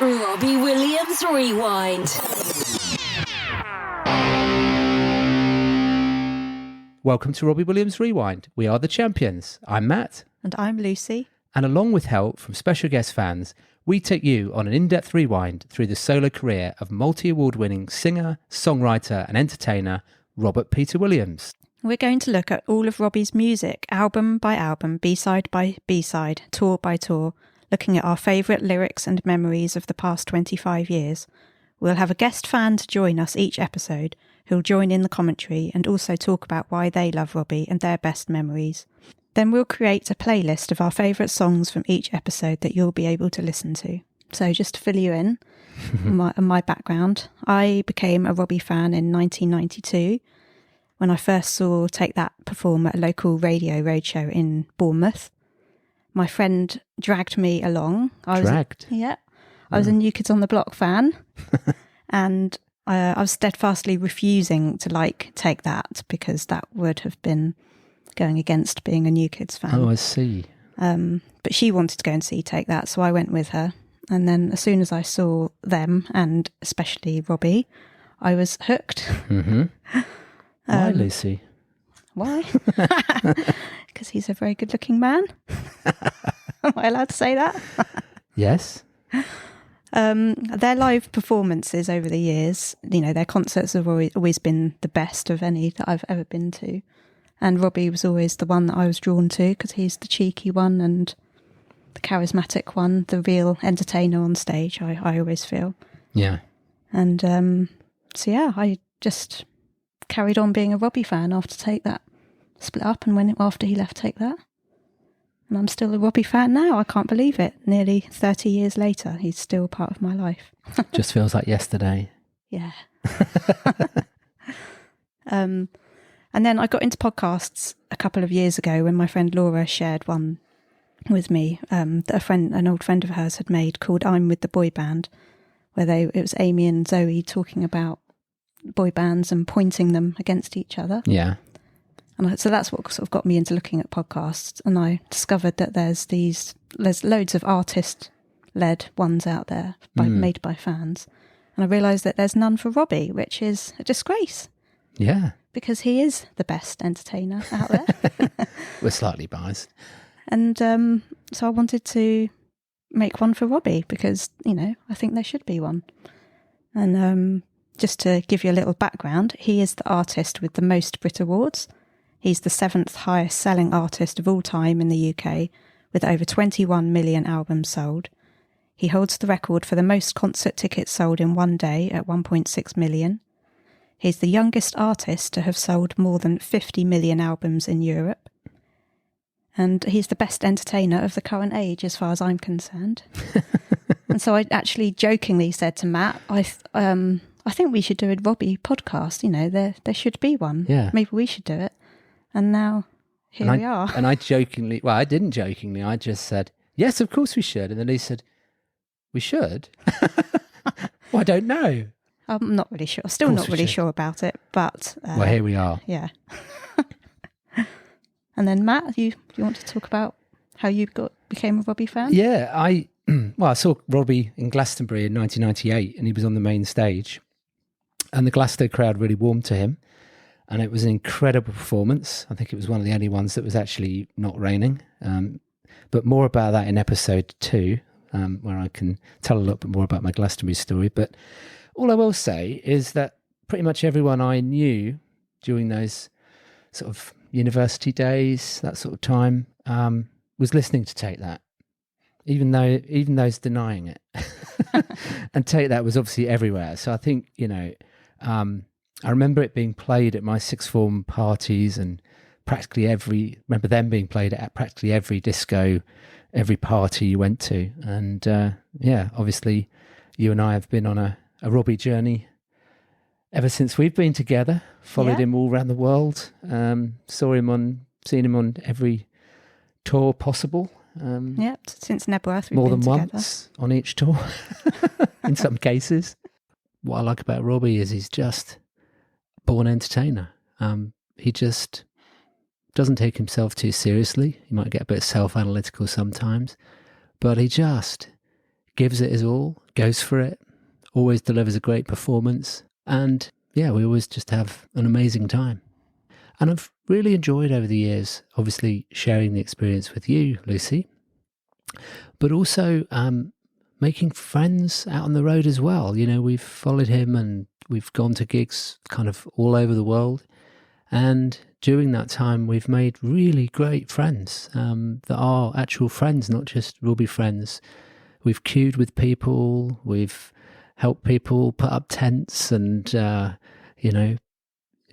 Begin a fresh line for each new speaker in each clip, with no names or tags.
Robbie Williams Rewind.
Welcome to Robbie Williams Rewind. We are the champions. I'm Matt.
And I'm Lucy.
And along with help from special guest fans, we take you on an in-depth rewind through the solo career of multi-award-winning singer, songwriter and entertainer Robert Peter Williams.
We're going to look at all of Robbie's music, album by album, B-side by B-side, tour by tour, looking at our favourite lyrics and memories of the past 25 years. We'll have a guest fan to join us each episode, who'll join in the commentary and also talk about why they love Robbie and their best memories. Then we'll create a playlist of our favourite songs from each episode that you'll be able to listen to. So just to fill you in on my background, I became a Robbie fan in 1992 when I first saw Take That perform at a local radio roadshow in Bournemouth. My friend dragged me along. I was a New Kids on the Block fan, and I was steadfastly refusing to Take That because that would have been going against being a New Kids fan.
Oh, I see.
But she wanted to go and see Take That, so I went with her. And then as soon as I saw them, and especially Robbie, I was hooked.
Mm-hmm. Why, Lucy?
Why? Because he's a very good-looking man. Am I allowed to say that?
Yes.
Their live performances over the years, their concerts have always been the best of any that I've ever been to. And Robbie was always the one that I was drawn to because he's the cheeky one and the charismatic one, the real entertainer on stage, I always feel.
Yeah.
And I just carried on being a Robbie fan after Take That. Split up and went after he left Take That. And I'm still a Robbie fan now. I can't believe it. Nearly 30 years later, he's still part of my life.
Just feels like yesterday.
Yeah. And then I got into podcasts a couple of years ago when my friend Laura shared one with me that an old friend of hers had made called I'm With the Boy Band, where it was Amy and Zoe talking about boy bands and pointing them against each other.
Yeah.
And so that's what sort of got me into looking at podcasts. And I discovered that there's loads of artist-led ones out there made by fans. And I realised that there's none for Robbie, which is a disgrace.
Yeah. Because
he is the best entertainer out there.
We're slightly biased.
And so I wanted to make one for Robbie because, I think there should be one. And just to give you a little background, he is the artist with the most Brit Awards. He's the 7th highest selling artist of all time in the UK, with over 21 million albums sold. He holds the record for the most concert tickets sold in one day at 1.6 million. He's the youngest artist to have sold more than 50 million albums in Europe. And he's the best entertainer of the current age, as far as I'm concerned. And so I actually jokingly said to Matt, I think we should do a Robbie podcast. There should be one.
Yeah.
Maybe we should do it. And now here we are.
And I didn't jokingly, I just said, yes, of course we should. And then he said, we should? Well, I don't know.
I'm not really sure. Still not really sure about it, but...
well, here we are.
Yeah. And then Matt, you want to talk about how you became a Robbie fan?
Yeah, I saw Robbie in Glastonbury in 1998 and he was on the main stage. And the Glasgow crowd really warmed to him. And it was an incredible performance. I think it was one of the only ones that was actually not raining. But more about that in episode 2, where I can tell a little bit more about my Glastonbury story. But all I will say is that pretty much everyone I knew during those sort of university days, that sort of time, was listening to Take That, even those denying it. And Take That was obviously everywhere. So I think, I remember it being played at my sixth form parties and remember them being played at practically every disco, every party you went to. And obviously you and I have been on a Robbie journey ever since we've been together, followed him all around the world, seen him on every tour possible.
Since Nebworth we've
more
been
than
together.
Once on each tour, in some cases. What I like about Robbie is he's just a born entertainer. He just doesn't take himself too seriously. He might get a bit self-analytical sometimes, but he just gives it his all, goes for it, always delivers a great performance. And yeah, we always just have an amazing time. And I've really enjoyed over the years, obviously sharing the experience with you, Lucy, but also making friends out on the road as well. You know, we've followed him and we've gone to gigs kind of all over the world. And during that time, we've made really great friends that are actual friends, not just Robbie friends. We've queued with people, we've helped people put up tents and, you know,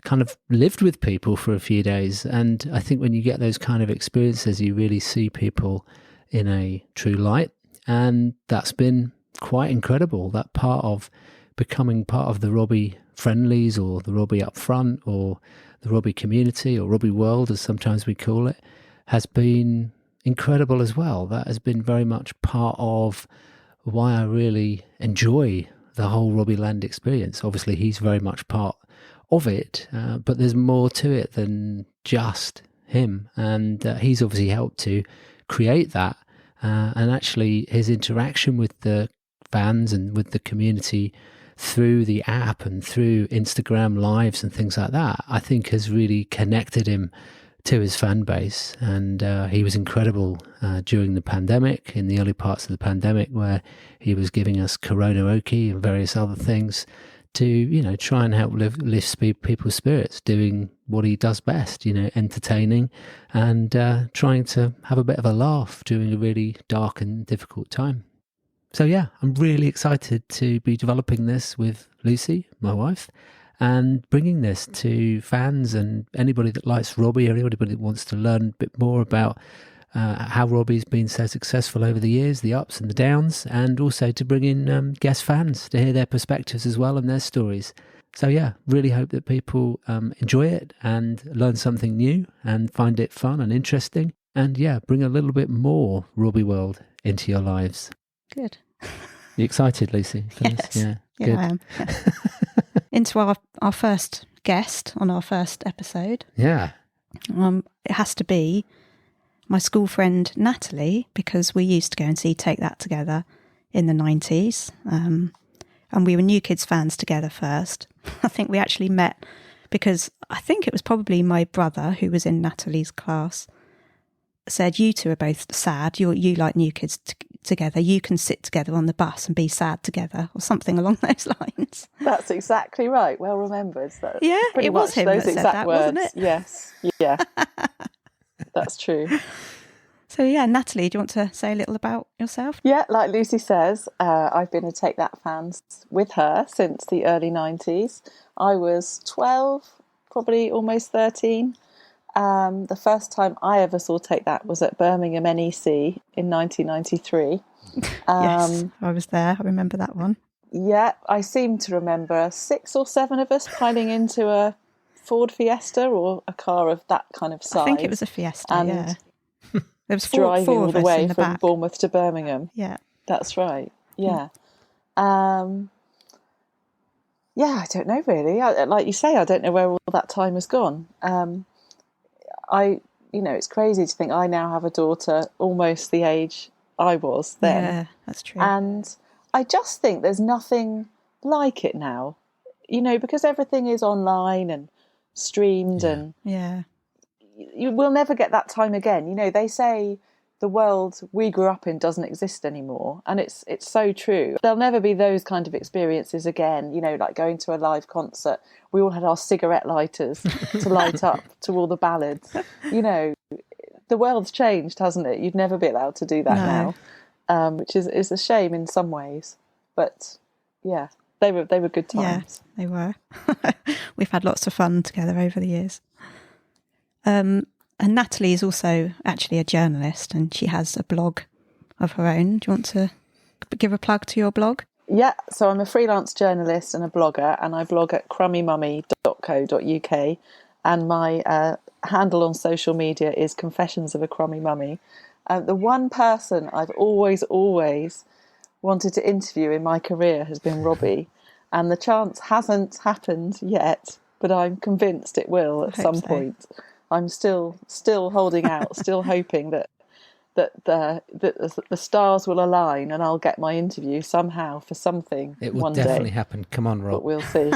kind of lived with people for a few days. And I think when you get those kind of experiences, you really see people in a true light. And that's been quite incredible. That part of becoming part of the Robbie friendlies or the Robbie up front or the Robbie community or Robbie world, as sometimes we call it, has been incredible as well. That has been very much part of why I really enjoy the whole Robbie Land experience. Obviously, he's very much part of it, but there's more to it than just him. And he's obviously helped to create that. And actually, his interaction with the fans and with the community through the app and through Instagram lives and things like that, I think has really connected him to his fan base. And he was incredible during the pandemic, in the early parts of the pandemic, where he was giving us karaoke and various other things to, you know, try and help lift people's spirits, doing what he does best, you know, entertaining and trying to have a bit of a laugh during a really dark and difficult time. So yeah, I'm really excited to be developing this with Lucy, my wife, and bringing this to fans and anybody that likes Robbie or anybody that wants to learn a bit more about how Robbie's been so successful over the years, the ups and the downs, and also to bring in guest fans to hear their perspectives as well and their stories. So yeah, really hope that people enjoy it and learn something new and find it fun and interesting. And yeah, bring a little bit more Robbie world into your lives.
Good.
You excited, Lucy?
Yes.
Yeah,
good. I am. Yeah. Into our first guest on our first episode.
Yeah.
It has to be my school friend Natalie, because we used to go and see Take That together in the 90s. And we were New Kids fans together first. I think we actually met because I think it was probably my brother who was in Natalie's class said, you two are both sad. You like New Kids together. You can sit together on the bus and be sad together, or something along those lines.
That's exactly right. Well remembered. That's
yeah, it was him that said that,
words.
Wasn't it?
Yes. Yeah. That's true.
So yeah, Natalie, do you want to say a little about yourself?
Yeah, like Lucy says, I've been a Take That fan with her since the early 90s. I was 12, probably almost 13. The first time I ever saw Take That was at Birmingham NEC in 1993.
Yes, I was there. I remember that one.
Yeah, I seem to remember 6 or 7 of us piling into a Ford Fiesta or a car of that kind of size.
I think it was a Fiesta,
and
yeah. There was
driving
four
all
of
the
us
way
in the
from
back.
Bournemouth to Birmingham.
Yeah.
That's right. Yeah. Yeah, I don't know really. Like you say, I don't know where all that time has gone. It's crazy to think I now have a daughter almost the age I was then.
Yeah, that's true.
And I just think there's nothing like it now, because everything is online and streamed and you will never get that time again. They say the world we grew up in doesn't exist anymore, and it's so true. There'll never be those kind of experiences again, like going to a live concert. We all had our cigarette lighters to light up to all the ballads. The world's changed, hasn't it? You'd never be allowed to do that now, which is a shame in some ways. But yeah, they were good times.
Yeah, they were. We've had lots of fun together over the years. And Natalie is also actually a journalist, and she has a blog of her own. Do you want to give a plug to your blog?
Yeah, so I'm a freelance journalist and a blogger, and I blog at crummymummy.co.uk, and my handle on social media is Confessions of a Crummy Mummy. The one person I've always wanted to interview in my career has been Robbie, and the chance hasn't happened yet, but I'm convinced it will at some point. I'm still holding out, still hoping that that the stars will align and I'll get my interview somehow for something.
It will
one
definitely
day.
happen. Come on, Rob.
But we'll see.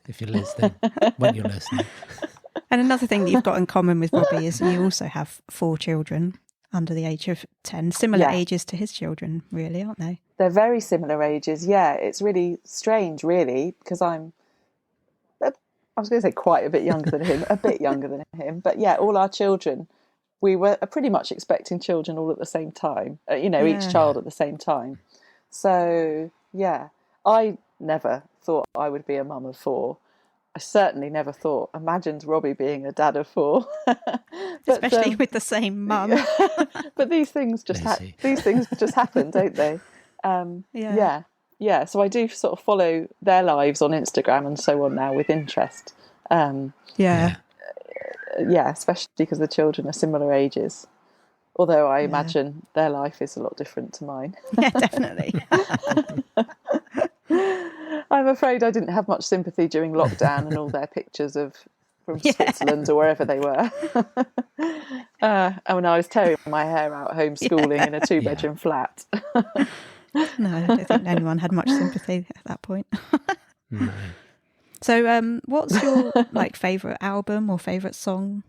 If you're listening, when you're listening.
And another thing that you've got in common with Robbie is you also have 4 children under the age of 10, similar ages to his children, really, aren't they?
They're very similar ages. Yeah, it's really strange, really, because I was going to say quite a bit younger than him, a bit younger than him. But yeah, all our children, we were pretty much expecting children all at the same time, each child at the same time. So, yeah, I never thought I would be a mum of 4. I certainly never imagined Robbie being a dad of 4.
Especially with the same mum.
But these things just happen, don't they? Yeah. So I do sort of follow their lives on Instagram and so on now with interest. Especially because the children are similar ages. Although I imagine their life is a lot different to mine.
Yeah, definitely.
I'm afraid I didn't have much sympathy during lockdown and all their pictures from Switzerland or wherever they were. And when I was tearing my hair out homeschooling in a 2-bedroom flat.
No, I don't think anyone had much sympathy at that point.
No.
So what's your favourite album or favourite song?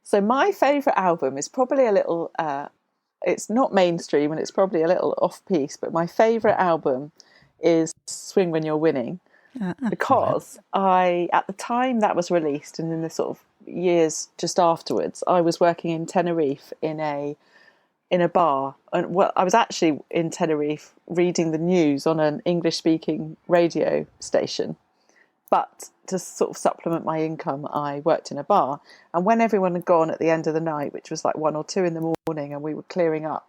So my favourite album is probably a little, it's not mainstream and it's probably a little off-piece, but my favourite album is Swing When You're Winning, because at the time that was released and in the sort of years just afterwards, I was working in Tenerife in a bar, and I was actually in Tenerife reading the news on an English-speaking radio station. But to sort of supplement my income, I worked in a bar. And when everyone had gone at the end of the night, which was 1 or 2 in the morning, and we were clearing up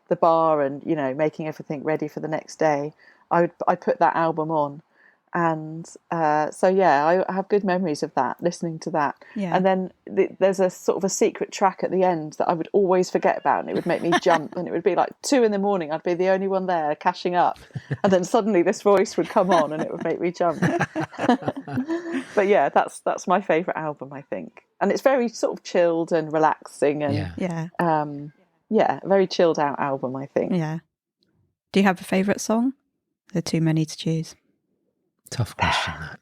the bar and making everything ready for the next day, I put that album on. And I have good memories of that, listening to that. Yeah. And then there's a sort of a secret track at the end that I would always forget about, and it would make me jump, and it would be 2 in the morning, I'd be the only one there cashing up, and then suddenly this voice would come on and it would make me jump. But yeah, that's my favourite album, I think. And it's very sort of chilled and relaxing and a very chilled out album, I think.
Yeah. Do you have a favourite song? There are too many to choose.
Tough question, that.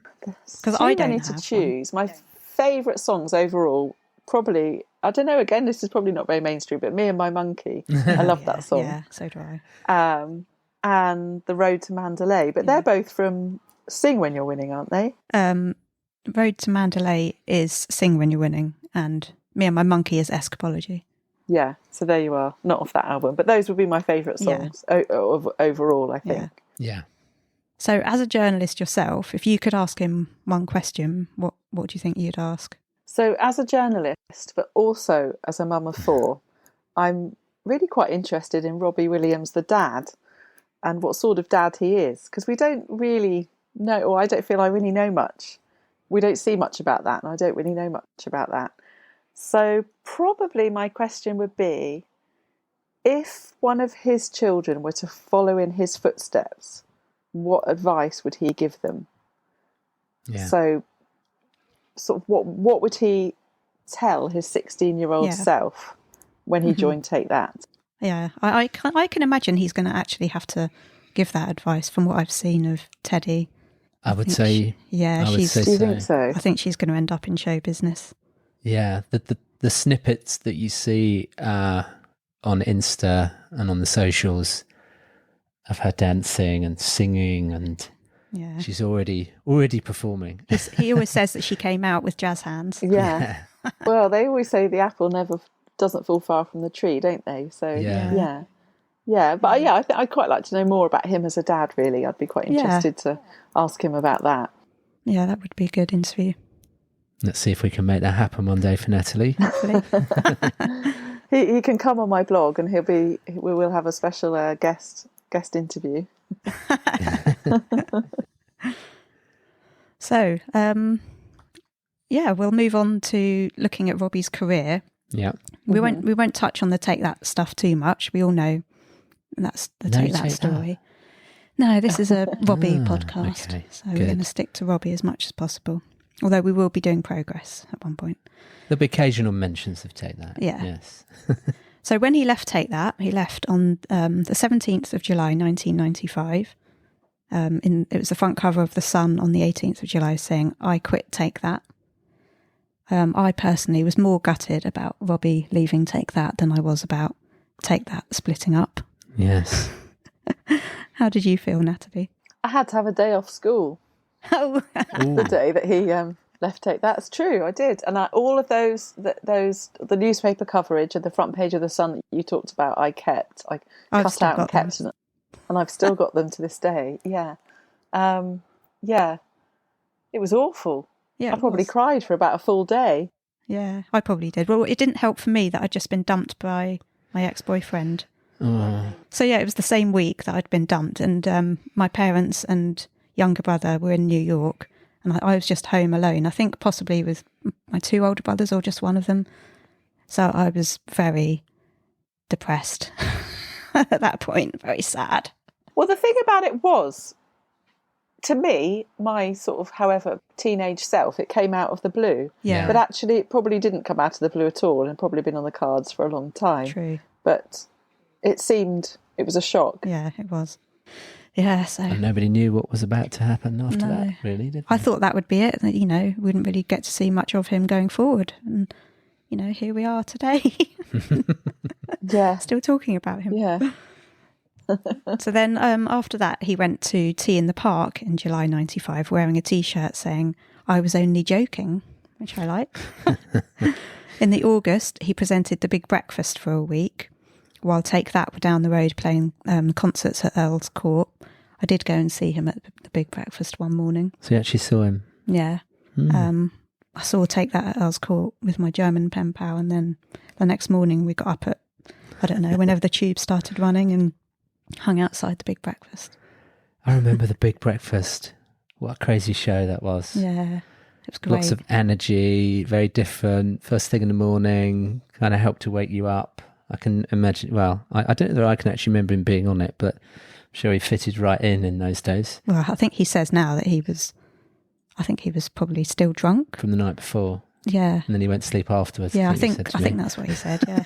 Because I don't
need to choose. My favourite songs overall, probably, I don't know, again, this is probably not very mainstream, but Me and My Monkey. I love that song.
Yeah, so do I.
And The Road to Mandalay. But they're both from Sing When You're Winning, aren't they?
Road to Mandalay is Sing When You're Winning, and Me and My Monkey is Escapology.
Yeah, so there you are. Not off that album, but those would be my favourite songs overall, I think.
Yeah.
So as a journalist yourself, if you could ask him one question, what do you think you'd ask?
So as a journalist, but also as a mum of 4, I'm really quite interested in Robbie Williams, the dad, and what sort of dad he is. Because we don't really know, or I don't feel I really know much. We don't see much about that, and I don't really know much about that. So probably my question would be, if one of his children were to follow in his footsteps, what advice would he give them? Yeah. So sort of what would he tell his 16-year-old self when he joined Take That?
Yeah, I can imagine he's going to actually have to give that advice from what I've seen of Teddy.
I would say
do you
think so?
I think she's going to end up in show business.
Yeah, the snippets that you see on Insta and on the socials of her dancing and singing, and she's already performing.
He always says that she came out with jazz hands.
Yeah. Well, they always say the apple never doesn't fall far from the tree, don't they? So yeah. But I think I'd quite like to know more about him as a dad. Really, I'd be quite interested to ask him about that.
Yeah, that would be a good interview.
Let's see if we can make that happen one day for Natalie.
Hopefully.
He can come on my blog, and we will have a special guest interview.
So, we'll move on to looking at Robbie's career.
Yeah,
we won't touch on the Take That stuff too much. We all know that's the Take That story. No, this is a Robbie podcast, okay, so we're going to stick to Robbie as much as possible. Although we will be doing Progress at one point.
There'll be occasional mentions of Take That.
Yeah.
Yes.
So when he left Take That, he left on the 17th of July 1995. It was the front cover of The Sun on the 18th of July saying, "I quit Take That." I personally was more gutted about Robbie leaving Take That than I was about Take That splitting up.
Yes.
How did you feel, Natalie?
I had to have a day off school.
Oh,
The day that he left Take That. That's true, I did. And all of the newspaper coverage and the front page of The Sun that you talked about, I kept. I cut out and kept them. And I've still got them to this day. Yeah. Yeah. It was awful.
yeah.
I probably cried for about a full day.
Yeah, I probably did. Well, it didn't help for me that I'd just been dumped by my ex-boyfriend.
Oh.
So yeah, it was the same week that I'd been dumped, and my parents and younger brother were in New York, and I was just home alone. I think possibly with my two older brothers or just one of them. So I was very depressed at that point, very sad.
Well, the thing about it was, to me, my sort of, however, teenage self, it came out of the blue.
Yeah.
But actually, it probably didn't come out of the blue at all, and probably been on the cards for a long time.
True.
But it was a shock.
Yeah, it was. Yeah, so...
And nobody knew what was about to happen after that, really, did they?
I thought that would be it, that, wouldn't really get to see much of him going forward. And, here we are today.
Yeah.
Still talking about him.
Yeah.
So then after that, he went to Tea in the Park in July 95 wearing a T-shirt saying, "I was only joking," which I like. In the August, he presented The Big Breakfast for a week, while Take That were down the road playing concerts at Earl's Court. I did go and see him at The Big Breakfast one morning.
So you actually saw him?
Yeah. I saw Take That at Earl's Court with my German pen pal, and then the next morning we got up at, I don't know, whenever the tube started running, and hung outside The Big Breakfast.
I remember The Big Breakfast. What a crazy show that was.
Yeah, it was great.
Lots of energy, very different. First thing in the morning, kind of helped to wake you up. I can imagine, well, I don't know that I can actually remember him being on it, but I'm sure he fitted right in those days.
Well, I think he says now that he was probably still drunk.
From the night before.
Yeah.
And then he went to sleep afterwards.
Yeah, I think that's what he said, yeah.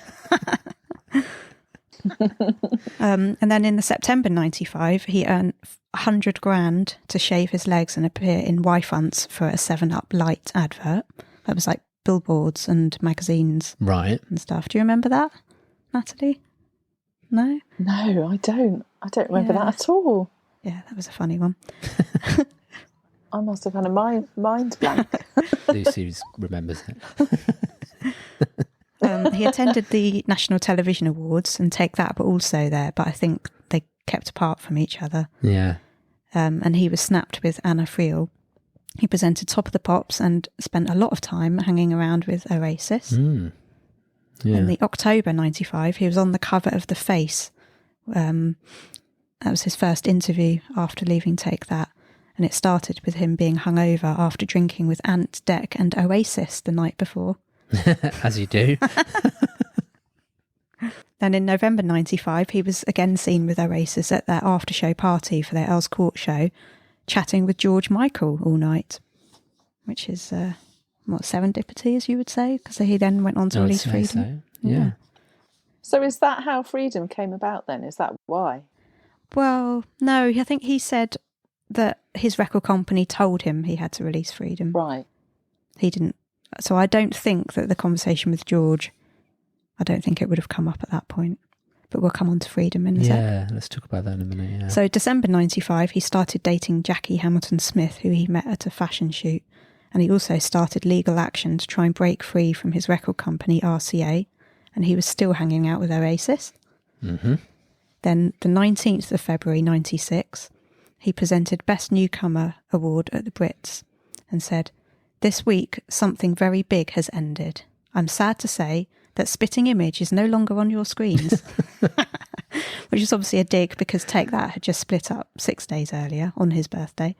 And then in the September 95, he earned 100 grand to shave his legs and appear in Y-Fronts for a 7-Up Light advert. That was like billboards and magazines.
Right.
And stuff. Do you remember that, Natalie? No?
No, I don't. I don't remember that at all.
Yeah, that was a funny one.
I must have had a mind blank.
Lucy remembers it.
He attended the National Television Awards and Take That were also there, but I think they kept apart from each other.
Yeah.
And he was snapped with Anna Friel. He presented Top of the Pops and spent a lot of time hanging around with Oasis.
Mm. Yeah.
In the October 95, he was on the cover of The Face. That was his first interview after leaving Take That. And it started with him being hungover after drinking with Ant, Dec and Oasis the night before.
As you do.
Then in November 95, he was again seen with Oasis at their after-show party for their Earl's Court show, chatting with George Michael all night, which is, serendipity, as you would say, because he then went on to release Freedom.
So. Yeah.
So is that how Freedom came about then? Is that why?
Well, no, I think he said that his record company told him he had to release Freedom.
Right.
He didn't. So I don't think that the conversation with George, I don't think it would have come up at that point. But we'll come on to Freedom in a sec.
Yeah, let's talk about that in a minute. Yeah.
So December 95, he started dating Jackie Hamilton Smith, who he met at a fashion shoot. And he also started legal action to try and break free from his record company, RCA. And he was still hanging out with Oasis.
Mm-hmm.
Then the 19th of February 96, he presented Best Newcomer Award at the Brits and said, "This week, something very big has ended. I'm sad to say that Spitting Image is no longer on your screens." Which is obviously a dig because Take That had just split up 6 days earlier on his birthday.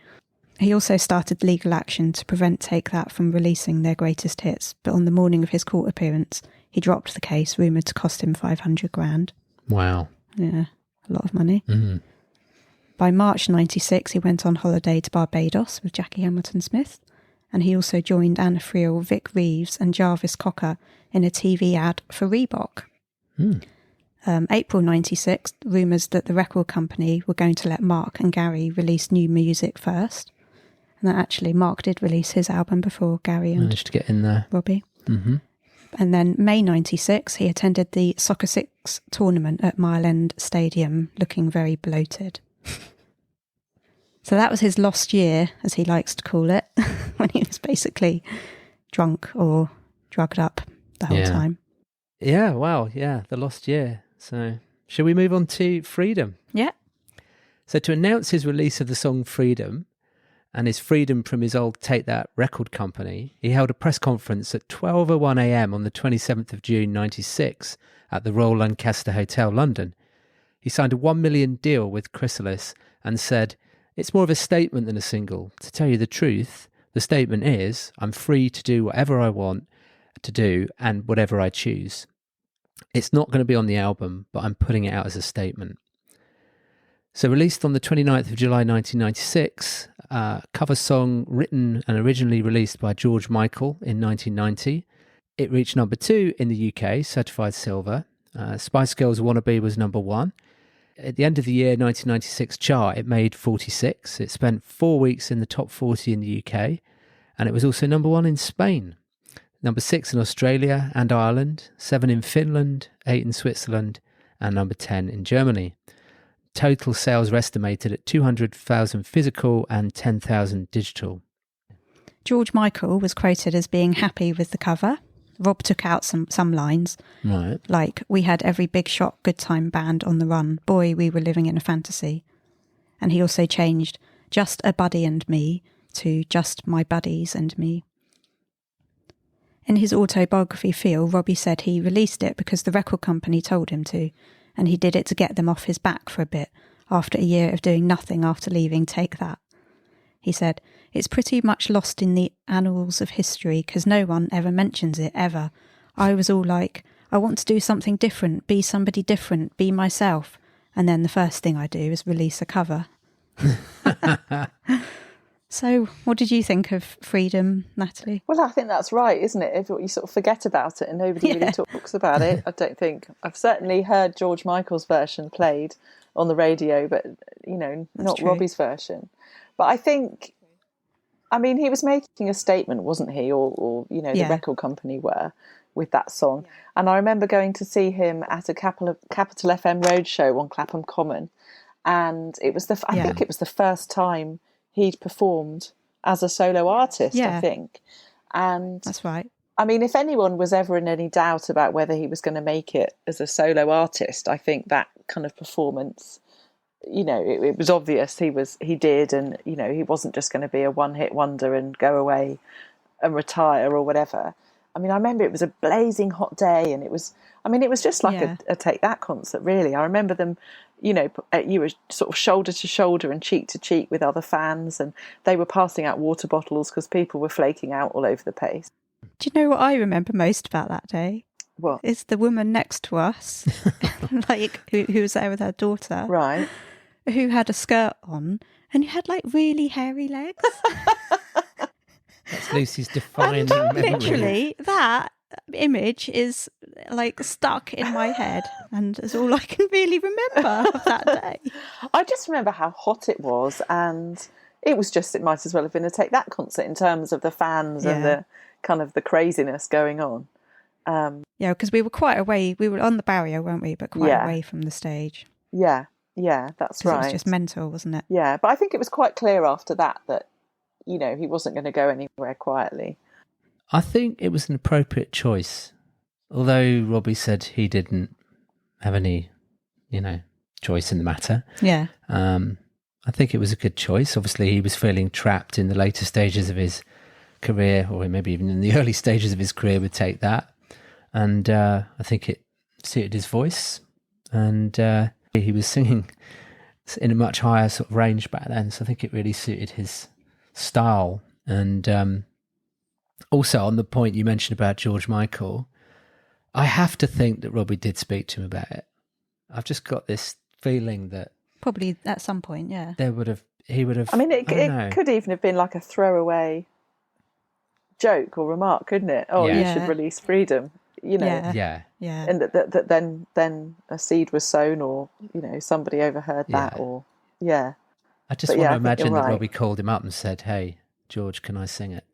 He also started legal action to prevent Take That from releasing their greatest hits, but on the morning of his court appearance, he dropped the case, rumoured to cost him 500 grand.
Wow.
Yeah, a lot of money.
Mm.
By March 96, he went on holiday to Barbados with Jackie Hamilton Smith, and he also joined Anna Friel, Vic Reeves and Jarvis Cocker in a TV ad for Reebok.
Mm.
April 96, rumours that the record company were going to let Mark and Gary release new music first. And that actually, Mark did release his album before Gary and
managed to get in there.
Robbie.
Mm-hmm.
And then May 96, he attended the Soccer Six tournament at Mile End Stadium, looking very bloated. So that was his lost year, as he likes to call it, when he was basically drunk or drugged up the whole time.
Yeah, wow, yeah, the lost year. So, shall we move on to Freedom?
Yeah.
So, to announce his release of the song Freedom and his freedom from his old Take That record company, he held a press conference at 12:01 a.m. on the 27th of June 96 at the Royal Lancaster Hotel, London. He signed a $1 million deal with Chrysalis and said, "It's more of a statement than a single. To tell you the truth, the statement is, I'm free to do whatever I want to do and whatever I choose. It's not going to be on the album, but I'm putting it out as a statement." So released on the 29th of July 1996, cover song written and originally released by George Michael in 1990. It reached number 2 in the UK, certified silver. Spice Girls' Wannabe was number 1. At the end of the year 1996 chart, it made 46. It spent 4 weeks in the top 40 in the UK, and it was also number 1 in Spain. Number 6 in Australia and Ireland, 7 in Finland, 8 in Switzerland, and number 10 in Germany. Total sales were estimated at 200,000 physical and 10,000 digital.
George Michael was quoted as being happy with the cover. Rob took out some lines,
Right.
like, "We had every big shot, good time band on the run. Boy, we were living in a fantasy." And he also changed "just a buddy and me" to "just my buddies and me." In his autobiography Feel, Robbie said he released it because the record company told him to, and he did it to get them off his back for a bit, after a year of doing nothing after leaving Take That. He said, "It's pretty much lost in the annals of history because no one ever mentions it, ever. I was all like, I want to do something different, be somebody different, be myself. And then the first thing I do is release a cover." So what did you think of Freedom, Natalie?
Well, I think that's right, isn't it? If you sort of forget about it and nobody really talks about it. I don't think I've certainly heard George Michael's version played on the radio, but not
true.
Robbie's version. But I think, I mean, he was making a statement, wasn't he? Or the record company were with that song. And I remember going to see him at a Capital FM roadshow on Clapham Common, and it was I think it was the first time he'd performed as a solo artist, I think. And
that's right.
I mean, if anyone was ever in any doubt about whether he was going to make it as a solo artist, I think that kind of performance, it was obvious he did, and, he wasn't just going to be a one-hit wonder and go away and retire or whatever. I mean, I remember it was a blazing hot day, and it was just like a Take That concert, really. I remember them, you were sort of shoulder to shoulder and cheek to cheek with other fans, and they were passing out water bottles because people were flaking out all over the place.
Do you know what I remember most about that day?
What?
Is the woman next to us, like who was there with her daughter,
right?
Who had a skirt on and who had like really hairy legs.
That's Lucy's defining memory.
Literally, that image is like stuck in my head, and is all I can really remember of that day.
I just remember how hot it was, and it might as well have been a Take That concert in terms of the fans and the kind of the craziness going on.
Because we were quite away. We were on the barrier, weren't we? But quite away from the stage.
Yeah, that's right.
It was just mental, wasn't it?
Yeah, but I think it was quite clear after that he wasn't going to go anywhere quietly.
I think it was an appropriate choice, although Robbie said he didn't have any, choice in the matter.
Yeah.
I think it was a good choice. Obviously, he was feeling trapped in the later stages of his career, or maybe even in the early stages of his career would Take That. And I think it suited his voice. And he was singing in a much higher sort of range back then. So I think it really suited his style. And also on the point you mentioned about George Michael, I have to think that Robbie did speak to him about it. I've just got this feeling that
probably at some point, he would have.
I mean, it could even have been like a throwaway joke or remark, couldn't it? Oh, you should release Freedom.
Yeah.
Yeah.
And that then a seed was sown, or somebody overheard that, or
I just want to imagine that Robbie called him up and said, "Hey, George, can I sing it?"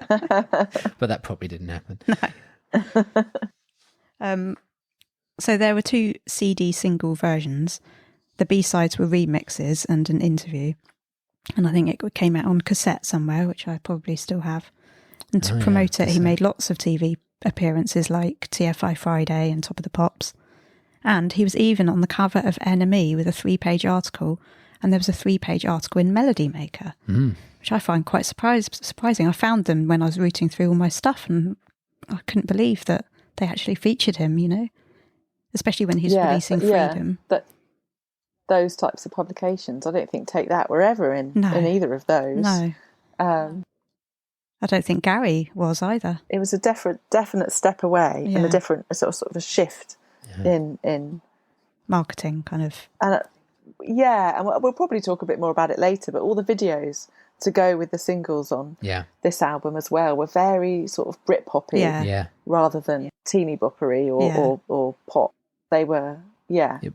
But that probably didn't happen.
No. So there were 2 CD single versions. The B-sides were remixes and an interview. And I think it came out on cassette somewhere, which I probably still have. And to promote it, he made lots of TV appearances like TFI Friday and Top of the Pops. And he was even on the cover of NME with a 3-page article. And there was a 3-page article in Melody Maker, which I find quite surprising. I found them when I was rooting through all my stuff, and I couldn't believe that they actually featured him, especially when he's releasing Freedom.
But those types of publications, I don't think take that wherever in either of those.
No. I don't think Gary was either. It
was a definite step away and a sort of a shift in
marketing, kind of.
And and we'll probably talk a bit more about it later, but all the videos to go with the singles on this album as well were very sort of Britpoppy rather than teeny boppery or pop. They were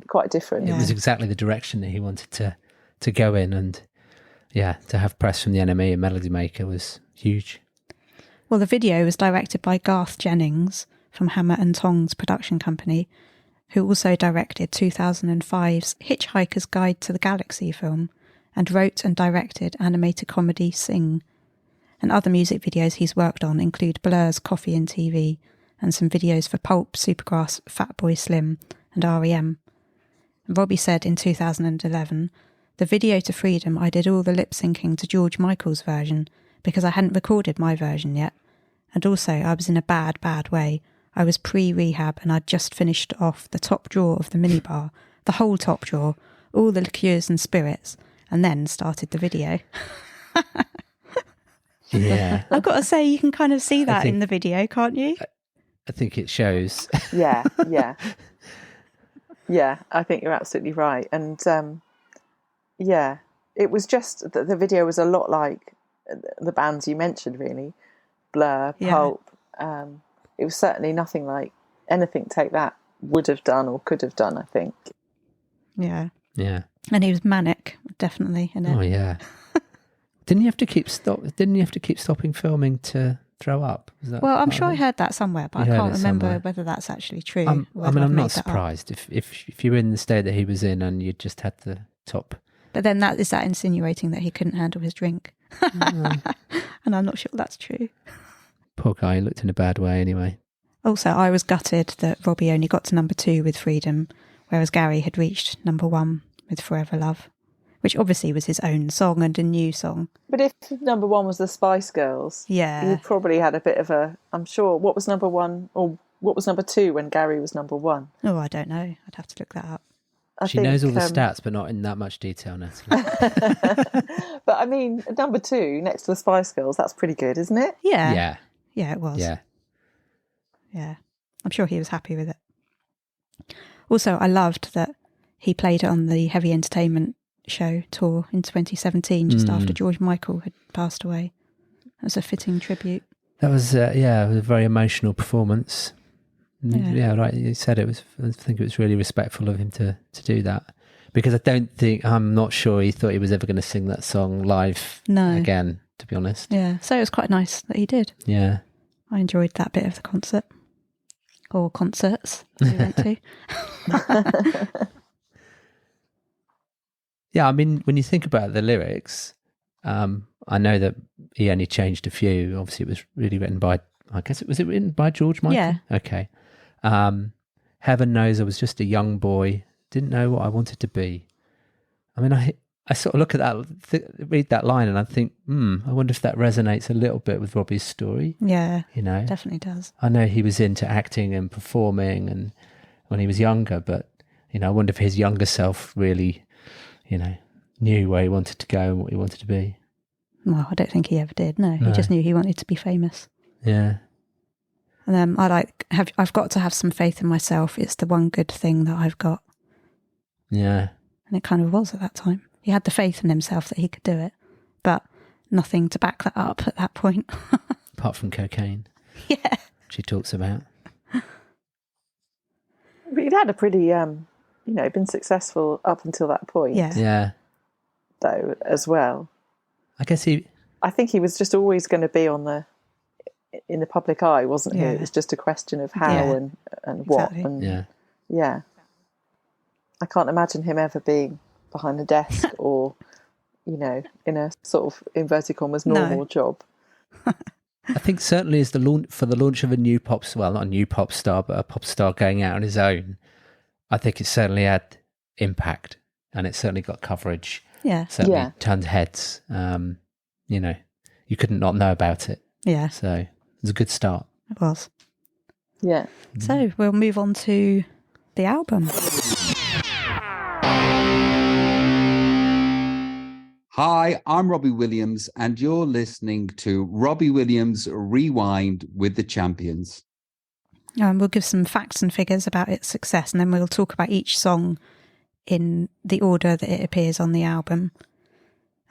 quite different.
It was exactly the direction that he wanted to go in, and to have press from the NME and Melody Maker was huge.
Well, the video was directed by Garth Jennings from Hammer and Tongs production company, who also directed 2005's Hitchhiker's Guide to the Galaxy film and wrote and directed animated comedy Sing. And other music videos he's worked on include Blur's Coffee and TV and some videos for Pulp, Supergrass, Fatboy Slim and R.E.M. And Robbie said in 2011, "The video to Freedom, I did all the lip syncing to George Michael's version because I hadn't recorded my version yet. And also I was in a bad way. I was pre-rehab and I'd just finished off the top drawer of the minibar, the whole top drawer, all the liqueurs and spirits, and then started the video."
Yeah.
I've got to say, you can kind of see that in the video, can't you?
I think it shows.
Yeah, I think you're absolutely right. And it was just that the video was a lot like the bands you mentioned, really. Blur, Pulp. It was certainly nothing like anything Take That would have done or could have done, I think.
Yeah.
Yeah.
And he was manic, definitely, in it.
Oh yeah. Didn't you have to keep stopping filming to throw up?
Well, I'm sure I heard that somewhere, but I can't remember whether that's actually true.
I'm not surprised if you were in the state that he was in and you just had the top.
But then is that insinuating that he couldn't handle his drink? And I'm not sure that's true.
Poor guy, he looked in a bad way anyway.
Also, I was gutted that Robbie only got to number 2 with Freedom, whereas Gary had reached number 1 with Forever Love, which obviously was his own song and a new song.
But if number 1 was the Spice Girls, you probably had a bit of I'm sure, what was number 1 or what was number 2 when Gary was number 1?
Oh, I don't know. I'd have to look that up.
She knows all the stats, but not in that much detail, Natalie.
But I mean, number 2 next to the Spice Girls, that's pretty good, isn't it?
Yeah.
Yeah.
Yeah, it was.
Yeah.
Yeah. I'm sure he was happy with it. Also, I loved that he played it on the Heavy Entertainment show tour in 2017, just after George Michael had passed away. It was a fitting tribute.
That was, it was a very emotional performance. Yeah, like you said, I think it was really respectful of him to do that. Because I'm not sure he thought he was ever going to sing that song live again, to be honest.
Yeah, so it was quite nice that he did.
Yeah.
I enjoyed that bit of the concert. Or concerts we went to.
Yeah, I mean, when you think about the lyrics, I know that he only changed a few. Obviously, it was really written by, was it written by George Michael?
Yeah.
Okay. Heaven knows I was just a young boy, didn't know what I wanted to be. I mean, I sort of look at that, read that line, and I think, I wonder if that resonates a little bit with Robbie's story.
Yeah,
definitely
does.
I know he was into acting and performing, and when he was younger, but I wonder if his younger self really, knew where he wanted to go and what he wanted to be.
Well, I don't think he ever did. No, he just knew he wanted to be famous.
Yeah.
And I've got to have some faith in myself. It's the one good thing that I've got.
Yeah.
And it kind of was at that time. He had the faith in himself that he could do it, but nothing to back that up at that point.
Apart from cocaine.
Yeah.
She talks about.
He'd had a pretty, been successful up until that point.
Yeah.
Though, as well.
I think
he was just always going to be in the public eye, wasn't he? It was just a question of how and what.
Exactly.
And yeah. I can't imagine him ever being behind a desk or, in a sort of inverted commas normal job.
I think certainly as the launch of a new pop star, well, not a new pop star, but a pop star going out on his own, I think it certainly had impact, and it certainly got coverage.
Yeah.
Certainly turned heads. You couldn't not know about it.
Yeah.
So it was a good start.
It was.
Yeah.
So we'll move on to the album.
Hi, I'm Robbie Williams, and you're listening to Robbie Williams Rewind with the Champions.
We'll give some facts and figures about its success, and then we'll talk about each song in the order that it appears on the album.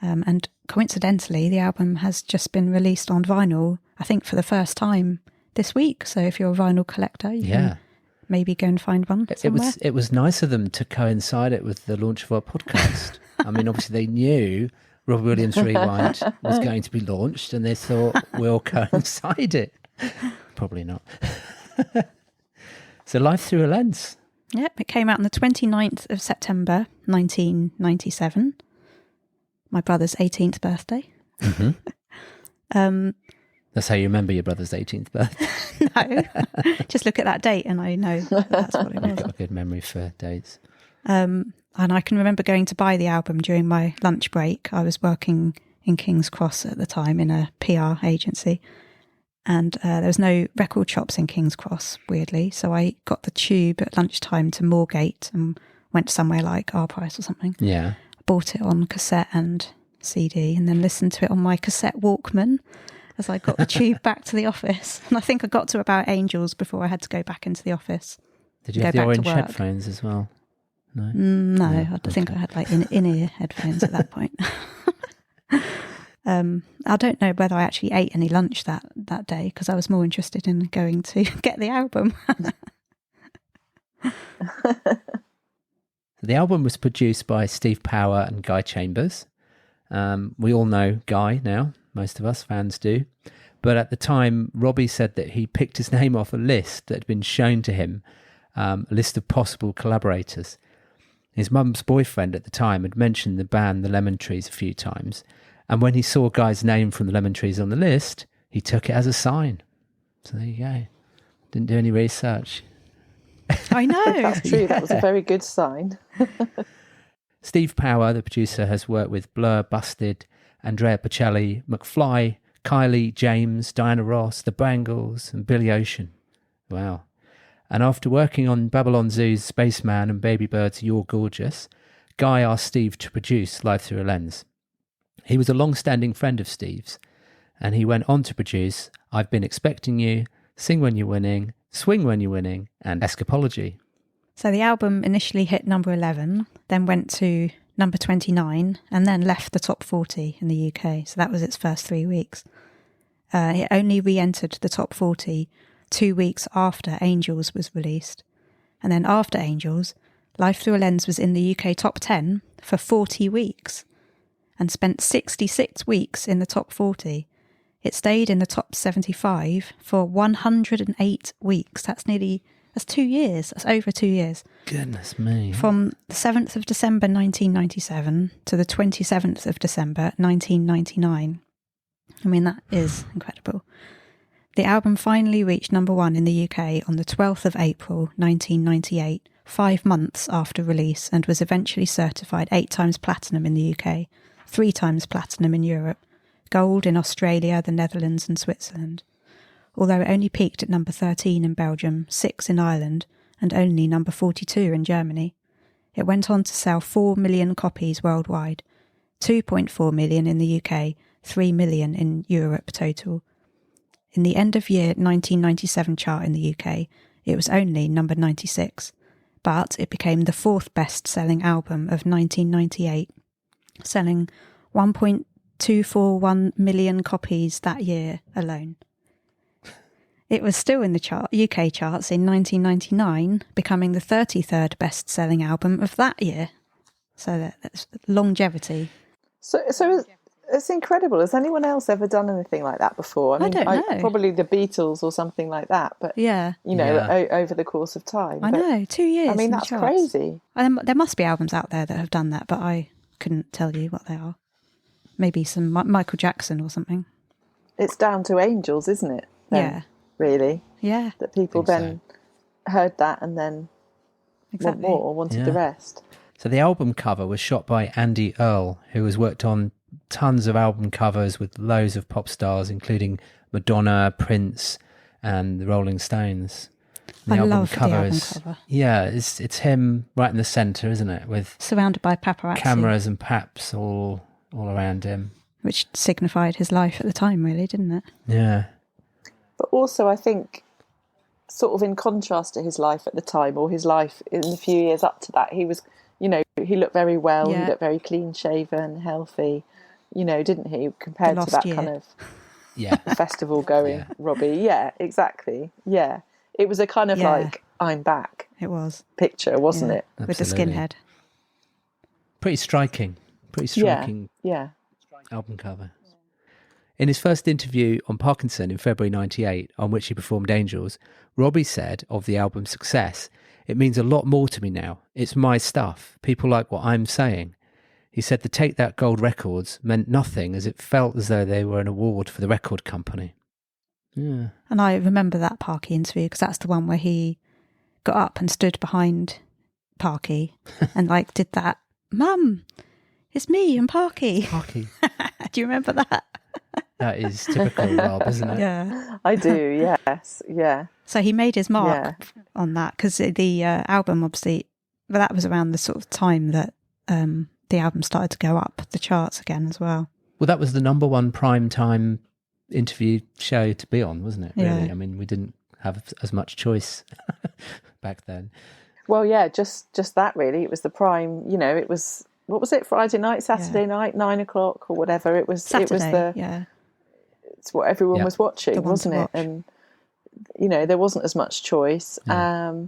And coincidentally, the album has just been released on vinyl, I think for the first time this week. So if you're a vinyl collector, you can maybe go and find one somewhere.
It was nice of them to coincide it with the launch of our podcast. I mean, obviously they knew Robbie Williams Rewind was going to be launched, and they thought we'll coincide it. Probably not. So Live Through a Lens.
Yep, it came out on the 29th of September, 1997. My brother's 18th birthday.
Mm-hmm. That's how you remember your brother's 18th birthday?
No, just look at that date and I know that's what it was.
I've got a good memory for dates.
And I can remember going to buy the album during my lunch break. I was working in King's Cross at the time in a PR agency, and there was no record shops in King's Cross, weirdly. So I got the tube at lunchtime to Moorgate and went somewhere like Our Price or something.
Yeah.
Bought it on cassette and CD, and then listened to it on my cassette Walkman as I got the tube back to the office. And I think I got to about Angels before I had to go back into the office.
Did you have the orange headphones as well? No?
No, I think I had like in-ear headphones at that point. I don't know whether I actually ate any lunch that day, because I was more interested in going to get the album.
The album was produced by Steve Power and Guy Chambers. We all know Guy now, most of us fans do. But at the time, Robbie said that he picked his name off a list that had been shown to him, a list of possible collaborators. His mum's boyfriend at the time had mentioned the band The Lemon Trees a few times, and when he saw Guy's name from The Lemon Trees on the list, he took it as a sign. So there you go. Didn't do any research.
I know.
That's true. That was a very good sign.
Steve Power, the producer, has worked with Blur, Busted, Andrea Bocelli, McFly, Kylie, James, Diana Ross, The Bangles, and Billy Ocean. Wow. And after working on Babylon Zoo's Spaceman and Baby Bird's You're Gorgeous, Guy asked Steve to produce Live Through a Lens. He was a long-standing friend of Steve's, and he went on to produce I've Been Expecting You, Sing When You're Winning, Swing When You're Winning, and Escapology.
So the album initially hit number 11, then went to number 29, and then left the top 40 in the UK. So that was its first 3 weeks. It only re-entered the top 40 2 weeks after Angels was released. And then after Angels, Live Through a Lens was in the UK top 10 for 40 weeks and spent 66 weeks in the top 40. It stayed in the top 75 for 108 weeks. That's 2 years. That's over 2 years.
Goodness me.
From the 7th of December 1997 to the 27th of December 1999. I mean, that is incredible. The album finally reached number 1 in the UK on the 12th of April 1998, 5 months after release, and was eventually certified 8 times platinum in the UK, 3 times platinum in Europe, gold in Australia, the Netherlands and Switzerland. Although it only peaked at number 13 in Belgium, 6 in Ireland, and only number 42 in Germany. It went on to sell 4 million copies worldwide, 2.4 million in the UK, 3 million in Europe total. In the end-of-year 1997 chart in the UK, it was only number 96, but it became the 4th best-selling album of 1998, selling 1.241 million copies that year alone. It was still in the UK charts in 1999, becoming the 33rd best-selling album of that year. So that's longevity.
So it's incredible. Has anyone else ever done anything like that before?
I don't know.
Probably the Beatles or something like that. But over the course of time.
I know, 2 years.
I mean, that's crazy.
There must be albums out there that have done that, but I couldn't tell you what they are. Maybe some Michael Jackson or something.
It's down to Angels, isn't it?
Yeah.
Really?
Yeah.
That people then heard that and then wanted the rest.
So the album cover was shot by Andy Earle, who has worked on tons of album covers with loads of pop stars, including Madonna, Prince, and the Rolling Stones.
I love the album cover.
Yeah, it's him right in the centre, isn't it? With
surrounded by paparazzi.
Cameras and paps all around him. Which
signified his life at the time, really, didn't it?
Yeah.
But also, I think, sort of in contrast to his life at the time, or his life in the few years up to that, he was, he looked very well, he looked very clean-shaven, healthy, didn't he? Compared to that kind of festival-going Robbie. Yeah, exactly. Yeah. It was a kind of like, I'm back.
It was.
Picture, wasn't it?
Absolutely. With the skinhead.
Pretty striking. Album cover. In his first interview on Parkinson in February 98, on which he performed Angels, Robbie said of the album's success, "It means a lot more to me now. It's my stuff. People like what I'm saying." He said the Take That Gold records meant nothing, as it felt as though they were an award for the record company. Yeah.
And I remember that Parky interview because that's the one where he got up and stood behind Parky and did that, "Mum, it's me and Parky."
Parky.
Do you remember that?
That is typical Rob, isn't it?
Yeah.
I do, yes. Yeah.
So he made his mark on that because the album, obviously, that was around the sort of time that the album started to go up the charts again as well.
Well, that was the number one prime time interview show to be on, wasn't it? Really?
Yeah.
I mean, we didn't have as much choice back then.
Well, yeah, just that really. It was the prime, it was, what was it, Friday night, Saturday night, 9 o'clock or whatever. It was
Saturday,
it's what everyone was watching, wasn't it? And, there wasn't as much choice. Yeah.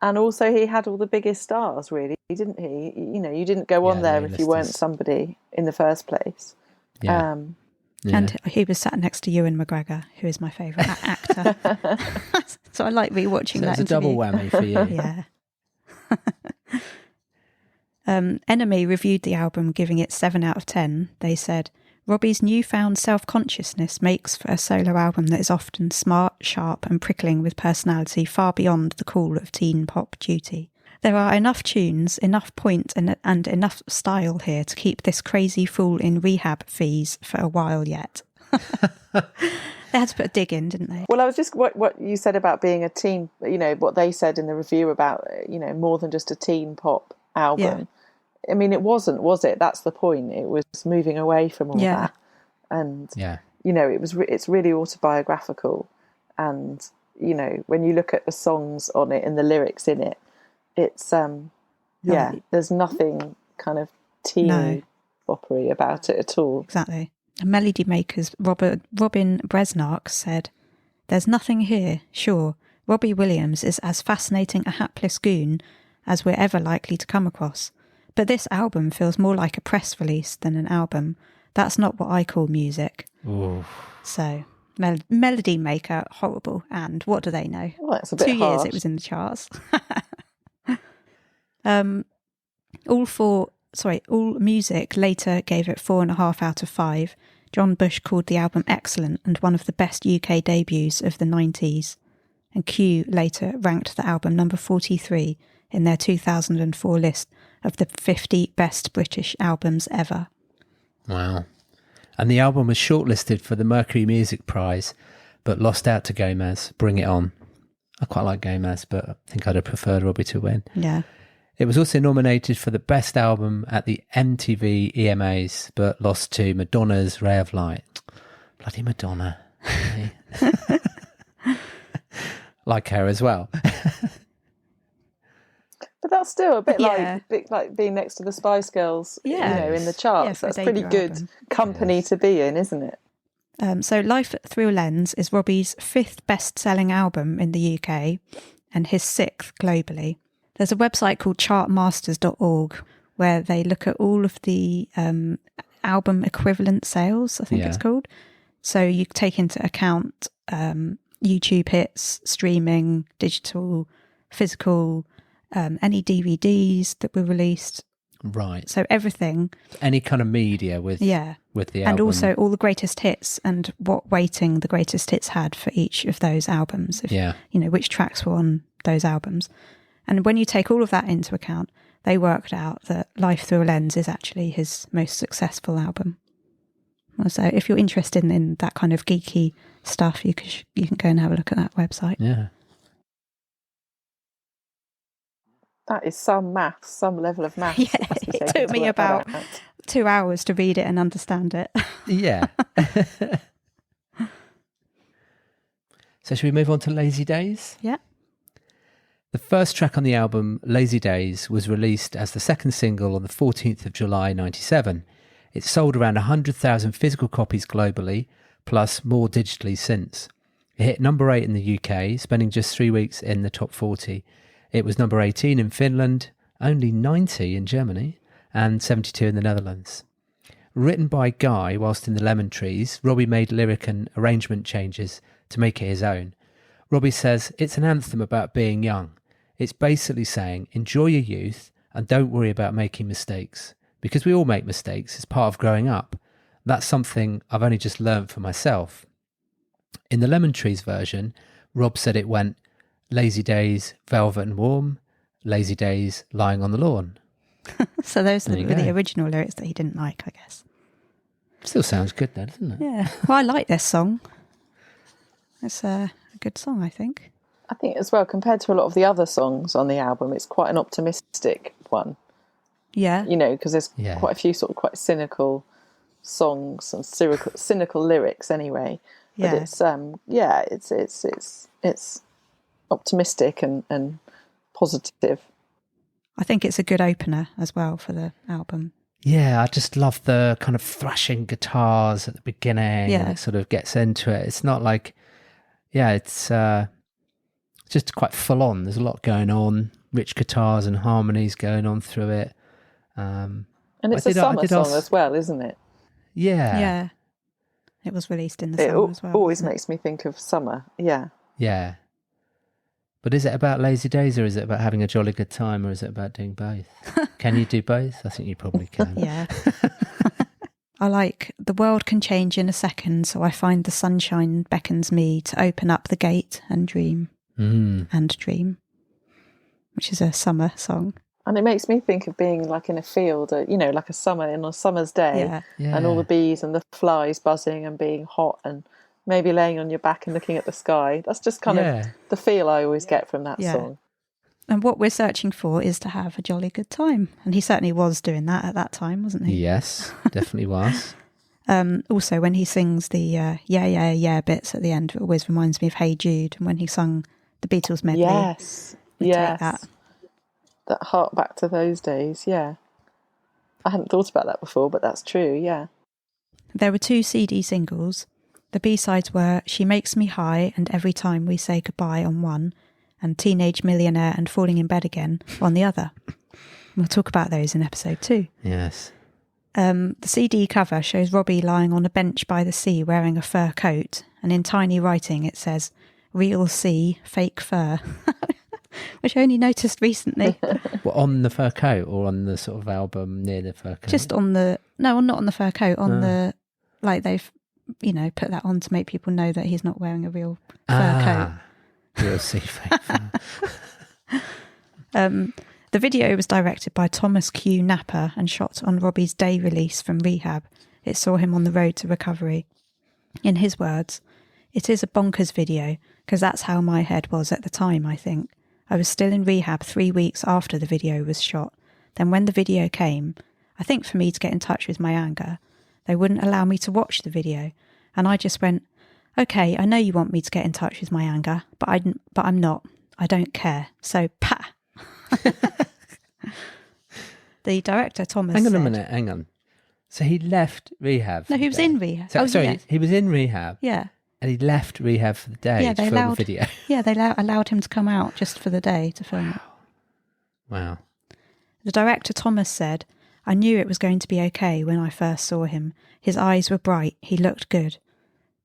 And also he had all the biggest stars, really, didn't he? You didn't go on there if you weren't somebody in the first place.
Yeah.
And he was sat next to Ewan McGregor, who is my favourite actor. So I like rewatching that.
It's a double whammy for you.
Yeah. Enemy reviewed the album, giving it 7 out of 10. They said, "Robbie's newfound self-consciousness makes for a solo album that is often smart, sharp and prickling with personality far beyond the call of teen pop duty. There are enough tunes, enough point and enough style here to keep this crazy fool in rehab fees for a while yet." They had to put a dig in, didn't they?
Well, I was just, what you said about being a teen, what they said in the review about, more than just a teen pop album. Yeah. I mean, it wasn't, was it? That's the point. It was moving away from all that. And, it's really autobiographical. And, when you look at the songs on it and the lyrics in it, it's, there's nothing kind of teen poppery about it at all.
Exactly. And Melody Makers Robin Bresnark said, "There's nothing here, sure. Robbie Williams is as fascinating a hapless goon as we're ever likely to come across. But this album feels more like a press release than an album. That's not what I call music."
Ooh.
So, Melody Maker, horrible. And what do they know?
Well, that's a bit
2 years
harsh.
it was in the charts. All Music later gave it 4.5 out of 5. John Bush called the album excellent and one of the best UK debuts of the 90s. And Q later ranked the album number 43 in their 2004 list of the 50 best British albums ever.
Wow. And the album was shortlisted for the Mercury Music Prize, but lost out to Gomez, Bring It On. I quite like Gomez, but I think I'd have preferred Robbie to win.
Yeah.
It was also nominated for the best album at the MTV EMAs, but lost to Madonna's Ray of Light. Bloody Madonna. Like her as well.
But that's still a bit like being next to the Spice Girls, in the charts. That's pretty good company to be in, isn't it?
So Life Through a Lens is Robbie's 5th best-selling album in the UK and his 6th globally. There's a website called chartmasters.org where they look at all of the album equivalent sales, I think it's called. So you take into account YouTube hits, streaming, digital, physical, any DVDs that were released.
Right.
So everything.
Any kind of media with the album.
And also all the greatest hits and what weighting the greatest hits had for each of those albums. Which tracks were on those albums. And when you take all of that into account, they worked out that Life Through a Lens is actually his most successful album. So if you're interested in that kind of geeky stuff, you can go and have a look at that website.
Yeah.
That is some level of maths.
Yeah, it took me about 2 hours to read it and understand it.
Yeah. So should we move on to Lazy Days?
Yeah.
The first track on the album, Lazy Days, was released as the second single on the 14th of July 97. It sold around 100,000 physical copies globally, plus more digitally since. It hit number 8 in the UK, spending just 3 weeks in the top 40. It was number 18 in Finland, only 90 in Germany, and 72 in the Netherlands. Written by Guy whilst in the Lemon Trees, Robbie made lyric and arrangement changes to make it his own. Robbie says it's an anthem about being young. It's basically saying enjoy your youth and don't worry about making mistakes. Because we all make mistakes, it's part of growing up. That's something I've only just learned for myself. In the Lemon Trees version, Rob said it went lazy days, velvet and warm, lazy days, lying on the lawn.
So those are the original lyrics that he didn't like, I guess.
Still sounds good though, doesn't it?
Yeah. Well, I like this song. It's a good song, I think.
I think as well, compared to a lot of the other songs on the album, it's quite an optimistic one.
Yeah.
Because there's quite a few sort of quite cynical songs and cynical lyrics anyway. But it's optimistic and positive.
I think it's a good opener as well for the album.
Yeah, I just love the kind of thrashing guitars at the beginning. And it sort of gets into it. It's not like, it's just quite full on. There's a lot going on, rich guitars and harmonies going on through it.
And it's a summer song as well, isn't it?
Yeah.
Yeah. It was released in the summer as well.
It always makes me think of summer, yeah.
Yeah. But is it about lazy days or is it about having a jolly good time or is it about doing both? Can you do both? I think you probably can.
Yeah. I like the world can change in a second, so I find the sunshine beckons me to open up the gate and dream. And dream, which is a summer song.
And it makes me think of being like in a field, like a summer's day, and all the bees and the flies buzzing and being hot and maybe laying on your back and looking at the sky. That's just kind of the feel I always get from that song.
And what we're searching for is to have a jolly good time. And he certainly was doing that at that time, wasn't he?
Yes, definitely was.
Also, when he sings the yeah bits at the end, it always reminds me of Hey Jude. And when he sung the Beatles medley.
Yes. That hark back to those days, yeah. I hadn't thought about that before, but that's true, yeah.
There were 2 CD singles. The B-sides were She Makes Me High and Every Time We Say Goodbye on one, and Teenage Millionaire and Falling in Bed Again on the other. We'll talk about those in episode 2.
Yes.
The CD cover shows Robbie lying on a bench by the sea wearing a fur coat, and in tiny writing it says, Real sea, fake fur, which I only noticed recently.
Well, on the fur coat or on the sort of album near the fur coat?
Just on the, no, not on the fur coat, on the, like they've, put that on to make people know that he's not wearing a real fur coat.
Real sea, fake fur.
The video was directed by Thomas Q. Napper and shot on Robbie's day release from rehab. It saw him on the road to recovery. In his words, it is a bonkers video, because that's how my head was at the time, I think. I was still in rehab 3 weeks after the video was shot. Then when the video came, I think for me to get in touch with my anger, they wouldn't allow me to watch the video. And I just went, okay, I know you want me to get in touch with my anger, but I'm not. I don't care. So, pa! The director, Thomas,
Hang on a minute, hang on. So he left rehab.
No, he was in rehab.
Sorry, he was in rehab.
Yeah.
And he left rehab for the day to film the video.
Yeah, they allowed him to come out just for the day to film it.
Wow.
The director, Thomas, said, "I knew it was going to be okay when I first saw him. His eyes were bright. He looked good."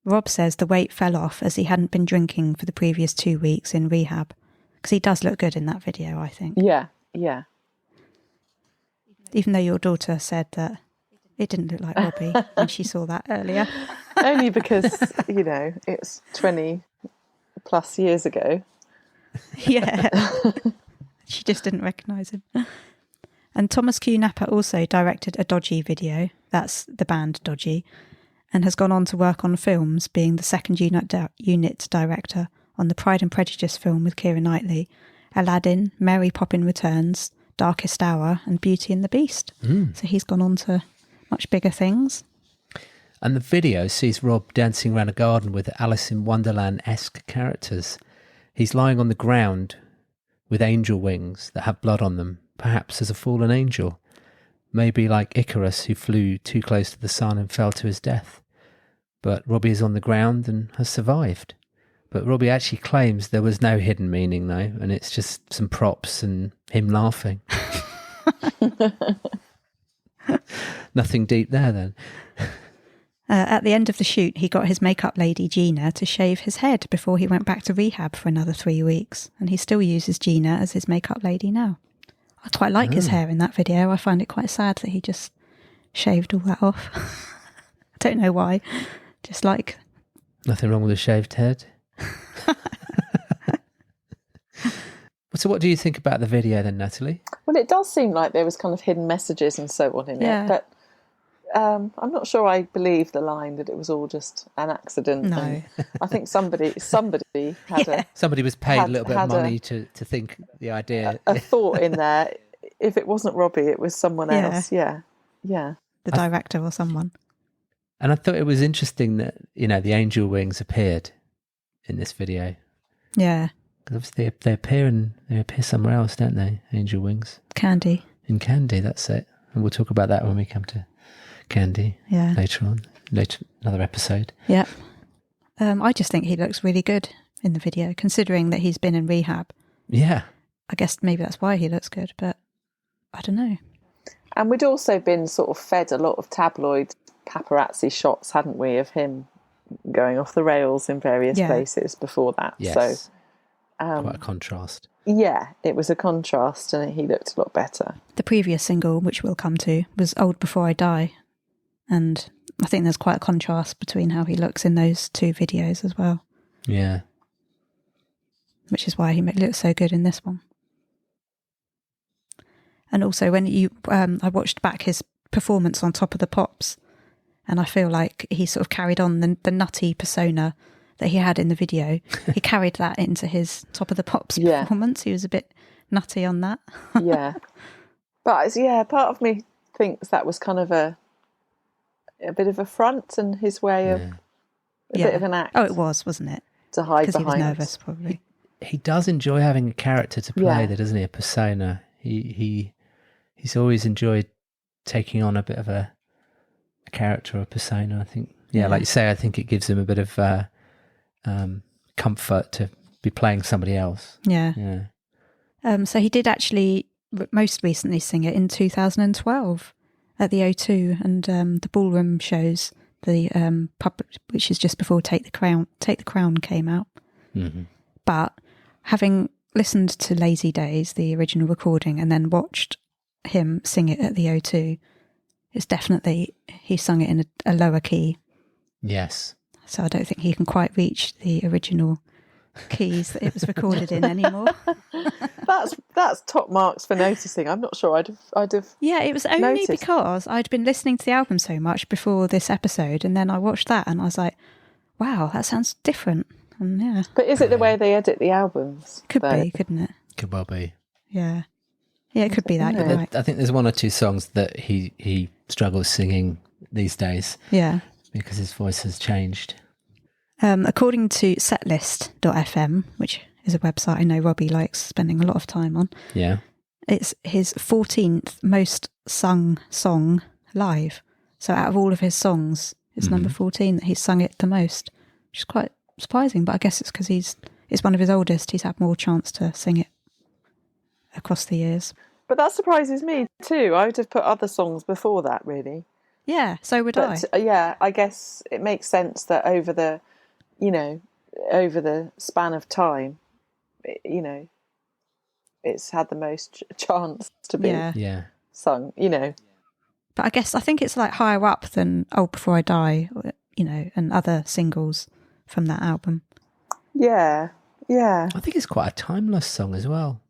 Rob says the weight fell off as he hadn't been drinking for the previous 2 weeks in rehab. Because he does look good in that video, I think.
Yeah, yeah.
Even though your daughter said that it didn't look like Robbie when she saw that earlier.
Only because, it's 20 plus years ago.
Yeah. She just didn't recognise him. And Thomas Q. Napper also directed a Dodgy video. That's the band Dodgy. And has gone on to work on films, being the second unit director on the Pride and Prejudice film with Keira Knightley, Aladdin, Mary Poppins Returns, Darkest Hour, and Beauty and the Beast. So he's gone on to much bigger things.
And the video sees Rob dancing around a garden with Alice in Wonderland-esque characters. He's lying on the ground with angel wings that have blood on them, perhaps as a fallen angel. Maybe like Icarus, who flew too close to the sun and fell to his death. But Robbie is on the ground and has survived. But Robbie actually claims there was no hidden meaning, though, and it's just some props and him laughing. Nothing deep there, then.
At the end of the shoot, he got his makeup lady, Gina, to shave his head before he went back to rehab for another 3 weeks. And he still uses Gina as his makeup lady now. I quite like his hair in that video. I find it quite sad that he just shaved all that off. I don't know why. Just like...
Nothing wrong with a shaved head. So what do you think about the video then, Natalie? Well,
it does seem like there was kind of hidden messages and so on in it. But I'm not sure I believe the line that it was all just an accident.
No.
And I think somebody had
somebody was paid a little bit of money to think the idea.
A thought in there. If it wasn't Robbie, it was someone else. Yeah.
The director or someone.
And I thought it was interesting that, the angel wings appeared in this video.
Yeah.
Because obviously they appear somewhere else, don't they? Angel wings.
Candy.
In Candy, that's it. And we'll talk about that when we come to Candy later on. Another episode.
Yeah. I just think he looks really good in the video, considering that he's been in rehab.
Yeah.
I guess maybe that's why he looks good, but I don't know.
And we'd also been sort of fed a lot of tabloid paparazzi shots, hadn't we, of him going off the rails in various places before that.
Yes.
So
quite a contrast.
Yeah, it was a contrast and he looked a lot better.
The previous single, which we'll come to, was Old Before I Die. And I think there's quite a contrast between how he looks in those two videos as well.
Yeah.
Which is why he looks so good in this one. And also when I watched back his performance on Top of the Pops, and I feel like he sort of carried on the nutty persona that he had in the video. He carried that into his Top of the Pops performance. He was a bit nutty on that.
Yeah. But part of me thinks that was kind of a bit of a front and his way of a bit of an act.
Oh, it was, wasn't it?
To hide behind.
Because he was nervous, probably.
He does enjoy having a character to play there, doesn't he? A persona. He's always enjoyed taking on a bit of a character or a persona. I think, like you say, I think it gives him a bit of comfort to be playing somebody else.
Yeah. So he did actually most recently sing it in 2012 at the O2 and the ballroom shows, the pub, which is just before Take the Crown came out.
Mm-hmm.
But having listened to Lazy Days, the original recording, and then watched him sing it at the O2, it's definitely, he sung it in a lower key.
Yes.
So I don't think he can quite reach the original keys that it was recorded in anymore.
That's top marks for noticing. I'm not sure I'd have
Yeah, it was only
noticed.
because I'd been listening to the album so much before this episode, and then I watched that and I was like, wow, that sounds different. And
But is it the way they edit the albums?
Could be, couldn't it?
Could well be.
Yeah. Yeah, it could be that. You're right.
I think there's one or two songs that he struggles singing these days.
Yeah.
Because his voice has changed.
According to setlist.fm, which is a website I know Robbie likes spending a lot of time on.
Yeah.
It's his 14th most sung song live. So out of all of his songs, it's number 14 that he's sung it the most, which is quite surprising. But I guess it's because it's one of his oldest. He's had more chance to sing it across the years.
But that surprises me too. I would have put other songs before that, really.
Yeah, so would I.
Yeah, I guess it makes sense that over the span of time, it's had the most chance to be sung,
But I think it's like higher up than Old Before I Die, and other singles from that album.
Yeah.
I think it's quite a timeless song as well.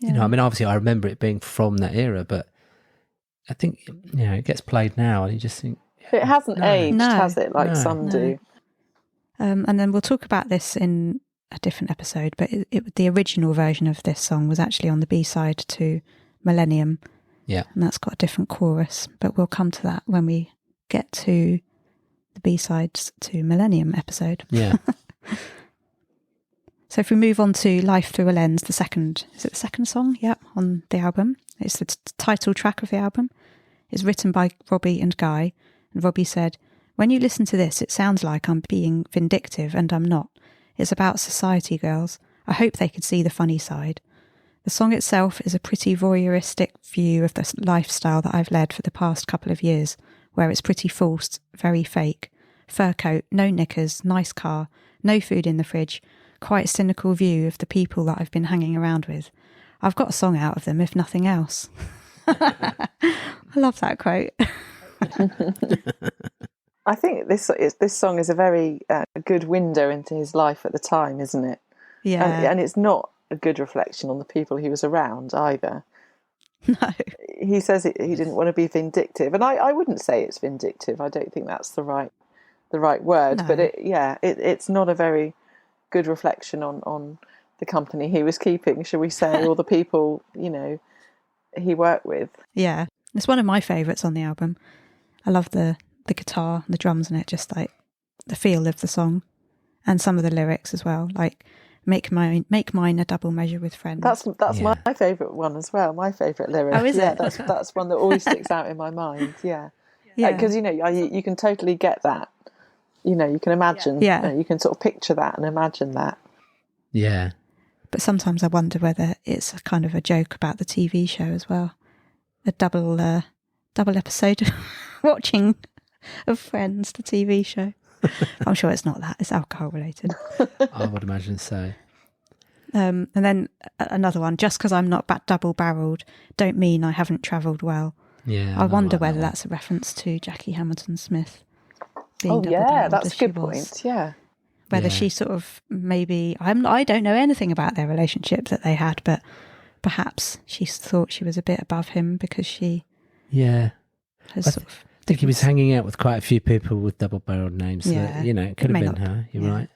Yeah. Obviously I remember it being from that era, but I think, it gets played now and you just think...
It hasn't aged, has it, like some do?
And then we'll talk about this in a different episode, but the original version of this song was actually on the B-side to Millennium.
Yeah.
And that's got a different chorus, but we'll come to that when we get to the B-sides to Millennium episode.
Yeah.
So if we move on to Life Through a Lens, is it the second song? Yeah, on the album. It's the title track of the album. It's written by Robbie and Guy. And Robbie said, "When you listen to this, it sounds like I'm being vindictive, and I'm not. It's about society, girls. I hope they could see the funny side. The song itself is a pretty voyeuristic view of the lifestyle that I've led for the past couple of years, where it's pretty false, very fake. Fur coat, no knickers, nice car, no food in the fridge, quite a cynical view of the people that I've been hanging around with. I've got a song out of them, if nothing else." I love that quote.
I think this song is a very good window into his life at the time, isn't it?
Yeah.
And it's not a good reflection on the people he was around either.
No.
He says he didn't want to be vindictive, and I wouldn't say it's vindictive. I don't think that's the right word.
No.
But it's not a very good reflection on the company he was keeping, shall we say, or the people he worked with.
Yeah, it's one of my favourites on the album. I love the guitar, the drums in it, just like the feel of the song, and some of the lyrics as well, like make mine a double measure with friends.
That's my favourite one as well. My favourite lyric.
Oh, is it?
That's one that always sticks out in my mind. Yeah,
yeah,
because you can totally get that. You can imagine.
Yeah,
you can sort of picture that and imagine that.
Yeah.
But sometimes I wonder whether it's a kind of a joke about the TV show as well. A double episode watching of Friends, the TV show. I'm sure it's not that. It's alcohol related.
I would imagine so.
And then another one. Just because I'm not double-barreled, don't mean I haven't travelled well.
Yeah.
I wonder whether that's a reference to Jackie Hamilton Smith.
Oh yeah, that's a good point. Yeah.
Whether she sort of maybe I don't know anything about their relationship that they had, but perhaps she thought she was a bit above him because she has
I think he was hanging out with quite a few people with double-barreled names. So
Yeah.
it could have been her. You're right.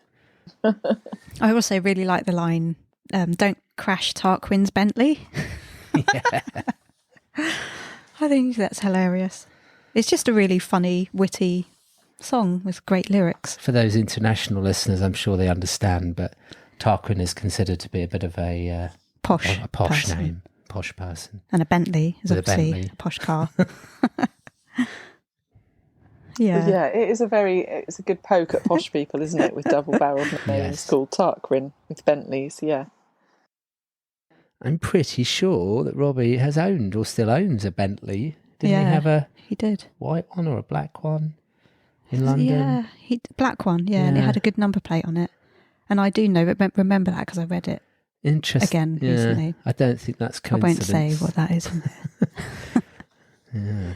I also really like the line, "Don't crash Tarquin's Bentley."
Yeah.
I think that's hilarious. It's just a really funny, witty song with great lyrics.
For those international listeners, I'm sure they understand, but Tarquin is considered to be a bit of a
posh person.
name, posh person.
And a Bentley is
With
obviously a posh car. Yeah,
it's a good poke at posh people, isn't it? With double-barreled names called Tarquin with Bentleys. Yeah,
I'm pretty sure that Robbie has owned or still owns a Bentley. Didn't he have
he did.
white one or a black one in London?
Yeah, black one. Yeah, and it had a good number plate on it. And I do remember that because I read it again recently.
I don't think that's coincidence.
I won't say what that is in there.
Yeah.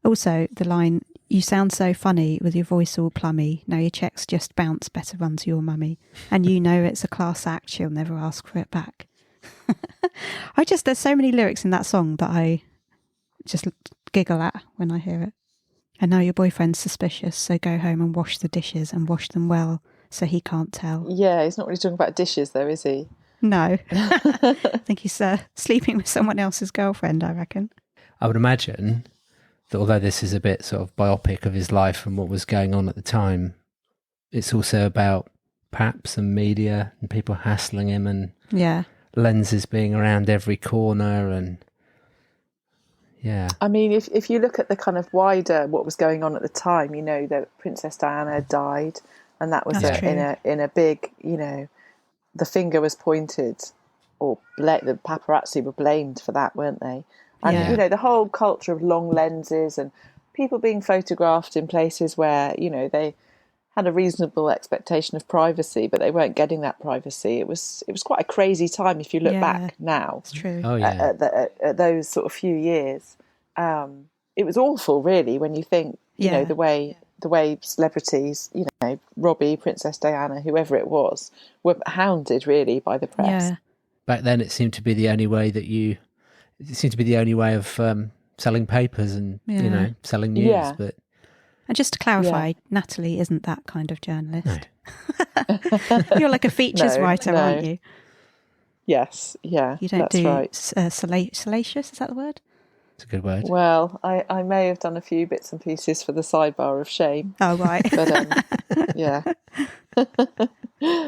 Also, the line, "You sound so funny with your voice all plummy. Now your checks just bounce, better run to your mummy. And you know it's a class act, she'll never ask for it back." There's so many lyrics in that song that I just giggle at when I hear it. "And now your boyfriend's suspicious, so go home and wash the dishes and wash them well so he can't tell."
Yeah, he's not really talking about dishes though, is he?
No. I think he's sleeping with someone else's girlfriend, I reckon.
I would imagine that although this is a bit sort of biopic of his life and what was going on at the time, it's also about perhaps and media and people hassling him and lenses being around every corner and Yeah.
I mean, if you look at the kind of wider what was going on at the time, you know, that Princess Diana died, and that was in a big, you know, the finger was pointed, or the paparazzi were blamed for that, weren't they? And you know, the whole culture of long lenses and people being photographed in places where, you know, they had a reasonable expectation of privacy, but they weren't getting that privacy. It was quite a crazy time if you look back now.
It's true.
Oh, yeah.
At those sort of few years. It was awful, really, when you think, you know, the way celebrities, you know, Robbie, Princess Diana, whoever it was, were hounded really by the press.
Yeah.
Back then, it seemed to be the only way of selling papers and you know, selling news.
Yeah.
But
And just to clarify, Natalie isn't that kind of journalist.
no.
You're like a features writer, aren't you?
Yes, yeah,
You don't
that's
do
right.
salacious, is that the word?
It's a good word.
Well, I may have done a few bits and pieces for the sidebar of shame.
Oh, right.
But yeah.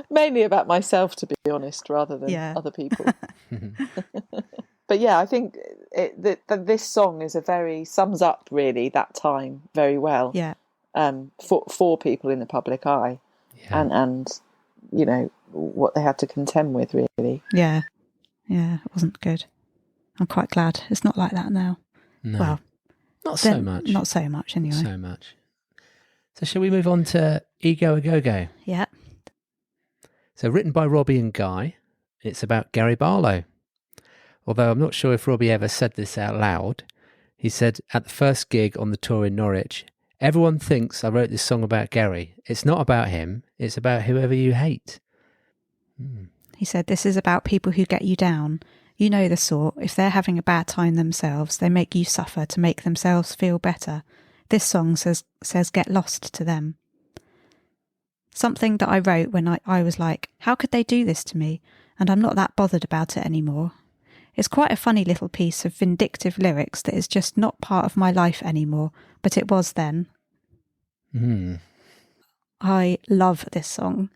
Mainly about myself, to be honest, rather than other people. But yeah, I think this song sums up really that time very well.
Yeah.
For people in the public eye, and you know what they had to contend with, really.
Yeah. Yeah, it wasn't good. I'm quite glad it's not like that now.
No.
Well,
not so much.
Not so much, anyway.
Not so much. So shall we move on to Ego a Go-Go?
Yeah.
So written by Robbie and Guy, it's about Gary Barlow. Although I'm not sure if Robbie ever said this out loud. He said at the first gig on the tour in Norwich, "Everyone thinks I wrote this song about Gary. It's not about him. It's about whoever you hate."
He said, "This is about people who get you down. You know the sort. If they're having a bad time themselves, they make you suffer to make themselves feel better. This song says get lost to them." Something that I wrote when I was like, how could they do this to me? And I'm not that bothered about it anymore. It's quite a funny little piece of vindictive lyrics that is just not part of my life anymore, but it was then. I love this song.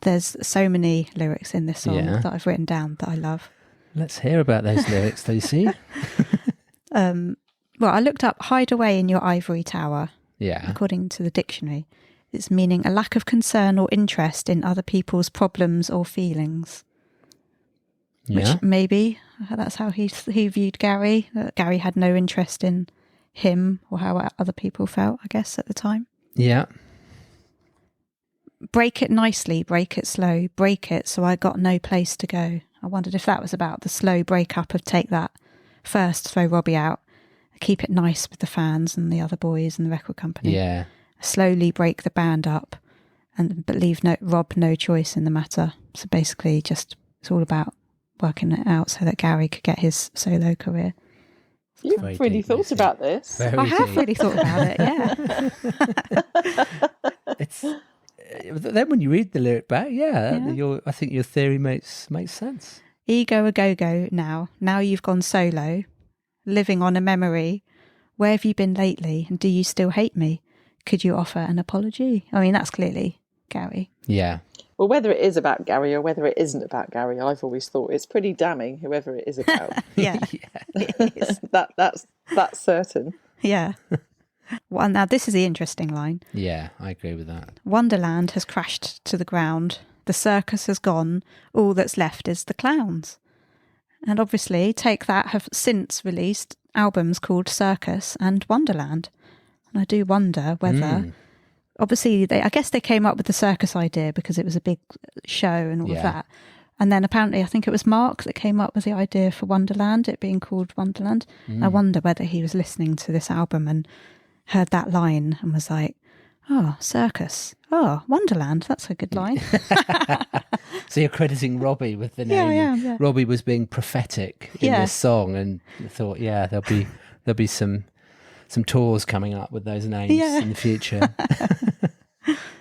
There's so many lyrics in this song that I've written down that I love.
Let's hear about those lyrics, Lucy.
Well, I looked up "hide away in your ivory tower."
Yeah.
According to the dictionary, it's meaning a lack of concern or interest in other people's problems or feelings.
Yeah.
Which maybe that's how he viewed Gary. That Gary had no interest in him or how other people felt, I guess, at the time.
Yeah.
Break it nicely, break it slow, break it so I got no place to go. I wondered if that was about the slow breakup of take that, first throw Robbie out, keep it nice with the fans and the other boys and the record company.
Yeah.
Slowly break the band up, but leave Rob no choice in the matter. So basically it's all about working it out so that Gary could get his solo career.
You've really thought about this.
I have really thought about it, yeah.
Then when you read the lyric back, I think your theory makes sense.
Ego a go-go now. Now you've gone solo. Living on a memory. Where have you been lately? And do you still hate me? Could you offer an apology? I mean, that's clearly Gary.
Yeah.
Well, whether it is about Gary or whether it isn't about Gary, I've always thought it's pretty damning, whoever it is about.
Yeah. It is.
That's certain.
Yeah. Well, now this is the interesting line.
Yeah, I agree with that.
Wonderland has crashed to the ground. The circus has gone. All that's left is the clowns. And obviously, Take That have since released albums called Circus and Wonderland. And I do wonder whether... Obviously, I guess they came up with the circus idea because it was a big show and all of that. And then apparently, I think it was Mark that came up with the idea for Wonderland, it being called Wonderland. I wonder whether he was listening to this album and heard that line and was like, oh, circus. Oh, Wonderland. That's a good line.
So you're crediting Robbie with the name.
Yeah.
Robbie was being prophetic in this song and thought, there'll be some tours coming up with those names in the future.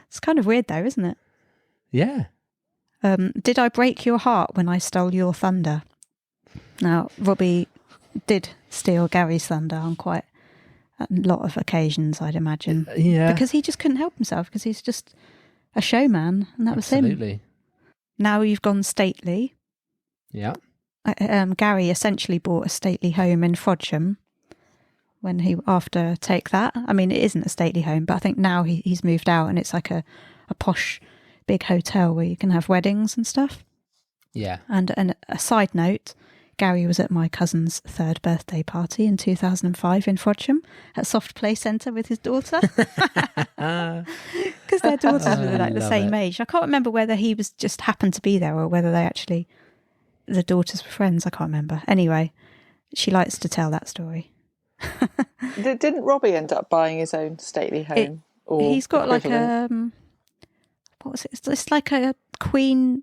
It's kind of weird though, isn't it?
Yeah.
Did I break your heart when I stole your thunder? Now, Robbie did steal Gary's thunder on quite a lot of occasions, I'd imagine.
Yeah.
Because he just couldn't help himself because he's just a showman and that was him.
Absolutely.
Now you've gone stately.
Yeah.
Gary essentially bought a stately home in Frodsham when he after Take That. I mean, it isn't a stately home, but I think now he's moved out and it's like a posh big hotel where you can have weddings and stuff.
Yeah.
And a side note, Gary was at my cousin's 3rd birthday party in 2005 in Frodsham at Soft Play Centre with his daughter. Because their daughters were like the same age. I can't remember whether he was just happened to be there or whether the daughters were friends. I can't remember. Anyway, she likes to tell that story.
Didn't Robbie end up buying his own stately home?
He's got
equivalent?
like what was it? It's like a Queen...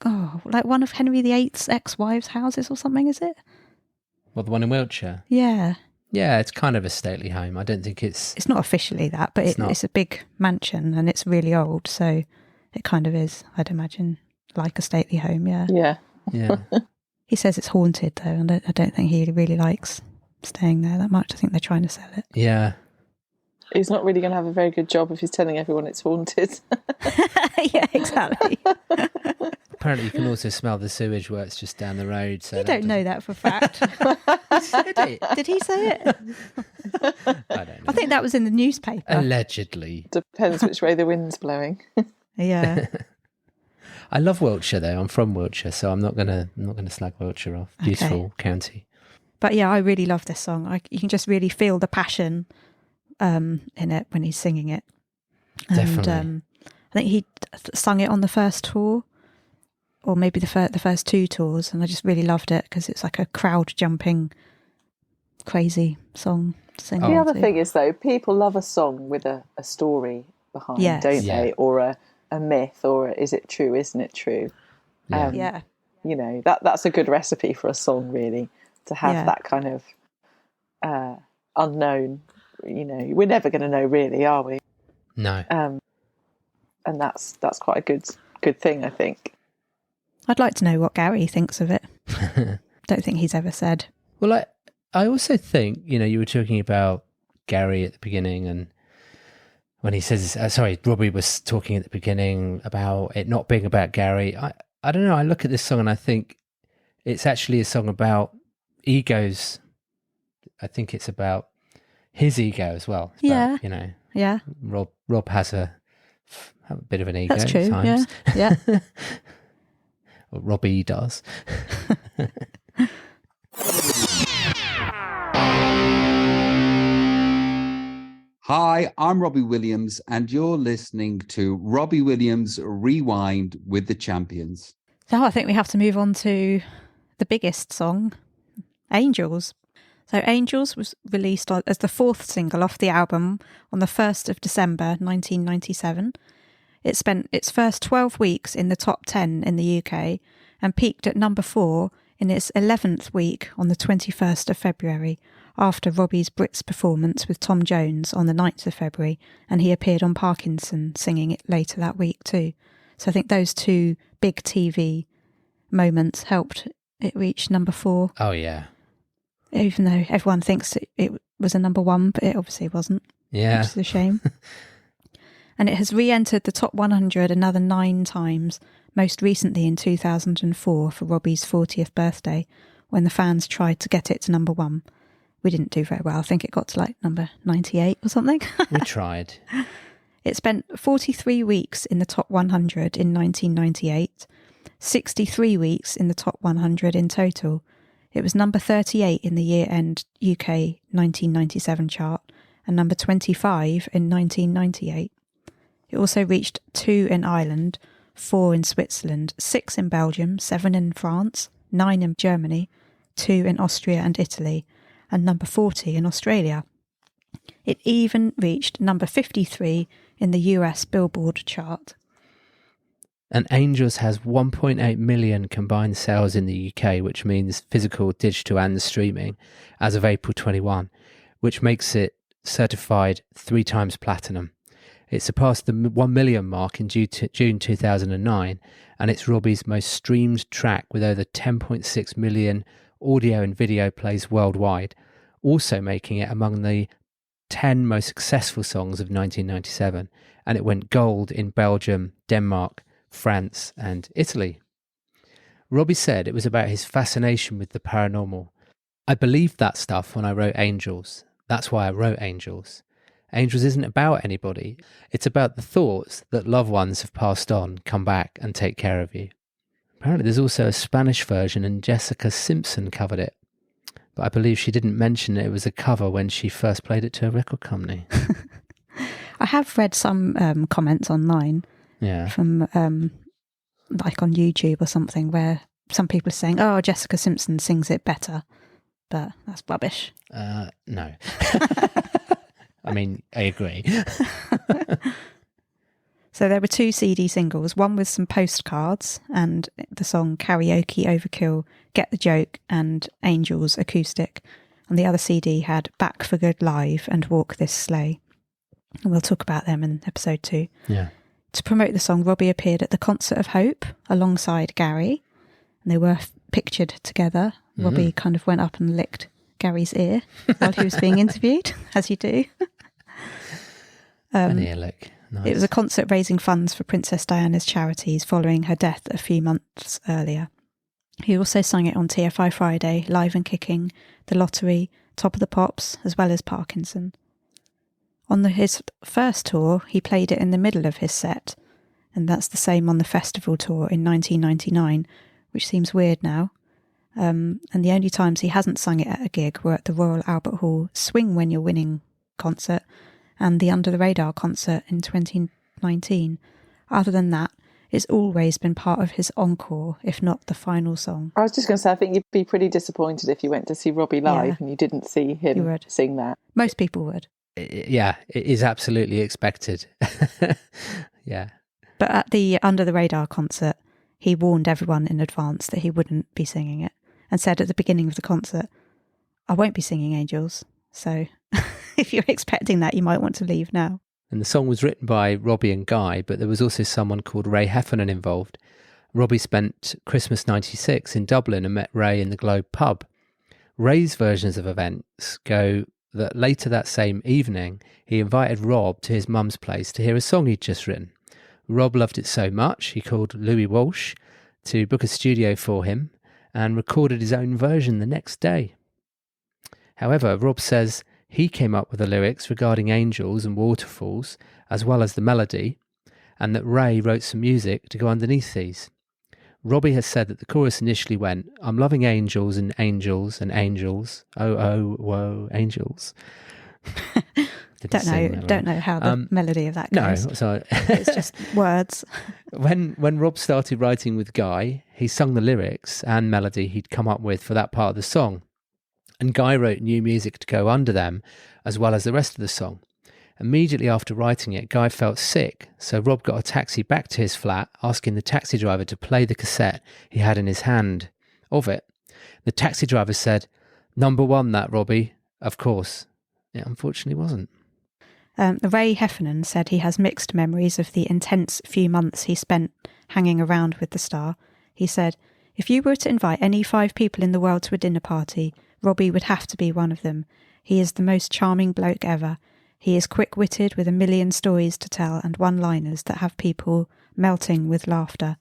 Oh, like one of Henry VIII's ex-wives' houses or something, is it?
Well, the one in Wiltshire?
Yeah.
Yeah, it's kind of a stately home. I don't think it's...
It's not officially that, but it's a big mansion and it's really old, so it kind of is, I'd imagine, like a stately home, yeah.
Yeah.
Yeah.
He says it's haunted, though, and I don't think he really likes staying there that much. I think they're trying to sell it.
Yeah.
He's not really going to have a very good job if he's telling everyone it's haunted.
Yeah, exactly.
Apparently you can also smell the sewage where it's just down the road. So
you don't know that for a fact. Did he say it?
I don't know.
I think that was in the newspaper.
Allegedly.
Depends which way the wind's blowing.
Yeah.
I love Wiltshire though. I'm from Wiltshire, so I'm not gonna slag Wiltshire off. Beautiful county.
But yeah, I really love this song. You can just really feel the passion in it when he's singing it.
Definitely.
And I think he sung it on the first tour, or maybe the first 2 tours, and I just really loved it because it's like a crowd jumping, crazy song to sing.
The other thing is though, people love a song with a story behind, don't they? Or a myth, or is it true? Isn't it true?
Yeah.
You know, that's a good recipe for a song, really, to have that kind of unknown. You know, we're never going to know, really, are we?
No.
And that's quite a good thing, I think.
I'd like to know what Gary thinks of it. Don't think he's ever said.
Well, I also think, you know, you were talking about Gary at the beginning, and when he says, Robbie was talking at the beginning about it not being about Gary. I don't know, I look at this song and I think it's actually a song about egos. I think it's about his ego as well. It's about, you know.
Yeah.
Rob has a bit of an ego.
That's true.
At times.
Yeah.
Or Robbie does.
Hi, I'm Robbie Williams, and you're listening to Robbie Williams Rewind with the Champions.
So I think we have to move on to the biggest song, Angels. So Angels was released as the 4th single off the album on the 1st of December 1997. It spent its first 12 weeks in the top 10 in the UK and peaked at number 4 in its 11th week on the 21st of February, after Robbie's Brits performance with Tom Jones on the 9th of February, and he appeared on Parkinson singing it later that week too. So I think those 2 big TV moments helped it reach number 4.
Oh, yeah.
Even though everyone thinks it was a number 1, but it obviously wasn't.
Yeah.
Which is a shame. And it has re-entered the top 100 another 9 times, most recently in 2004 for Robbie's 40th birthday, when the fans tried to get it to number 1. We didn't do very well. I think it got to like number 98 or something.
We tried.
It spent 43 weeks in the top 100 in 1998, 63 weeks in the top 100 in total. It was number 38 in the year-end UK 1997 chart and number 25 in 1998. It also reached 2 in Ireland, 4 in Switzerland, 6 in Belgium, 7 in France, 9 in Germany, 2 in Austria and Italy, and number 40 in Australia. It even reached number 53 in the US Billboard chart.
And Angels has 1.8 million combined sales in the UK, which means physical, digital and streaming, as of April 21, which makes it certified 3 times platinum. It surpassed the 1 million mark in June 2009, and it's Robbie's most streamed track with over 10.6 million audio and video plays worldwide, also making it among the 10 most successful songs of 1997, and it went gold in Belgium, Denmark, France and Italy. Robbie said it was about his fascination with the paranormal. I believed that stuff when I wrote Angels. That's why I wrote Angels. Angels isn't about anybody. It's about the thoughts that loved ones have passed on, come back and take care of you. Apparently there's also a Spanish version and Jessica Simpson covered it. But I believe she didn't mention it was a cover when she first played it to a record company.
I have read some comments online from like on YouTube or something where some people are saying, oh, Jessica Simpson sings it better. But that's rubbish.
No. I mean, I agree.
So there were 2 CD singles, one with some postcards and the song Karaoke Overkill, Get the Joke and Angels Acoustic. And the other CD had Back for Good Live and Walk This Sleigh. And we'll talk about them in episode 2.
Yeah.
To promote the song, Robbie appeared at the Concert of Hope alongside Gary. And they were pictured together. Robbie kind of went up and licked Gary's ear while he was being interviewed, as you do.
An ear lick. Nice.
It was a concert raising funds for Princess Diana's charities following her death a few months earlier. He also sang it on TFI Friday, Live and Kicking, The Lottery, Top of the Pops, as well as Parkinson. On his first tour, he played it in the middle of his set, and that's the same on the festival tour in 1999, which seems weird now. And the only times he hasn't sung it at a gig were at the Royal Albert Hall Swing When You're Winning concert and the Under the Radar concert in 2019. Other than that, it's always been part of his encore, if not the final song.
I was just going to say, I think you'd be pretty disappointed if you went to see Robbie live and you didn't see him sing that.
Most people would.
Yeah, it is absolutely expected. Yeah.
But at the Under the Radar concert, he warned everyone in advance that he wouldn't be singing it and said at the beginning of the concert, I won't be singing Angels, so if you're expecting that, you might want to leave now.
And the song was written by Robbie and Guy, but there was also someone called Ray Heffernan involved. Robbie spent Christmas '96 in Dublin and met Ray in the Globe pub. Ray's versions of events go that later that same evening, he invited Rob to his mum's place to hear a song he'd just written. Rob loved it so much, he called Louis Walsh to book a studio for him and recorded his own version the next day. However, Rob says he came up with the lyrics regarding angels and waterfalls, as well as the melody, and that Ray wrote some music to go underneath these. Robbie has said that the chorus initially went, I'm loving angels and angels and angels, oh, oh, whoa, angels.
Don't know how the melody of that goes.
No, so
it's just words.
When Rob started writing with Guy, he sung the lyrics and melody he'd come up with for that part of the song. And Guy wrote new music to go under them, as well as the rest of the song. Immediately after writing it, Guy felt sick, so Rob got a taxi back to his flat, asking the taxi driver to play the cassette he had in his hand of it. The taxi driver said, "Number one, that, Robbie." Of course. It unfortunately wasn't.
Ray Heffernan said he has mixed memories of the intense few months he spent hanging around with the star. He said, if you were to invite any 5 people in the world to a dinner party, Robbie would have to be one of them. He is the most charming bloke ever. He is quick-witted with a million stories to tell and one-liners that have people melting with laughter.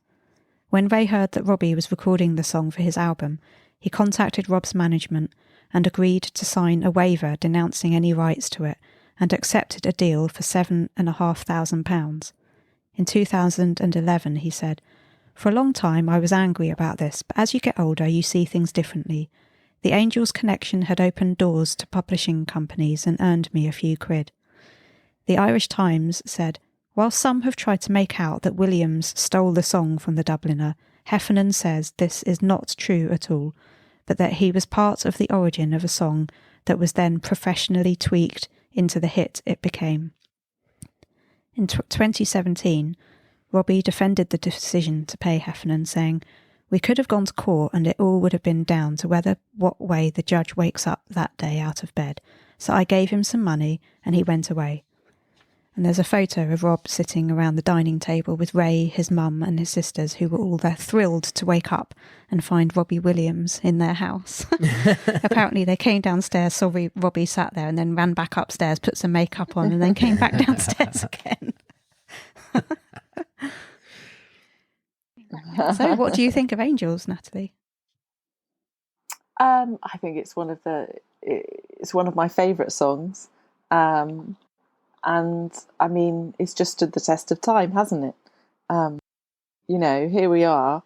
When Ray heard that Robbie was recording the song for his album, he contacted Rob's management and agreed to sign a waiver denouncing any rights to it and accepted a deal for £7,500. In 2011, he said, for a long time I was angry about this, but as you get older you see things differently. The Angels connection had opened doors to publishing companies and earned me a few quid. The Irish Times said, while some have tried to make out that Williams stole the song from the Dubliner, Heffernan says this is not true at all, but that he was part of the origin of a song that was then professionally tweaked into the hit it became. In 2017, Robbie defended the decision to pay Heffernan, saying, we could have gone to court and it all would have been down to what way the judge wakes up that day out of bed. So I gave him some money and he went away. And there's a photo of Rob sitting around the dining table with Ray, his mum and his sisters, who were all there thrilled to wake up and find Robbie Williams in their house. Apparently they came downstairs, saw Robbie sat there and then ran back upstairs, put some makeup on and then came back downstairs again. So what do you think of Angels, Natalie?
I think it's one of my favourite songs, and I mean, it's just stood the test of time, hasn't it? Here we are,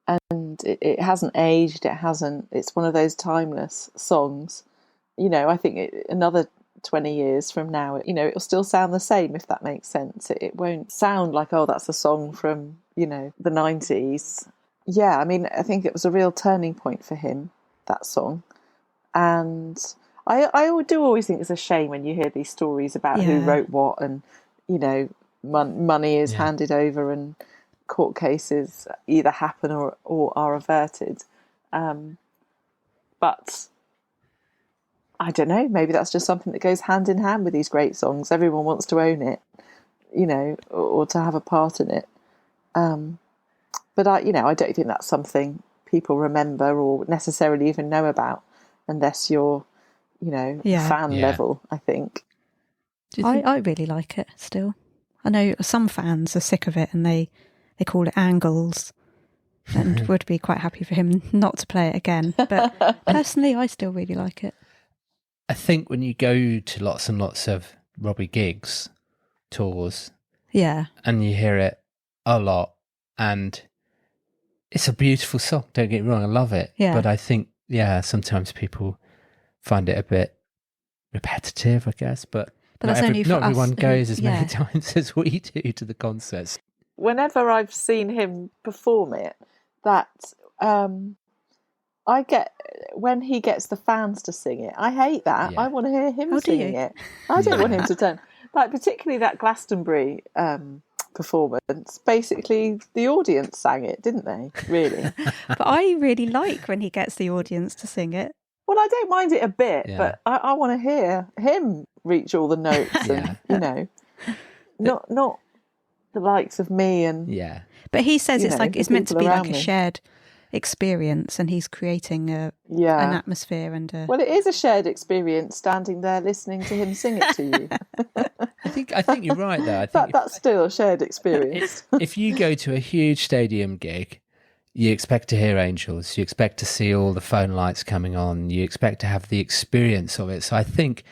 and it hasn't aged. It's one of those timeless songs. I think another 20 years from now, it'll still sound the same, if that makes sense. It won't sound like, oh, that's a song from, the 90s. Yeah, I mean, I think it was a real turning point for him, that song. And I do always think it's a shame when you hear these stories about who wrote what, and, money is handed over and court cases either happen or are averted. But I don't know, maybe that's just something that goes hand in hand with these great songs. Everyone wants to own it, or to have a part in it. But I don't think that's something people remember or necessarily even know about unless you're, fan level, I think.
I really like it still. I know some fans are sick of it and they call it angles and would be quite happy for him not to play it again. But personally, I still really like it.
I think when you go to lots and lots of Robbie gigs, tours, and you hear it a lot, and it's a beautiful song, don't get me wrong, I love it. Yeah. But I think, sometimes people find it a bit repetitive, I guess. But not everyone goes as many times as we do to the concerts.
Whenever I've seen him perform it, I get, when he gets the fans to sing it, I hate that. I want to hear him singing it. I don't want him to turn. Like, particularly that Glastonbury performance, basically the audience sang it, didn't they? Really?
But I really like when he gets the audience to sing it.
Well, I don't mind it a bit, but I want to hear him reach all the notes and, not the likes of me and...
Yeah.
But he says it's meant to be like a shared experience, and he's creating an atmosphere and
well, it is a shared experience standing there listening to him sing it to you.
I think you're right there. I think
that's still a shared experience.
If you go to a huge stadium gig, you expect to hear angels, you expect to see all the phone lights coming on, you expect to have the experience of it. So I think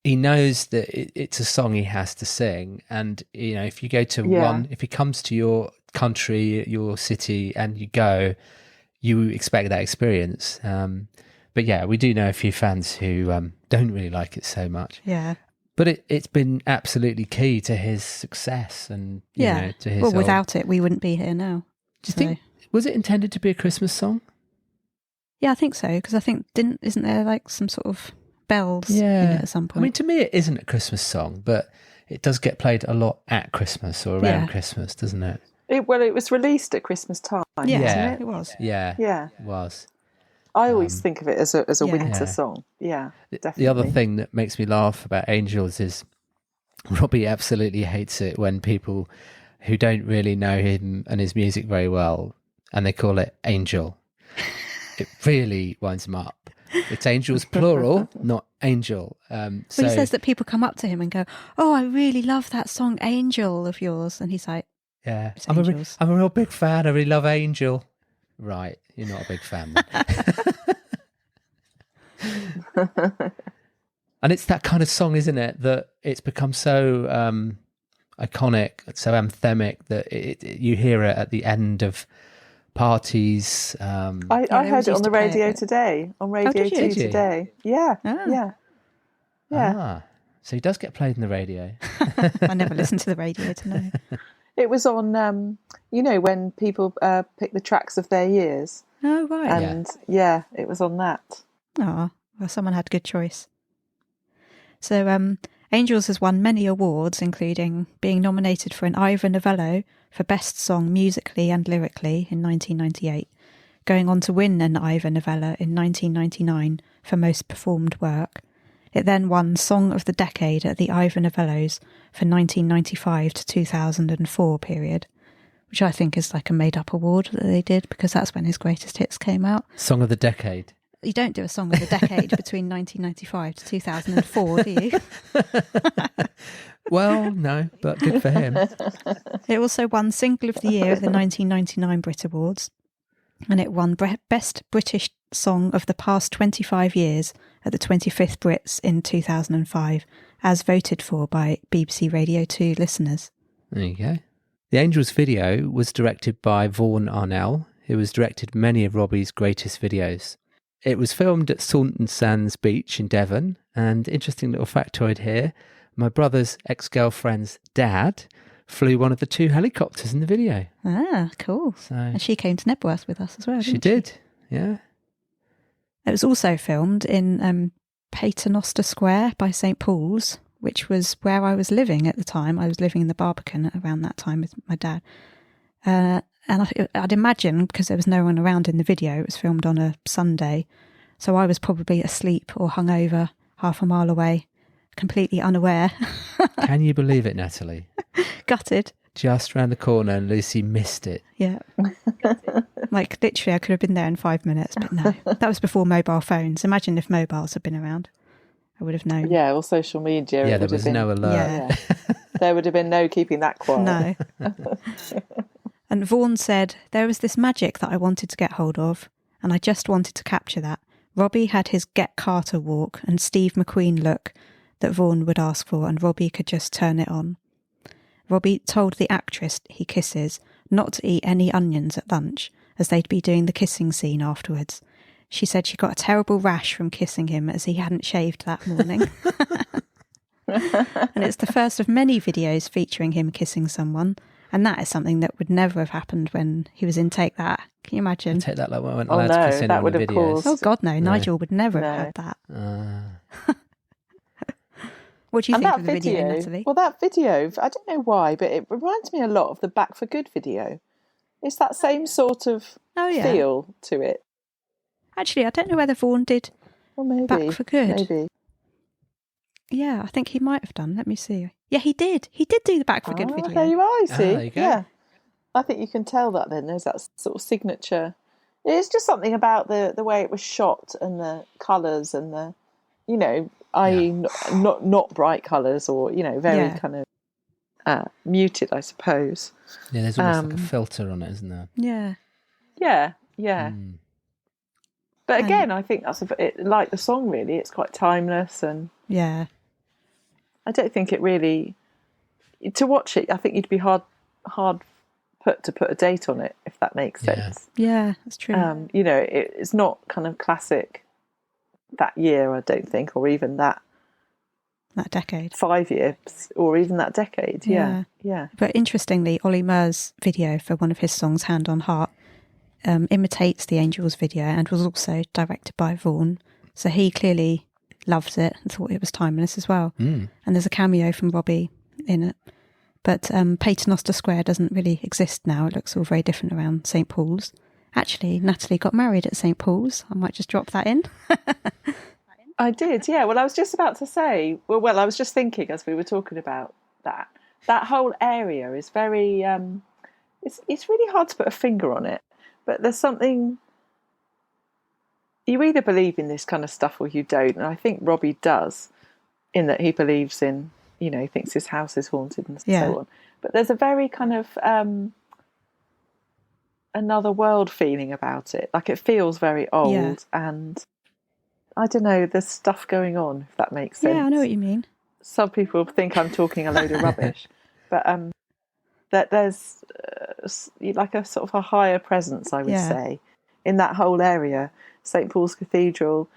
he knows that it's a song he has to sing, and if you go to if he comes to your country, your city, and you expect that experience. But we do know a few fans who don't really like it so much.
Yeah.
But it's been absolutely key to his success and to his.
Well, without it, we wouldn't be here now.
Do you think was it intended to be a Christmas song?
Yeah, I think so, because I think isn't there like some sort of bells in it at some point?
I mean, to me, it isn't a Christmas song, but it does get played a lot at Christmas or around Christmas, doesn't it?
It was released at Christmas time, wasn't it?
It was.
Yeah, it was.
I always think of it as a winter song. Yeah, definitely.
The other thing that makes me laugh about Angels is Robbie absolutely hates it when people who don't really know him and his music very well, and they call it Angel. It really winds him up. It's Angels plural, not Angel.
He says that people come up to him and go, "Oh, I really love that song Angel of yours," and he's like,
"Yeah, I'm a real big fan. I really love Angel." Right, you're not a big fan then. And it's that kind of song, isn't it, that it's become so iconic, so anthemic that you hear it at the end of parties.
I heard it on the radio today, on Radio 2 today. Yeah.
So he does get played in the radio.
I never listened to the radio to know.
It was on, when people pick the tracks of their years.
Oh, right.
And it was on that.
Oh, well, someone had a good choice. So Angels has won many awards, including being nominated for an Ivor Novello for Best Song Musically and Lyrically in 1998, going on to win an Ivor Novello in 1999 for Most Performed Work. It then won Song of the Decade at the Ivor Novellos for 1995 to 2004 period, which I think is like a made-up award that they did because that's when his greatest hits came out.
Song of the Decade.
You don't do a Song of the Decade between 1995 to 2004, do you?
Well, no, but good for him.
It also won Single of the Year at the 1999 Brit Awards, and it won Best British Song of the Past 25 Years at the 25th Brits in 2005, as voted for by BBC Radio 2 listeners.
There you go. The Angels video was directed by Vaughan Arnell, who has directed many of Robbie's greatest videos. It was filmed at Saunton Sands Beach in Devon, and interesting little factoid here, my brother's ex-girlfriend's dad flew one of the 2 helicopters in the video.
Ah, cool.
So,
and she came to Nebworth with us as well, didn't she?
She did, yeah.
It was also filmed in Paternoster Square by St Paul's, which was where I was living at the time. I was living in the Barbican around that time with my dad. And I'd imagine, because there was no one around in the video, it was filmed on a Sunday, so I was probably asleep or hungover half a mile away, completely unaware.
Can you believe it, Natalie?
Gutted.
Just round the corner and Lucy missed it.
Yeah. Like, literally, I could have been there in 5 minutes, but no. That was before mobile phones. Imagine if mobiles had been around. I would have known.
Yeah, or social media.
Yeah, there was no alert.
Yeah.
There would have been no keeping that quiet.
No. And Vaughan said, there was this magic that I wanted to get hold of, and I just wanted to capture that. Robbie had his Get Carter walk and Steve McQueen look that Vaughan would ask for, and Robbie could just turn it on. Robbie told the actress he kisses not to eat any onions at lunch, as they'd be doing the kissing scene afterwards. She said she got a terrible rash from kissing him as he hadn't shaved that morning. And it's the first of many videos featuring him kissing someone, and that is something that would never have happened when he was in Take That. Can you imagine?
Take That, like when I went
Oh,
allowed to
no,
kiss anyone
that would
in
have
videos.
caused-
Oh God, no.
No.
Nigel would never
No.
have had that.
Ah.
What do you
And
think
that
of the video, Natalie?
well, that video, I don't know why, but it reminds me a lot of the Back for Good video. It's that same sort of
Oh yeah.
feel to it.
Actually, I don't know whether Vaughan did
Well, maybe.
Back for Good.
Maybe.
Yeah, I think he might have done. Let me see. Yeah, he did. He did do the Back for Good video.
There you are, you see.
there you go.
Yeah. I think you can tell that then. There's that sort of signature. It's just something about the way it was shot and the colours and the, you know, not bright colours or, you know, very kind of muted, I suppose.
Yeah, there's almost like a filter on it, isn't there?
Yeah.
Yeah, yeah. But again, I think that's like the song, really. It's quite timeless, and
Yeah.
I don't think it really. To watch it, I think you'd be hard put to put a date on it, if that makes sense.
Yeah, that's true.
You know, it's not kind of classic that year, I don't think, or even that
decade.
5 years, or even that decade. Yeah.
But interestingly, Ollie Murs' video for one of his songs, Hand on Heart, imitates the Angels video and was also directed by Vaughan. So he clearly loved it and thought it was timeless as well. And there's a cameo from Robbie in it. But Paternoster Square doesn't really exist now. It looks all very different around St Paul's. Actually, Natalie got married at St Paul's. I might just drop that in.
I did, yeah. Well, I was just about to say, well, I was just thinking as we were talking about that whole area is very, it's really hard to put a finger on it, but there's something, you either believe in this kind of stuff or you don't, and I think Robbie does, in that he believes in, you know, he thinks his house is haunted and so on. But there's a very kind of another world feeling about it. Like, it feels very old and I don't know, there's stuff going on, if that makes sense.
Yeah, I know what you mean.
Some people think I'm talking a load of rubbish, but that there's like a sort of a higher presence, I would say, in that whole area. St Paul's Cathedral,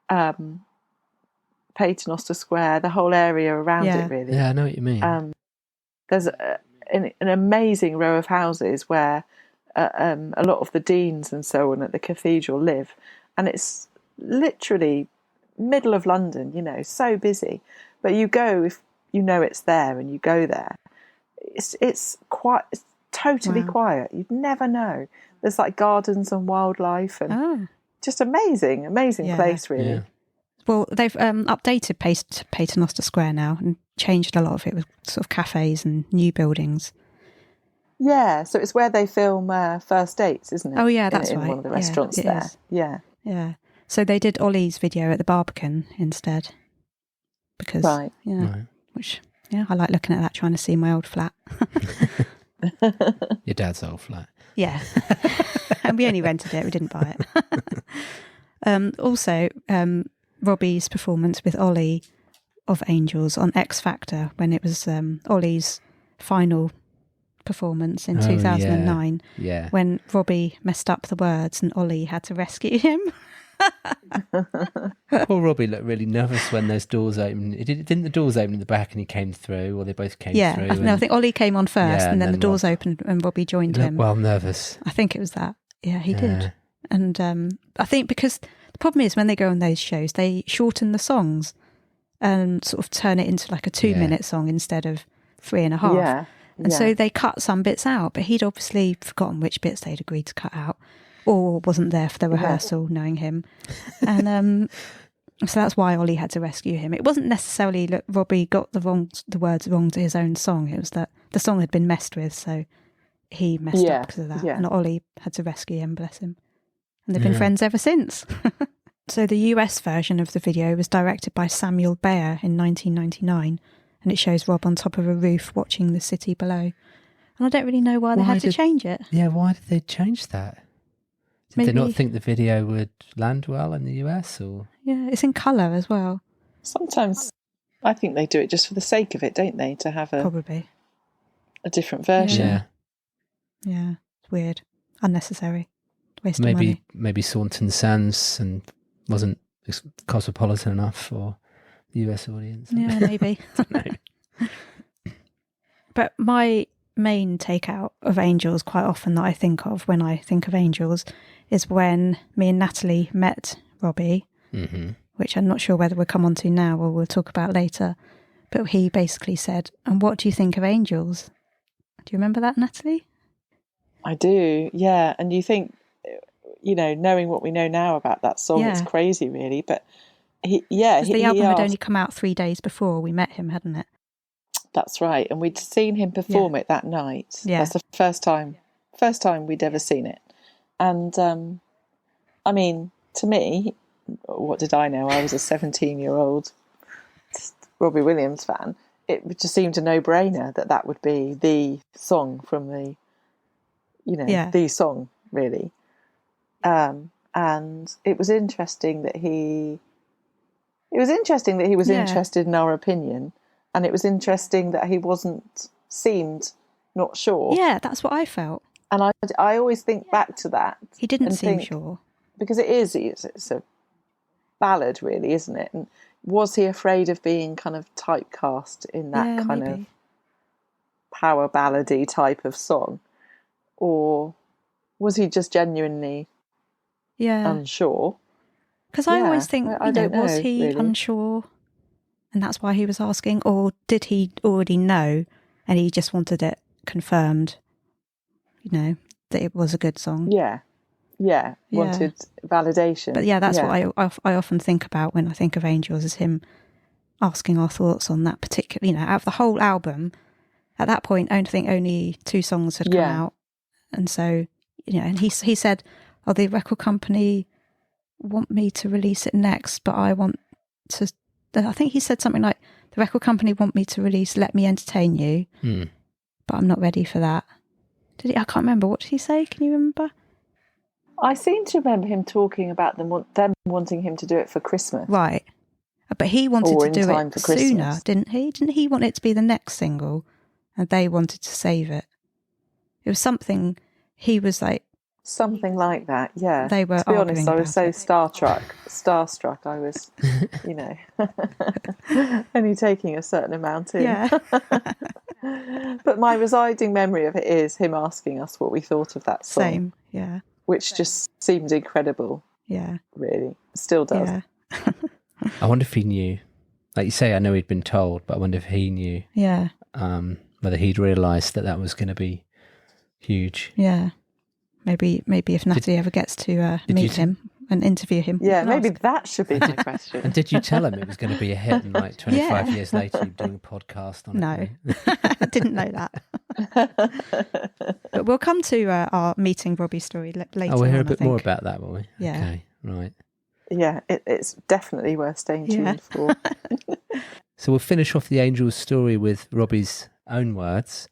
Paternoster Square, the whole area around it, really.
Yeah, I know what you mean.
There's an amazing row of houses where a lot of the deans and so on at the cathedral live, and it's literally middle of London, you know, so busy. But you go, if you know it's there and you go there, it's totally quiet. You'd never know. There's like gardens and wildlife and just amazing place, really. Yeah.
Well, they've updated Paternoster Square now and changed a lot of it with sort of cafes and new buildings.
Yeah, so it's where they film First Dates, isn't it?
Oh, yeah, that's
in
right.
one of the restaurants there.
Is.
Yeah.
Yeah. So they did Ollie's video at the Barbican instead. Because, which, I like looking at that, trying to see my old flat.
Your dad's old flat.
Yeah. And we only rented it, we didn't buy it. Also, Robbie's performance with Ollie of Angels on X Factor, when it was Ollie's final performance in 2009, when Robbie messed up the words and Ollie had to rescue him.
Poor Robbie looked really nervous when those doors opened. Didn't the doors open in the back and he came through, or they both came through?
I think Ollie came on first, and then the doors opened and Robbie joined him.
Well, nervous.
I think it was that. Yeah, he did. And I think because the problem is when they go on those shows, they shorten the songs and sort of turn it into like a 2-minute song instead of 3.5.
Yeah.
And so they cut some bits out, but he'd obviously forgotten which bits they'd agreed to cut out, or wasn't there for the rehearsal, knowing him. And so that's why Ollie had to rescue him. It wasn't necessarily that Robbie got the words wrong to his own song. It was that the song had been messed with, so he messed up because of that. And Ollie had to rescue him, bless him. And they've been friends ever since. So the US version of the video was directed by Samuel Bayer in 1999, and it shows Rob on top of a roof watching the city below. And I don't really know why they had to change it.
Yeah, why did they change that? Did they not think the video would land well in the US? Or
yeah, it's in colour as well.
Sometimes I think they do it just for the sake of it, don't they? To have
probably
a different version.
Yeah, it's weird, unnecessary, waste of money.
Maybe Saunton Sands and wasn't cosmopolitan enough for the US audience.
Yeah, maybe. But my main takeout of Angels, quite often that I think of when I think of Angels, is when me and Natalie met Robbie, which I'm not sure whether we'll come on to now or we'll talk about later. But he basically said, "And what do you think of Angels?" Do you remember that, Natalie?
I do, yeah. And you think, knowing what we know now about that song, it's crazy, really. But the album had only come out 3 days before we met him, hadn't it? That's right. And we'd seen him perform it that night. Yeah. That's the first time we'd ever seen it. And, to me, what did I know? I was a 17-year-old Robbie Williams fan. It just seemed a no-brainer that would be the song from the song, really. And it was interesting that he was interested in our opinion, and it was interesting that he seemed not sure.
Yeah, that's what I felt.
And I always think back to that.
He didn't seem sure.
Because it's a ballad, really, isn't it? And was he afraid of being kind of typecast in that kind of power ballady type of song? Or was he just genuinely unsure? Because
I always think, was he really unsure and that's why he was asking? Or did he already know and he just wanted it confirmed, that it was a good song?
Yeah, wanted validation.
But that's what I often think about when I think of Angels, is him asking our thoughts on that particular, out of the whole album, at that point, I think only 2 songs had come out. And so, and he said, the record company want me to release it next, but I want to, I think he said something like, the record company want me to release Let Me Entertain You, but I'm not ready for that. Did he? I can't remember. What did he say? Can you remember?
I seem to remember him talking about them wanting him to do it for Christmas.
Right. But he wanted to do it sooner, didn't he? Didn't he want it to be the next single? And they wanted to save it. It was something, he was like...
Something like that, yeah.
They were,
to be honest, I was so starstruck. I was, only taking a certain amount in.
Yeah.
But my residing memory of it is him asking us what we thought of that song.
Same, yeah.
Which just seemed incredible.
Yeah.
Really. Still does.
Yeah.
I wonder if he knew. Like you say, I know he'd been told, but I wonder if he knew.
Yeah.
Whether he'd realised that was going to be huge.
Yeah. Maybe if Natalie ever gets to meet him and interview him.
Yeah, maybe that should be my question.
And did you tell him it was going to be a hit and 25 years later you're doing a podcast on it?
No, I didn't know that. But we'll come to our meeting Robbie story later.
Oh, we'll hear a bit more about that, will we?
Yeah.
Okay, right.
Yeah, it's definitely worth staying tuned for.
So we'll finish off the Angels story with Robbie's own words.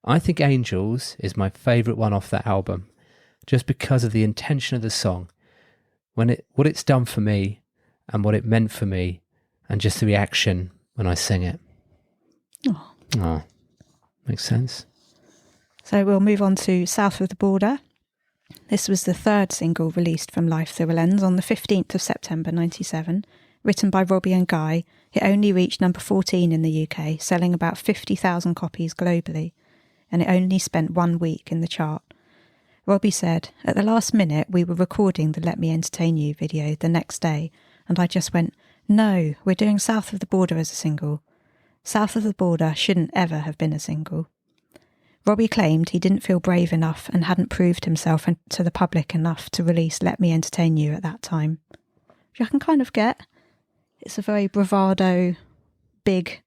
I think Angels is my favourite one off that album, just because of the intention of the song. what it's done for me and what it meant for me, and just the reaction when I sing it. Oh, makes sense.
So we'll move on to South of the Border. This was the third single released from Life Through a Lens on the 15th of September 97. Written by Robbie and Guy, it only reached number 14 in the UK, selling about 50,000 copies globally, and it only spent 1 week in the chart. Robbie said, "At the last minute, we were recording the Let Me Entertain You video the next day, and I just went, no, we're doing South of the Border as a single. South of the Border shouldn't ever have been a single." Robbie claimed he didn't feel brave enough and hadn't proved himself to the public enough to release Let Me Entertain You at that time. Which I can kind of get. It's a very bravado, big,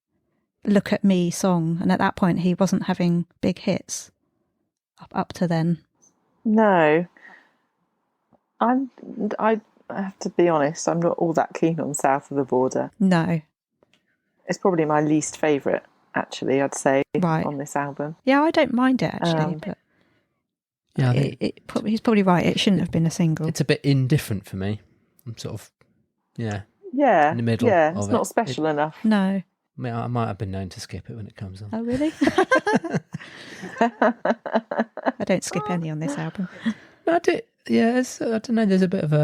look at me song, and at that point he wasn't having big hits up to then.
No. I have to be honest, I'm not all that keen on South of the Border.
No.
It's probably my least favourite, actually, I'd say, on this album.
Yeah, I don't mind it, actually, but
yeah,
he's probably right. It shouldn't have been a single.
It's a bit indifferent for me. I'm sort of,
yeah,
in the middle.
Yeah,
of
it's not special enough.
No.
I might have been known to skip it when it comes on.
Oh, really? I don't skip any on this album.
I do. Yeah, I don't know. There's a bit of I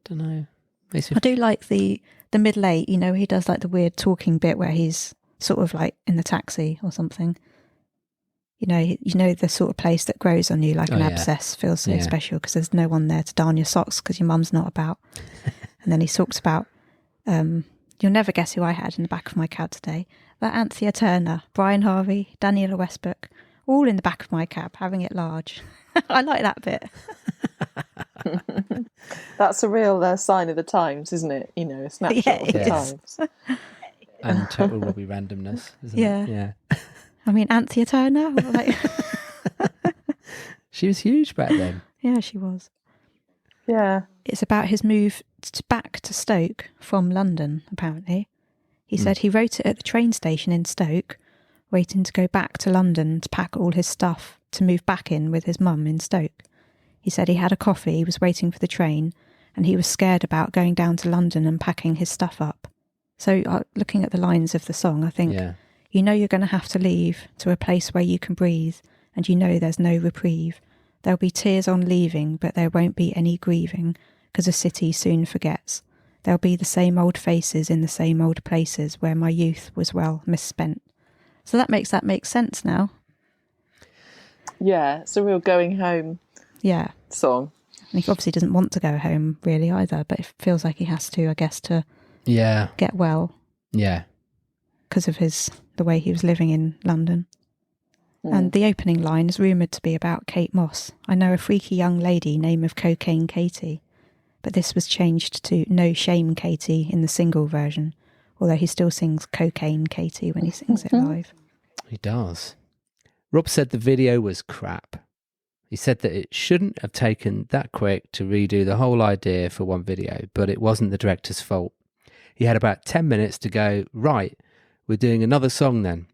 don't know.
I do like the middle eight. You know, he does like the weird talking bit where he's sort of like in the taxi or something. You know the sort of place that grows on you like an abscess feels so special because there's no one there to darn your socks because your mum's not about. And then he talks about, you'll never guess who I had in the back of my cab today. That Anthea Turner, Brian Harvey, Daniela Westbrook, all in the back of my cab, having it large. I like that bit.
That's a real sign of the times, isn't it? You know, a snapshot of the times.
And total Robbie randomness, isn't it? Yeah.
I mean, Anthea Turner. Like...
She was huge back then.
Yeah, she was.
Yeah.
It's about his move back to Stoke from London, apparently. He said he wrote it at the train station in Stoke, waiting to go back to London to pack all his stuff to move back in with his mum in Stoke. He said he had a coffee, he was waiting for the train, and he was scared about going down to London and packing his stuff up. So looking at the lines of the song, I think, you know you're going to have to leave to a place where you can breathe, and you know there's no reprieve. There'll be tears on leaving, but there won't be any grieving, because a city soon forgets. There'll be the same old faces in the same old places where my youth was well misspent. So that makes sense now.
Yeah, it's a real going home song.
And he obviously doesn't want to go home really either, but it feels like he has to, I guess, to get well.
Yeah.
Because of the way he was living in London. And the opening line is rumoured to be about Kate Moss. I know a freaky young lady, name of Cocaine Katie. But this was changed to No Shame Katie in the single version, although he still sings Cocaine Katie when he sings it live.
He does. Rob said the video was crap. He said that it shouldn't have taken that quick to redo the whole idea for one video, but it wasn't the director's fault. He had about 10 minutes to go, right, we're doing another song then.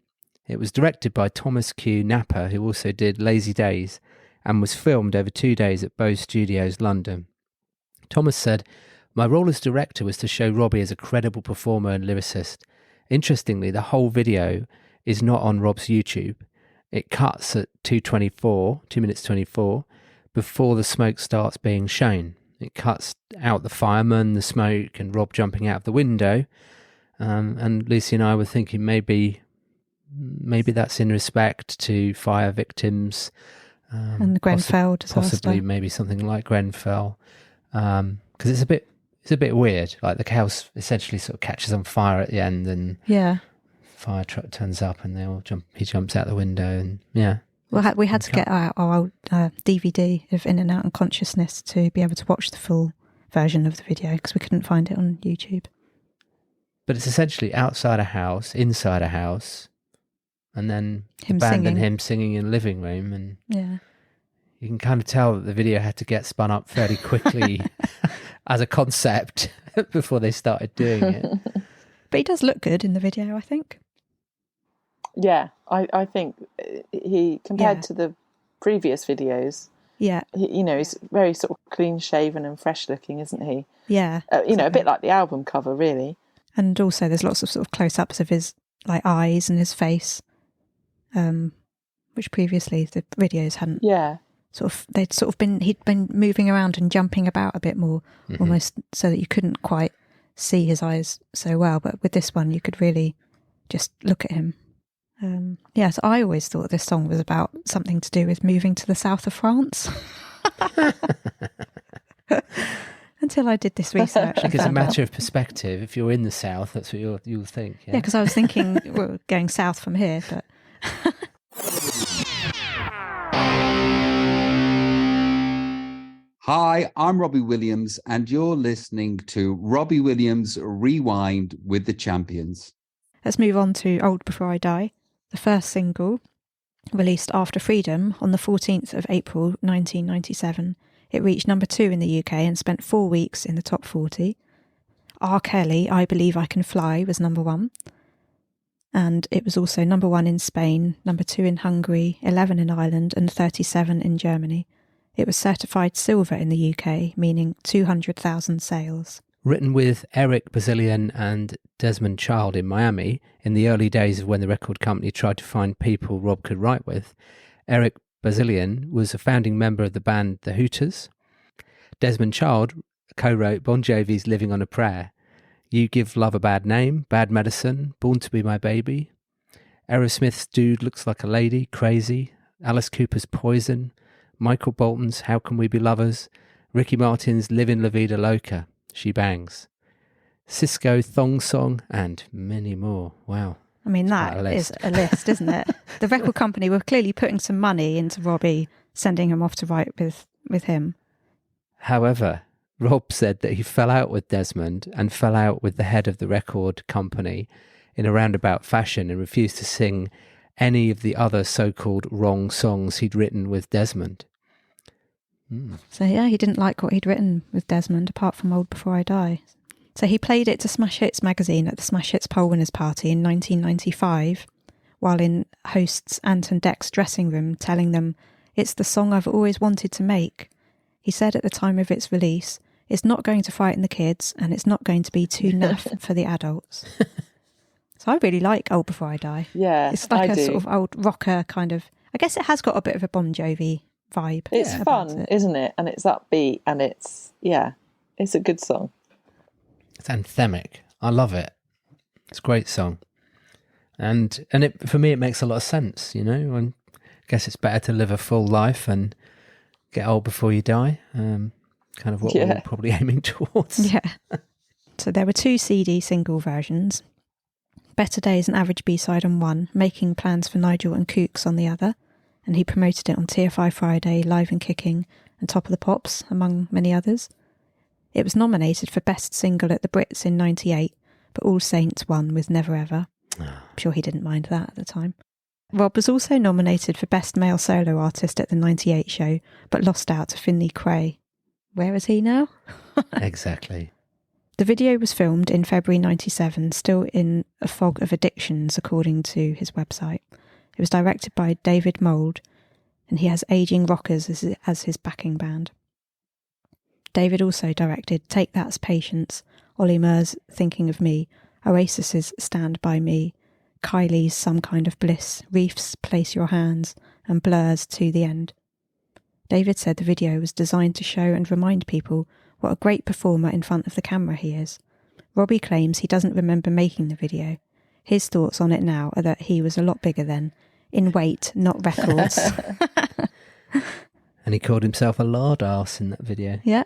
It was directed by Thomas Q. Napper, who also did Lazy Days, and was filmed over 2 days at Bose Studios, London. Thomas said, my role as director was to show Robbie as a credible performer and lyricist. Interestingly, the whole video is not on Rob's YouTube. It cuts at 2 minutes 24, before the smoke starts being shown. It cuts out the fireman, the smoke, and Rob jumping out of the window. And Lucy and I were thinking maybe that's in respect to fire victims.
And the Grenfell disaster.
Possibly maybe something like Grenfell. Because it's a bit weird. Like the house essentially sort of catches on fire at the end, and fire truck turns up, and he jumps out the window, and
Well, we had to get our old DVD of In and Out Unconsciousness to be able to watch the full version of the video because we couldn't find it on YouTube.
But it's essentially outside a house, inside a house, and then
him
the band
singing.
and him singing in the living room, and
yeah.
You can kind of tell that the video had to get spun up fairly quickly as a concept before they started doing it.
But he does look good in the video, I think.
Yeah, I think he, compared to the previous videos,
Yeah.
He's very sort of clean shaven and fresh looking, isn't he?
Yeah.
A bit like the album cover, really.
And also there's lots of sort of close-ups of his like eyes and his face, which previously the videos hadn't.
Yeah.
He'd been moving around and jumping about a bit more, almost so that you couldn't quite see his eyes so well. But with this one, you could really just look at him. So I always thought this song was about something to do with moving to the south of France. Until I did this research.
I think it's a matter of perspective. If you're in the south, that's what you'll think.
Yeah, because I was thinking we're going south from here, but...
Hi, I'm Robbie Williams, and you're listening to Robbie Williams Rewind with the Champions.
Let's move on to Old Before I Die, the first single, released after Freedom on the 14th of April 1997. It reached number 2 in the UK and spent 4 weeks in the top 40. R. Kelly, I Believe I Can Fly, was number 1. And it was also number 1 in Spain, number 2 in Hungary, 11 in Ireland, and 37 in Germany. It was certified silver in the UK, meaning 200,000 sales.
Written with Eric Bazillion and Desmond Child in Miami in the early days of when the record company tried to find people Rob could write with, Eric Bazillion was a founding member of the band The Hooters. Desmond Child co-wrote Bon Jovi's Living on a Prayer, You Give Love a Bad Name, Bad Medicine, Born to Be My Baby, Aerosmith's Dude Looks Like a Lady, Crazy, Alice Cooper's Poison, Michael Bolton's How Can We Be Lovers, Ricky Martin's Livin' La Vida Loca, She Bangs, Cisco Thong Song, and many more. Wow.
I mean, that is a list, isn't it? The record company were clearly putting some money into Robbie, sending him off to write with him.
However, Rob said that he fell out with Desmond and fell out with the head of the record company in a roundabout fashion and refused to sing any of the other so-called wrong songs he'd written with Desmond.
So yeah, he didn't like what he'd written with Desmond, apart from Old Before I Die. So he played it to Smash Hits magazine at the Smash Hits poll winners party in 1995, while in hosts Anton Deck's dressing room, telling them, "It's the song I've always wanted to make." He said at the time of its release, "It's not going to frighten the kids, and it's not going to be too naff for the adults." So I really like Old Before I Die.
Yeah,
it's like sort of old rocker kind of. I guess it has got a bit of a Bon Jovi vibe.
It's fun, isn't it? And it's upbeat, and it's a good song.
It's anthemic. I love it. It's a great song, and it for me it makes a lot of sense. I guess it's better to live a full life and get old before you die. Kind of what we're probably aiming towards.
Yeah. So there were 2 CD single versions. Better Days and Average B-side on one, Making Plans for Nigel and Kooks on the other, and he promoted it on TFI Friday, Live and Kicking, and Top of the Pops, among many others. It was nominated for Best Single at the Brits in 98, but All Saints won with Never Ever. I'm sure he didn't mind that at the time. Rob was also nominated for Best Male Solo Artist at the 98 show, but lost out to Finley Cray. Where is he now?
Exactly.
The video was filmed in February 97, still in a fog of addictions, according to his website. It was directed by David Mould, and he has Aging Rockers as his backing band. David also directed Take That's Patience, Ollie Murs' Thinking of Me, Oasis's Stand By Me, Kylie's Some Kind of Bliss, Reef's Place Your Hands, and Blur's To the End. David said the video was designed to show and remind people what a great performer in front of the camera he is. Robbie claims he doesn't remember making the video. His thoughts on it now are that he was a lot bigger then, in weight, not records.
And he called himself a lard arse in that video.
Yeah.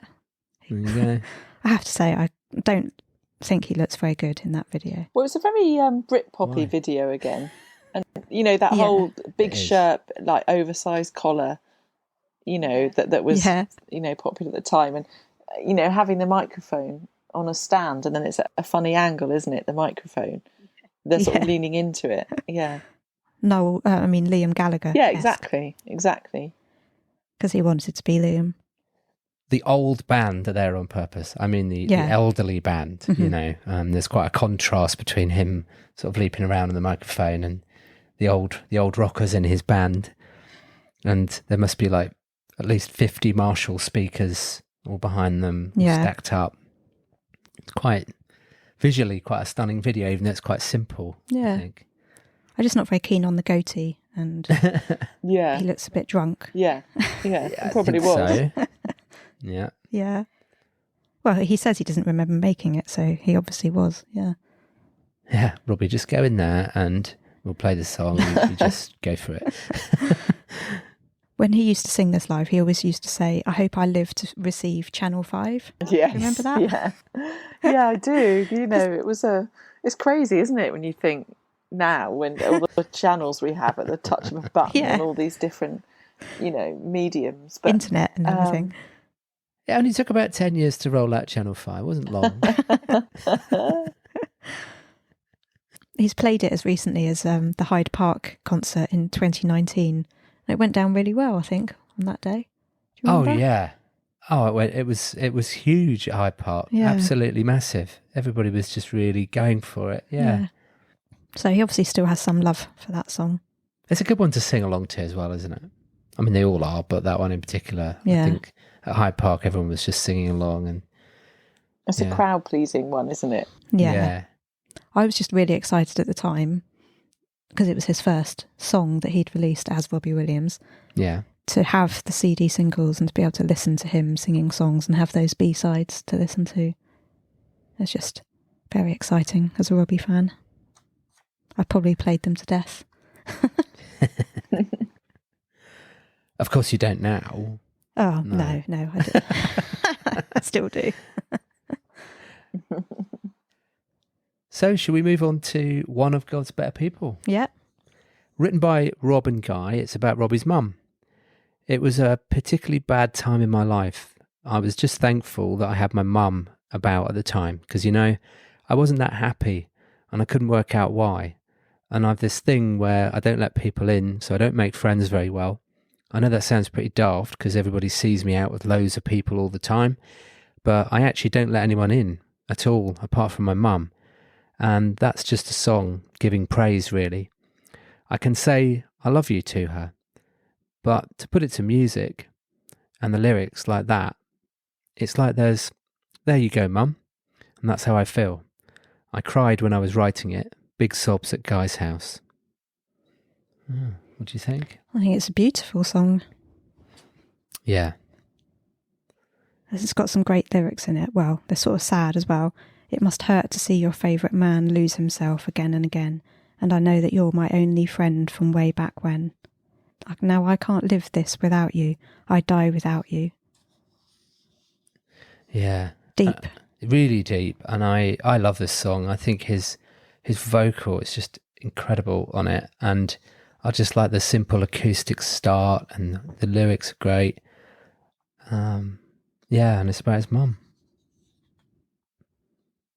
There you go.
I have to say, I don't think he looks very good in that video.
Well, it's a very Britpoppy video again. And, that whole big shirt, like oversized collar, that was, popular at the time. And, having the microphone on a stand, and then it's a funny angle, isn't it? The microphone. They're sort of leaning into it. Yeah.
No, Liam Gallagher.
Yeah, exactly.
Because he wanted to be Liam.
The old band are there on purpose. The elderly band, there's quite a contrast between him sort of leaping around on the microphone and the old rockers in his band. And there must be like at least 50 Marshall speakers all behind them, all
Yeah.
stacked up. It's quite visually quite a stunning video, even though it's quite simple.
Yeah.
I think.
I'm just not very keen on the goatee, and
Yeah.
he looks a bit drunk.
Yeah. Yeah.
Yeah,
It probably
I think
was.
so. Yeah.
Yeah. Well, he says he doesn't remember making it, so he obviously was. Yeah.
Yeah, Robbie, just go in there and we'll play the song. You just go for it.
When he used to sing this live, he always used to say, "I hope I live to receive Channel 5."
Yes.
Remember that?
Yeah. Yeah, I do. You know, it's crazy, isn't it, when you think now, when all the channels we have at the touch of a button
Yeah.
and all these different, mediums. But
Internet and everything.
It only took about 10 years to roll out Channel 5. It wasn't long.
He's played it as recently as the Hyde Park concert in 2019. And it went down really well, I think, on that day. Do you
Oh,
remember?
yeah. Oh, it was huge at Hyde Park.
Yeah.
Absolutely massive. Everybody was just really going for it. Yeah.
So he obviously still has some love for that song.
It's a good one to sing along to as well, isn't it? I mean, they all are, but that one in particular,
Yeah.
I think at Hyde Park, everyone was just singing along. And
it's a crowd-pleasing one, isn't it?
Yeah. I was just really excited at the time because it was his first song that he'd released as Robbie Williams,
Yeah.
to have the CD singles and to be able to listen to him singing songs and have those B-sides to listen to. It's just very exciting as a Robbie fan. I probably played them to death.
Of course, you don't now.
Oh,
No.
no, I do. I still do.
So, shall we move on to One of God's Better People?
Yeah.
Written by Rob and Guy, it's about Robbie's mum. It was a particularly bad time in my life. I was just thankful that I had my mum about at the time because, I wasn't that happy and I couldn't work out why. And I have this thing where I don't let people in, so I don't make friends very well. I know that sounds pretty daft because everybody sees me out with loads of people all the time, but I actually don't let anyone in at all apart from my mum. And that's just a song giving praise, really. I can say I love you to her, but to put it to music and the lyrics like that, it's like there you go, Mum. And that's how I feel. I cried when I was writing it, big sobs at Guy's house. What do you think?
I think it's a beautiful song.
Yeah.
It's got some great lyrics in it. Well, they're sort of sad as well. It must hurt to see your favourite man lose himself again and again. And I know that you're my only friend from way back when. Now I can't live this without you. I die without you.
Yeah.
Deep.
Really deep. And I love this song. I think his vocal is just incredible on it. And I just like the simple acoustic start and the lyrics are great. And it's about his mum.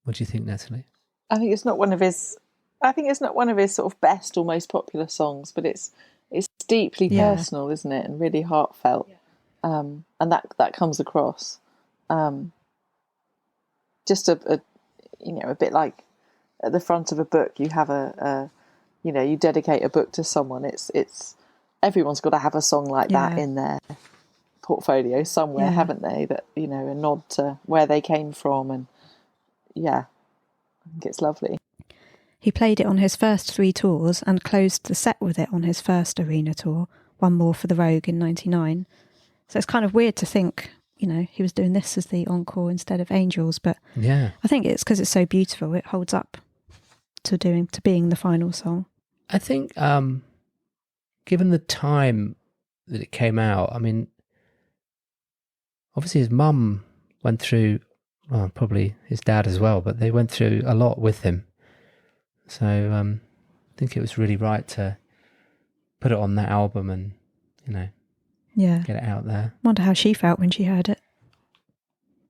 What do you think, Natalie?
I think it's not one of his sort of best or most popular songs, but it's deeply personal, isn't it, and really heartfelt. And that comes across. Just a bit like at the front of a book, you have you dedicate a book to someone. It's everyone's got to have a song like that in their portfolio somewhere, haven't they? That a nod to where they came from, and I think it's lovely.
He played it on his first 3 tours and closed the set with it on his first arena tour, One More for the Rogue in 1999. So it's kind of weird to think, he was doing this as the encore instead of Angels, but I think it's because it's so beautiful. It holds up to being the final song.
I think, given the time that it came out, I mean, obviously his mum went through, well, probably his dad as well, but they went through a lot with him. So I think it was really right to put it on that album and, get it out there.
Wonder how she felt when she heard it.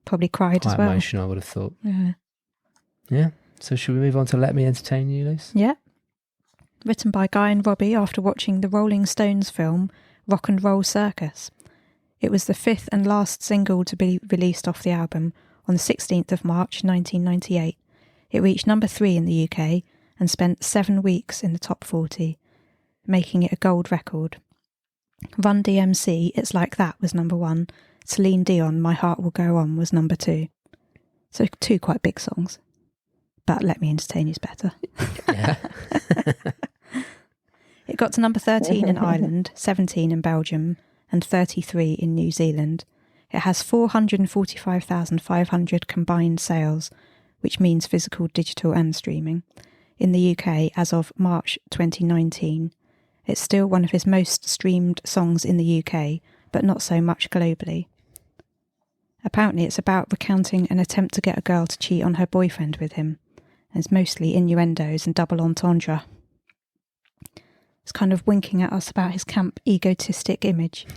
Probably cried
Quite
as well.
emotional, I would have thought.
Yeah.
Yeah. So should we move on to Let Me Entertain You, Luce?
Yeah. Written by Guy and Robbie after watching the Rolling Stones film Rock and Roll Circus. It was the 5th and last single to be released off the album on the 16th of March 1998. It reached number 3 in the UK and spent 7 weeks in the top 40, making it a gold record. Run DMC, It's Like That was number 1. Celine Dion, My Heart Will Go On was number 2. So 2 quite big songs. But Let Me Entertain You's better.
Yeah.
It got to number 13 in Ireland, 17 in Belgium, and 33 in New Zealand. It has 445,500 combined sales, which means physical, digital and streaming, in the UK as of March 2019. It's still one of his most streamed songs in the UK, but not so much globally. Apparently it's about recounting an attempt to get a girl to cheat on her boyfriend with him, and it's mostly innuendos and double entendre. It's kind of winking at us about his camp, egotistic image.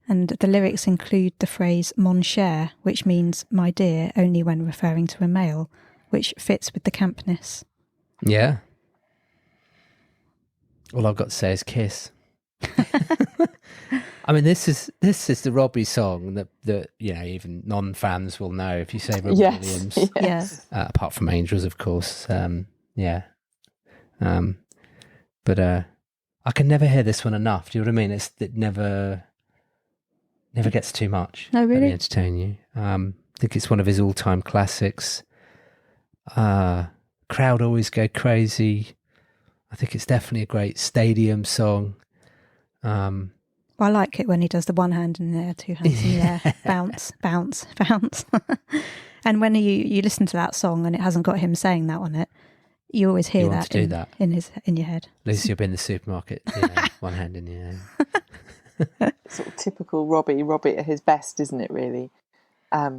And the lyrics include the phrase mon cher, which means my dear only when referring to a male, which fits with the campness.
Yeah. All I've got to say is kiss. I mean, this is the Robbie song that even non-fans will know. If you say Robbie Williams,
yes.
Apart from Angels, of course, but I can never hear this one enough. Do you know what I mean? It never gets too much.
No, really?
Let me entertain you. I think it's one of his all-time classics. Crowd always go crazy. I think it's definitely a great stadium song.
I like it when he does the one hand in the air, 2 hands in the air, bounce, bounce, bounce. And when you listen to that song and it hasn't got him saying that on it, you always hear that in your head.
Lucy, you'll be in the supermarket, one hand in the air.
Sort of typical Robbie at his best, isn't it, really? I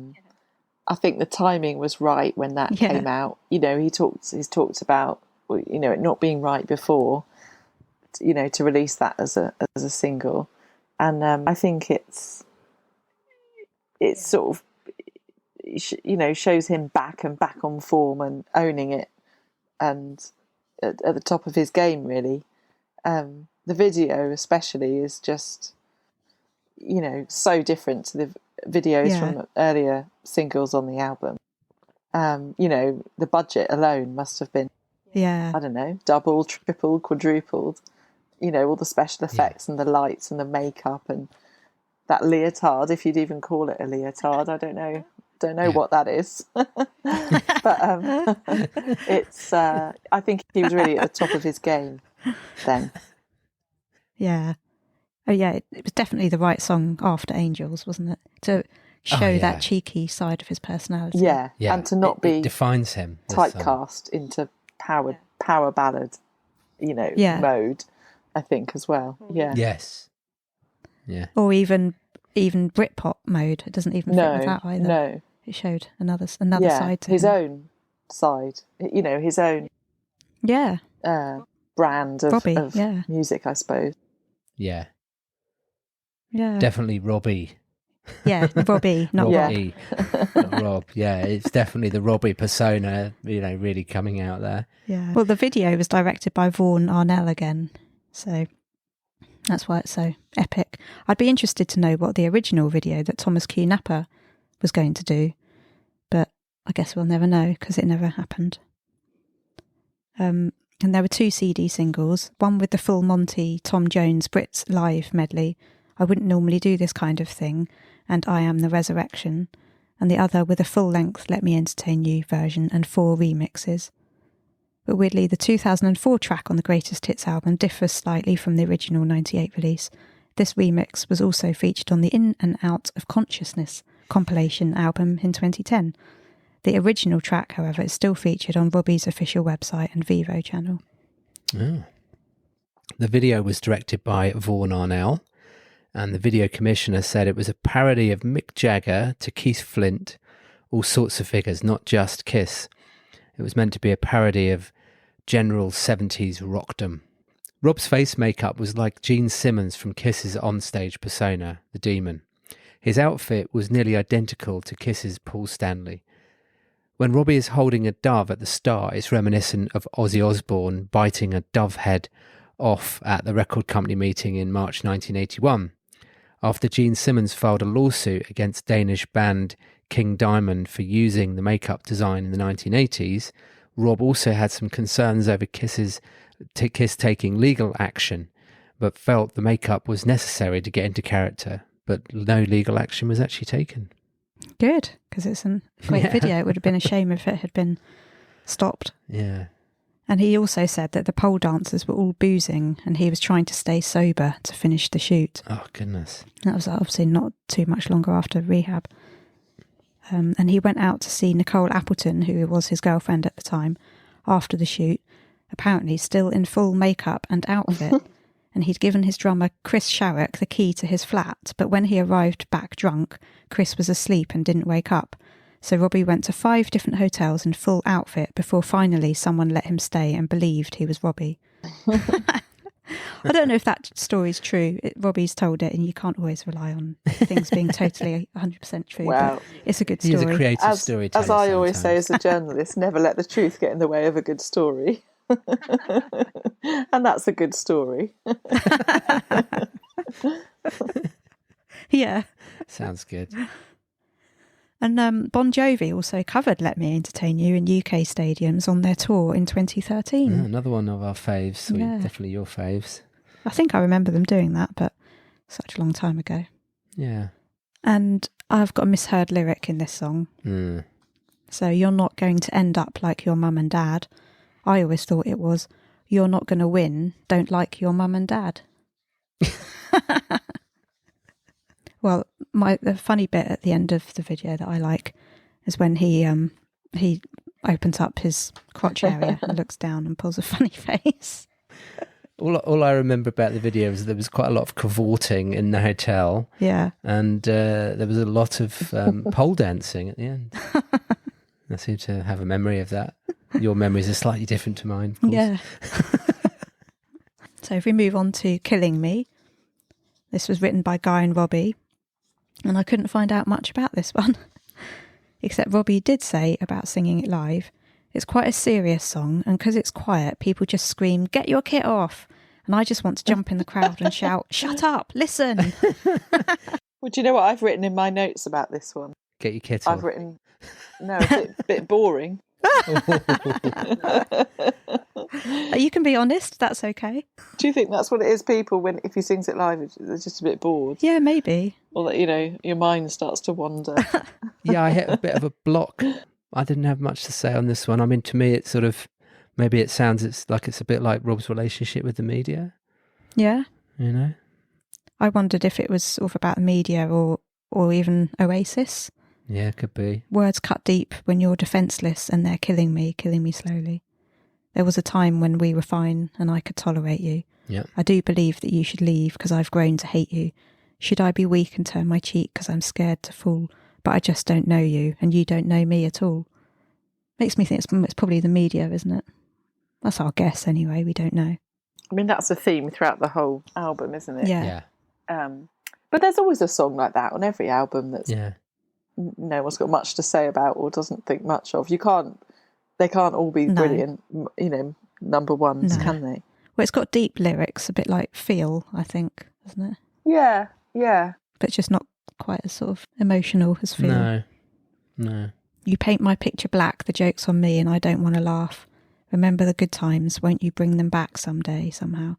think the timing was right when that came out. He's talked about, it not being right before, to release that as a single. And I think it's sort of, shows him back on form and owning it, and at the top of his game, really. The video especially is just, so different to the videos from earlier singles on the album. The budget alone must have been, I don't know, doubled, tripled, quadrupled. All the special effects and the lights and the makeup and that leotard, if you'd even call it a leotard. I don't know what that is. But it's I think he was really at the top of his game then.
Yeah. Oh yeah, it was definitely the right song after Angels, wasn't it? To show that cheeky side of his personality.
Yeah. And to not be
it defines him,
typecast into power ballad, mode, I think, as well. Yeah.
Yes. Yeah.
Or even Britpop mode. It doesn't even fit with that either. No. It showed another side to
his
him.
Own side. His own brand of,
Robbie,
of music, I suppose.
Yeah.
Yeah.
Definitely Robbie.
Yeah, Robbie, not
Robbie. Not Rob. Yeah, it's definitely the Robbie persona, really coming out there.
Yeah. Well, the video was directed by Vaughan Arnell again, so that's why it's so epic. I'd be interested to know what the original video that Thomas Q. Napper was going to do, but I guess we'll never know because it never happened. And there were 2 CD singles, one with the full Monty Tom Jones Brits live medley, I Wouldn't Normally Do This Kind of Thing, and I Am the Resurrection, and the other with a full-length Let Me Entertain You version and 4 remixes. But weirdly, the 2004 track on the Greatest Hits album differs slightly from the original 98 release. This remix was also featured on the In and Out of Consciousness compilation album in 2010. The original track, however, is still featured on Robbie's official website and Vivo channel.
Oh. The video was directed by Vaughan Arnell, and the video commissioner said it was a parody of Mick Jagger to Keith Flint, all sorts of figures, not just Kiss. It was meant to be a parody of general 70s rockdom. Rob's face makeup was like Gene Simmons from Kiss's onstage persona, the Demon. His outfit was nearly identical to Kiss's Paul Stanley. When Robbie is holding a dove at the start, it's reminiscent of Ozzy Osbourne biting a dove head off at the record company meeting in March 1981. After Gene Simmons filed a lawsuit against Danish band King Diamond for using the makeup design in the 1980s, Rob also had some concerns over Kiss taking legal action, but felt the makeup was necessary to get into character, but no legal action was actually taken.
Good, because it's a great video. It would have been a shame if it had been stopped.
Yeah.
And he also said that the pole dancers were all boozing and he was trying to stay sober to finish the shoot.
Oh, goodness.
That was obviously not too much longer after rehab. And he went out to see Nicole Appleton, who was his girlfriend at the time, after the shoot, apparently still in full makeup and outfit. And he'd given his drummer Chris Sharrock the key to his flat, but when he arrived back drunk, Chris was asleep and didn't wake up. So Robbie went to 5 different hotels in full outfit before finally someone let him stay and believed he was Robbie. I don't know if that story's true. Robbie's told it, and you can't always rely on things being totally 100% true.
Well,
but it's a good story.
He's a creative storyteller.
As I always say as a journalist, never let the truth get in the way of a good story. And that's a good story.
Yeah.
Sounds good.
And Bon Jovi also covered Let Me Entertain You in UK stadiums on their tour in 2013.
Another one of our faves.
Yeah.
Definitely your faves.
I think I remember them doing that, but such a long time ago.
Yeah.
And I've got a misheard lyric in this song. So you're not going to end up like your mum and dad. I always thought it was, you're not going to win, don't like your mum and dad. Well, the funny bit at the end of the video that I like is when he opens up his crotch area and looks down and pulls a funny face.
All I remember about the video is there was quite a lot of cavorting in the hotel.
Yeah.
And there was a lot of pole dancing at the end. I seem to have a memory of that. Your memories are slightly different to mine, of course.
Yeah. So if we move on to Killing Me, this was written by Guy and Robbie, and I couldn't find out much about this one, except Robbie did say about singing it live, it's quite a serious song, and because it's quiet, people just scream, "Get your kit off!" And I just want to jump in the crowd and shout, "Shut up, listen!"
Well, do you know what I've written in my notes about this one?
Get your kit off.
I've written, no, a bit boring.
You can be honest, that's okay.
Do you think that's what it is, people, if he sings it live, they're just a bit bored?
Yeah, maybe.
Or that, your mind starts to wander.
Yeah, I hit a bit of a block. I didn't have much to say on this one. I mean, to me, it's sort of, maybe it sounds it's a bit like Rob's relationship with the media.
Yeah.
You know?
I wondered if it was sort of about the media or even Oasis.
Yeah, could be.
Words cut deep when you're defenceless and they're killing me slowly. There was a time when we were fine and I could tolerate you.
Yeah.
I do believe that you should leave because I've grown to hate you. Should I be weak and turn my cheek because I'm scared to fall? But I just don't know you and you don't know me at all. Makes me think it's probably the media, isn't it? That's our guess anyway, we don't know.
I mean, that's a theme throughout the whole album, isn't it?
Yeah.
But there's always a song like that on every album that's no one's got much to say about or doesn't think much of. They can't all be brilliant, number ones, can they?
Well, it's got deep lyrics, a bit like Feel, I think, isn't it?
Yeah, yeah.
But just not quite as sort of emotional as Feel.
No.
You paint my picture black, the joke's on me and I don't want to laugh. Remember the good times, won't you bring them back someday, somehow?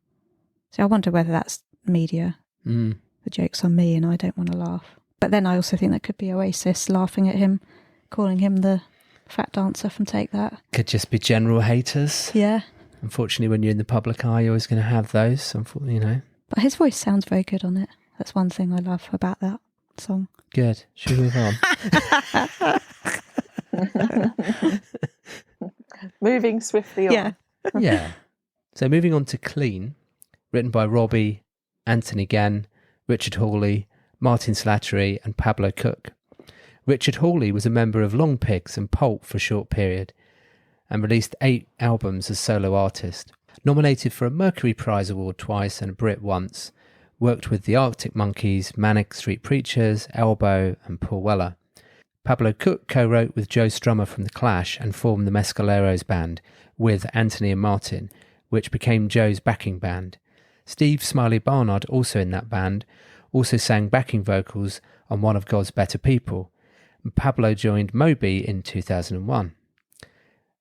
So I wonder whether that's media. The joke's on me and I don't want to laugh. But then I also think that could be Oasis laughing at him, calling him the fat dancer from Take That.
Could just be general haters.
Yeah.
Unfortunately, when you're in the public eye, you're always going to have those,
But his voice sounds very good on it. That's one thing I love about that song.
Good. Should we move on?
Moving swiftly on.
Yeah.
Yeah. So moving on to Clean, written by Robbie, Anthony Gann, Richard Hawley, Martin Slattery and Pablo Cook. Richard Hawley was a member of Long Pigs and Pulp for a short period and released 8 albums as solo artist. Nominated for a Mercury Prize Award twice and a Brit once, worked with the Arctic Monkeys, Manic Street Preachers, Elbow and Paul Weller. Pablo Cook co-wrote with Joe Strummer from The Clash and formed the Mescaleros band with Anthony and Martin, which became Joe's backing band. Steve Smiley Barnard, also in that band, also sang backing vocals on One of God's Better People. And Pablo joined Moby in 2001.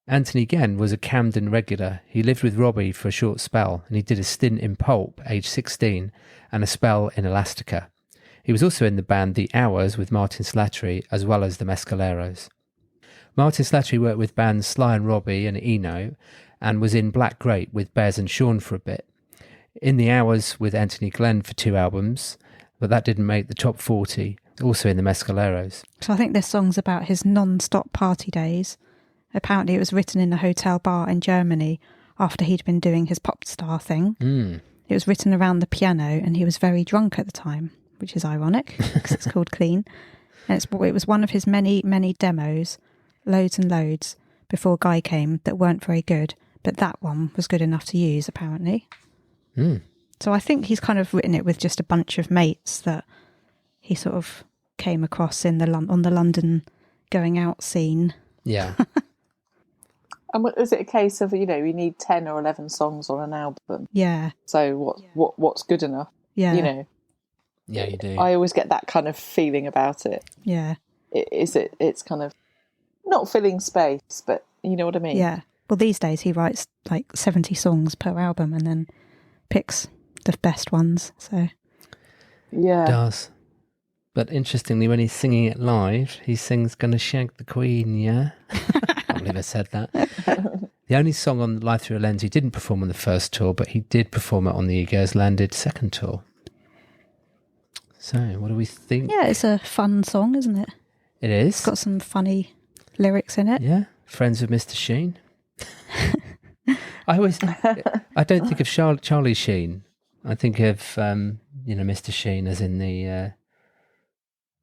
Anthony Genn was a Camden regular. He lived with Robbie for a short spell, and he did a stint in Pulp, age 16, and a spell in Elastica. He was also in the band The Hours with Martin Slattery, as well as the Mescaleros. Martin Slattery worked with bands Sly and Robbie and Eno, and was in Black Grape with Bears and Sean for a bit. In The Hours with Anthony Glenn for 2 albums, but that didn't make the top 40, also in the Mescaleros.
So I think this song's about his non-stop party days. Apparently it was written in a hotel bar in Germany after he'd been doing his pop star thing. It was written around the piano, and he was very drunk at the time, which is ironic because it's called Clean. And it was one of his many, many demos, loads and loads, before Guy came, that weren't very good, but that one was good enough to use, apparently. So I think he's kind of written it with just a bunch of mates that he sort of came across on the London going out scene.
Yeah.
And is it a case of, you need 10 or 11 songs on an album?
Yeah.
So what's good enough?
Yeah.
Yeah, you do.
I always get that kind of feeling about it.
Yeah.
It's kind of not filling space, but you know what I mean?
Yeah. Well, these days he writes like 70 songs per album and then picks the best ones. So
yeah,
does. But interestingly, when he's singing it live, he sings "Gonna Shag the Queen." Yeah, I can't believe I said that. The only song on Live Through a Lens he didn't perform on the first tour, but he did perform it on the Eagles Landed second tour. So, what do we think?
Yeah, it's a fun song, isn't it?
It is.
It's got some funny lyrics in it.
Yeah, Friends of Mr. Sheen. I don't think of Charlie Sheen. I think of Mr. Sheen as in the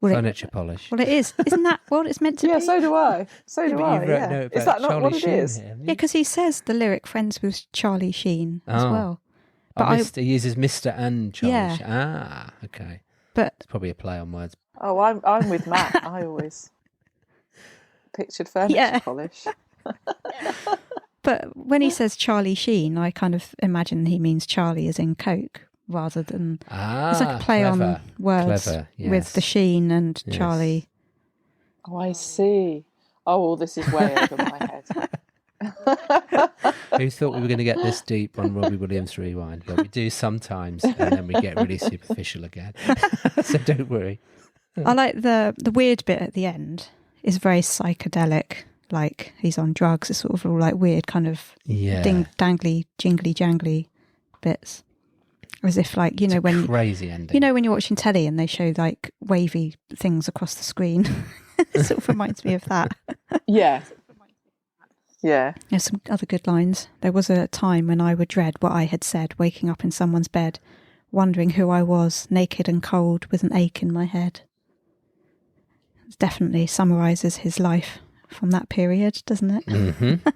furniture polish.
Well, it is. Isn't that what it's meant to be?
Yeah, so do I. So do I.
You wrote
Yeah.
a note
Is
about
that not
Charlie
what it
Sheen
is?
here,
Yeah, because he says the lyric "Friends with Charlie Sheen" as well. But
he uses Mr. and Charlie
Yeah.
Sheen. Okay.
But
It's probably a play on words.
Oh, I'm with Matt. I always pictured furniture polish.
But when he says Charlie Sheen, I kind of imagine he means Charlie as in Coke rather than... it's like a play on words with the Sheen and Charlie.
Oh, I see. Oh, well, this is way over my head.
Who thought we were going to get this deep on Robbie Williams Rewind? But we do sometimes, and then we get really superficial again. So don't worry.
I like the weird bit at the end is very psychedelic. Like he's on drugs. It's sort of all like weird kind of dangly, jingly, jangly bits. As if like, when...
crazy ending.
When you're watching telly and they show like wavy things across the screen. It sort of reminds me of that.
Yeah. Yeah.
There's some other good lines. There was a time when I would dread what I had said, waking up in someone's bed, wondering who I was, naked and cold with an ache in my head. It definitely summarises his life from that period, doesn't it?
Mm-hmm.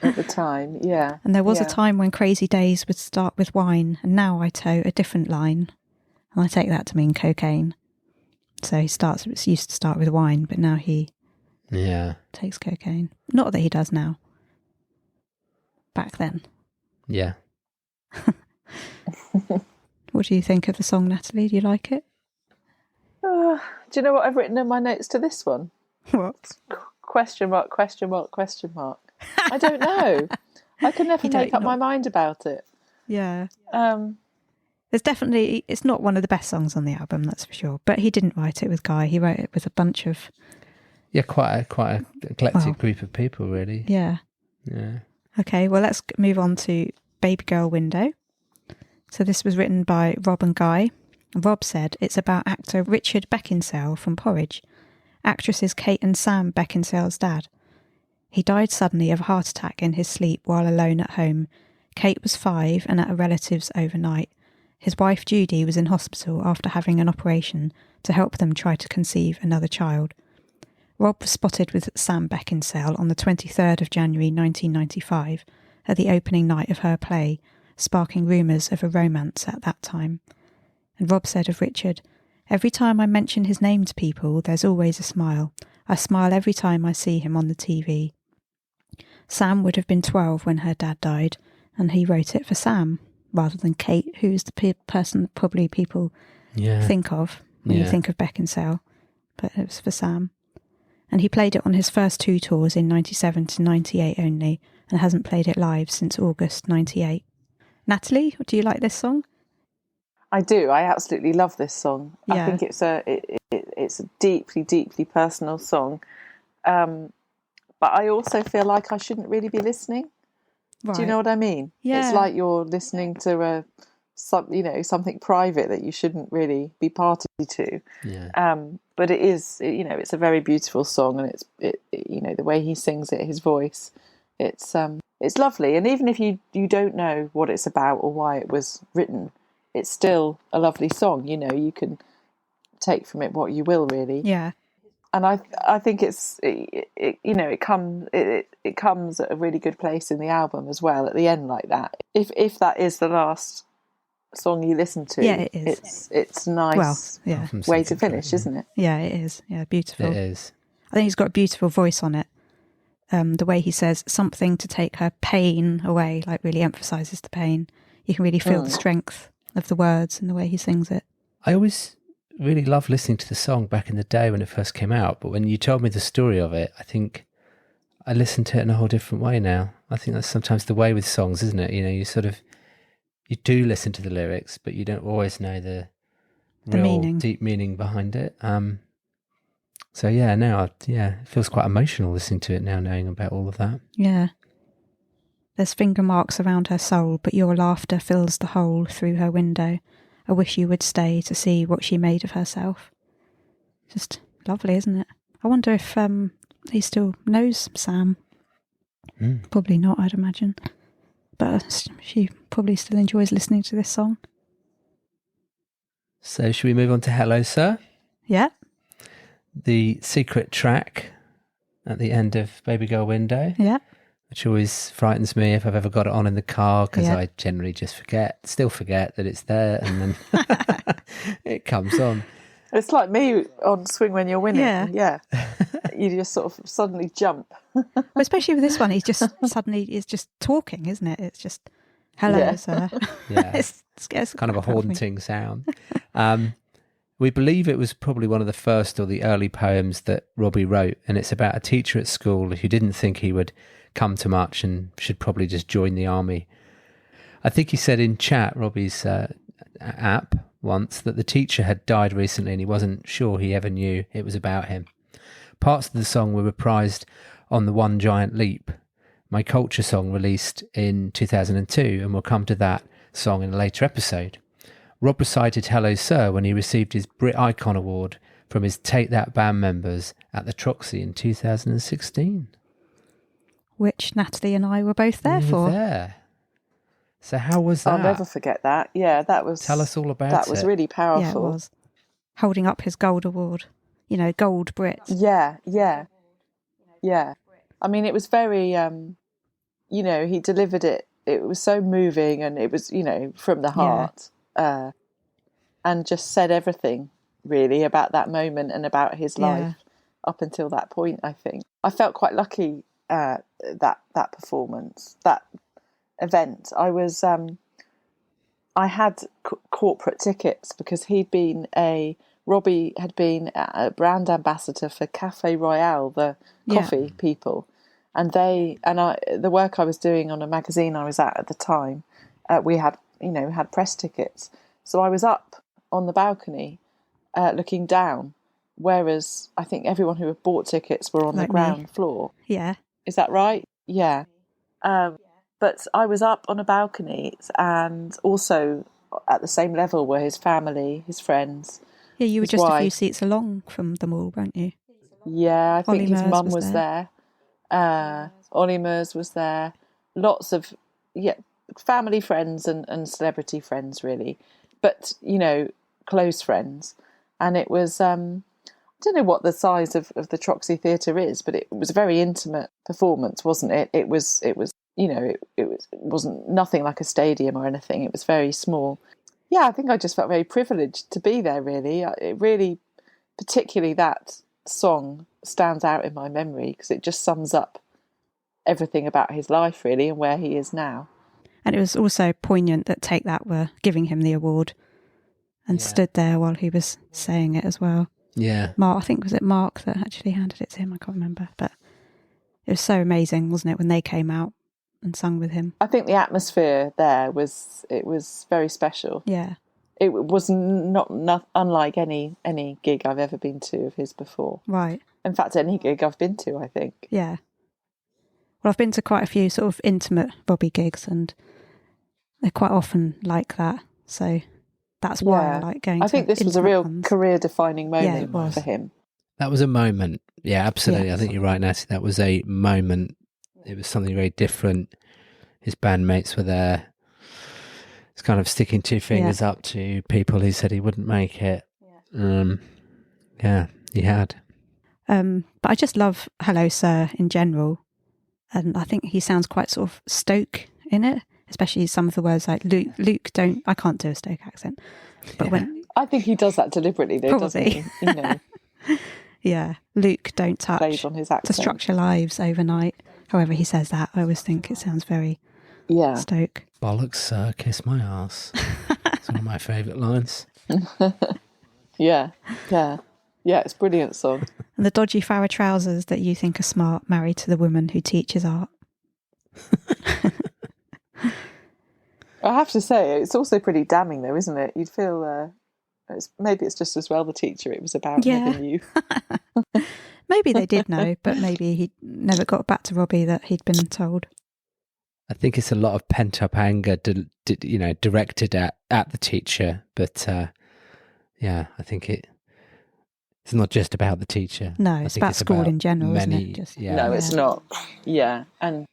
At the time, yeah.
And there was a time when crazy days would start with wine, and now I toe a different line. And I take that to mean cocaine. So it used to start with wine, but now he takes cocaine. Not that he does now. Back then.
Yeah.
What do you think of the song, Natalie? Do you like it?
Do you know what I've written in my notes to this one?
What?
Question mark, question mark, question mark. I don't know. I can never make up my mind about it.
Yeah. It's not one of the best songs on the album, that's for sure. But he didn't write it with Guy. He wrote it with a bunch of...
Yeah, quite a eclectic group of people, really.
Yeah.
Yeah.
Okay, well, let's move on to Baby Girl Window. So this was written by Rob and Guy. Rob said it's about actor Richard Beckinsale from Porridge, actresses Kate and Sam Beckinsale's dad. He died suddenly of a heart attack in his sleep while alone at home. Kate was 5 and at a relative's overnight. His wife Judy was in hospital after having an operation to help them try to conceive another child. Rob was spotted with Sam Beckinsale on the 23rd of January 1995 at the opening night of her play, sparking rumours of a romance at that time. And Rob said of Richard, "Every time I mention his name to people, there's always a smile. I smile every time I see him on the TV." Sam would have been 12 when her dad died, and he wrote it for Sam, rather than Kate, who's the person that probably people think of when you think of Beckinsale. But it was for Sam. And he played it on his first 2 tours in 97 to 98 only, and hasn't played it live since August 98. Natalie, do you like this song?
I do. I absolutely love this song.
Yeah.
I think it's a deeply, deeply personal song. But I also feel like I shouldn't really be listening. Right. Do you know what I mean?
Yeah.
It's like you're listening to something private that you shouldn't really be party to.
Yeah.
But it is, it's a very beautiful song, and the way he sings it, his voice, it's lovely. And even if you don't know what it's about or why it was written, it's still a lovely song. You can take from it what you will, really.
Yeah.
And I think it comes at a really good place in the album as well at the end, like that. If that is the last song you listen to,
yeah, it is.
It's nice.
Well, yeah.
Way to finish, isn't it?
Yeah, it is. Yeah, beautiful.
It is.
I think he's got a beautiful voice on it. The way he says something to take her pain away, like really emphasises the pain. You can really feel the strength of the words and the way he sings it.
I always really loved listening to the song back in the day when it first came out, but when you told me the story of it, I think I listen to it in a whole different way now. I think that's sometimes the way with songs, isn't it? You do listen to the lyrics, but you don't always know the real
meaning,
deep meaning behind it. So yeah, now it feels quite emotional listening to it now, knowing about all of that.
Yeah. There's finger marks around her soul, but your laughter fills the hole through her window. I wish you would stay to see what she made of herself. Just lovely, isn't it? I wonder if he still knows Sam. Probably not, I'd imagine. But she probably still enjoys listening to this song.
So should we move on to Hello, Sir?
Yeah.
The secret track at the end of Baby Girl Window.
Yeah.
Which always frightens me if I've ever got it on in the car, because I generally just still forget that it's there, and then it comes on.
It's like me on Swing When You're Winning.
Yeah.
You just sort of suddenly jump.
Well, especially with this one, he's just talking, isn't it? It's just, hello, sir.
Yeah.
It's
kind of a haunting sound. We believe it was probably one of the first or the early poems that Robbie wrote, and it's about a teacher at school who didn't think he would come to much and should probably just join the army. I think he said in chat, Robbie's app, once, that the teacher had died recently and he wasn't sure he ever knew it was about him. Parts of the song were reprised on the One Giant Leap, my culture song released in 2002, and we'll come to that song in a later episode. Rob recited Hello Sir when he received his Brit Icon Award from his Take That band members at the Troxy in 2016.
Which Natalie and I were both there for.
There. So how was that?
I'll never forget that. Yeah, that was...
Tell us all about it.
That was really powerful.
Yeah, it was. Holding up his gold award. Gold Brit.
Yeah. I mean, it was very, he delivered it. It was so moving, and it was, from the heart. And just said everything, really, about that moment and about his life up until that point, I think. I felt quite lucky that performance, that event. I had corporate tickets because Robbie had been a brand ambassador for Café Royale, the coffee people, and the work I was doing on a magazine I was at the time, we had press tickets, so I was up on the balcony looking down, whereas I think everyone who had bought tickets were on the ground floor.
Yeah.
Is that right? Yeah. But I was up on a balcony, and also at the same level were his family, his friends.
Yeah, you were just a few seats along from them all, weren't you?
Yeah, I think his mum was there. Ollie Murs was there. Lots of family friends and celebrity friends, really. But, close friends. And it was... I don't know what the size of the Troxy Theatre is, but it was a very intimate performance, wasn't it? It wasn't nothing like a stadium or anything. It was very small. Yeah, I think I just felt very privileged to be there, really. It really, particularly that song, stands out in my memory because it just sums up everything about his life, really, and where he is now.
And it was also poignant that Take That were giving him the award and stood there while he was saying it as well.
Yeah.
Mark, I think, was it Mark that actually handed it to him? I can't remember. But it was so amazing, wasn't it, when they came out and sung with him?
I think the atmosphere there was very special.
Yeah.
It was not unlike any gig I've ever been to of his before.
Right.
In fact, any gig I've been to, I think.
Yeah. Well, I've been to quite a few sort of intimate Robbie gigs, and they're quite often like that. So that's why I like going to
I think this was a real
ones.
career-defining moment for him.
That was a moment. Yeah, absolutely.
Yes.
I think you're right, Natty. That was a moment. It was something very different. His bandmates were there. It's kind of sticking two fingers up to people who said he wouldn't make it. Yeah, he had.
But I just love Hello Sir in general. And I think he sounds quite sort of Stoke in it, especially some of the words like Luke don't, I can't do a Stoke accent. But when
I think he does that deliberately though, doesn't he? You know.
Yeah, Luke don't touch
Plays on his accent.
to structure lives overnight. However he says that, I always think it sounds very Stoke.
Bollocks, sir, kiss my ass. It's one of my favourite lines.
Yeah, it's a brilliant song.
And the dodgy Farrah trousers that you think are smart, married to the woman who teaches art.
I have to say, it's also pretty damning though, isn't it? You'd feel, maybe it's just as well the teacher it was about than you.
Maybe they did know, but maybe he never got back to Robbie that he'd been told.
I think it's a lot of pent-up anger, directed at the teacher. But, I think it's not just about the teacher.
No, it's about school in general, isn't it?
No, it's not. Yeah, and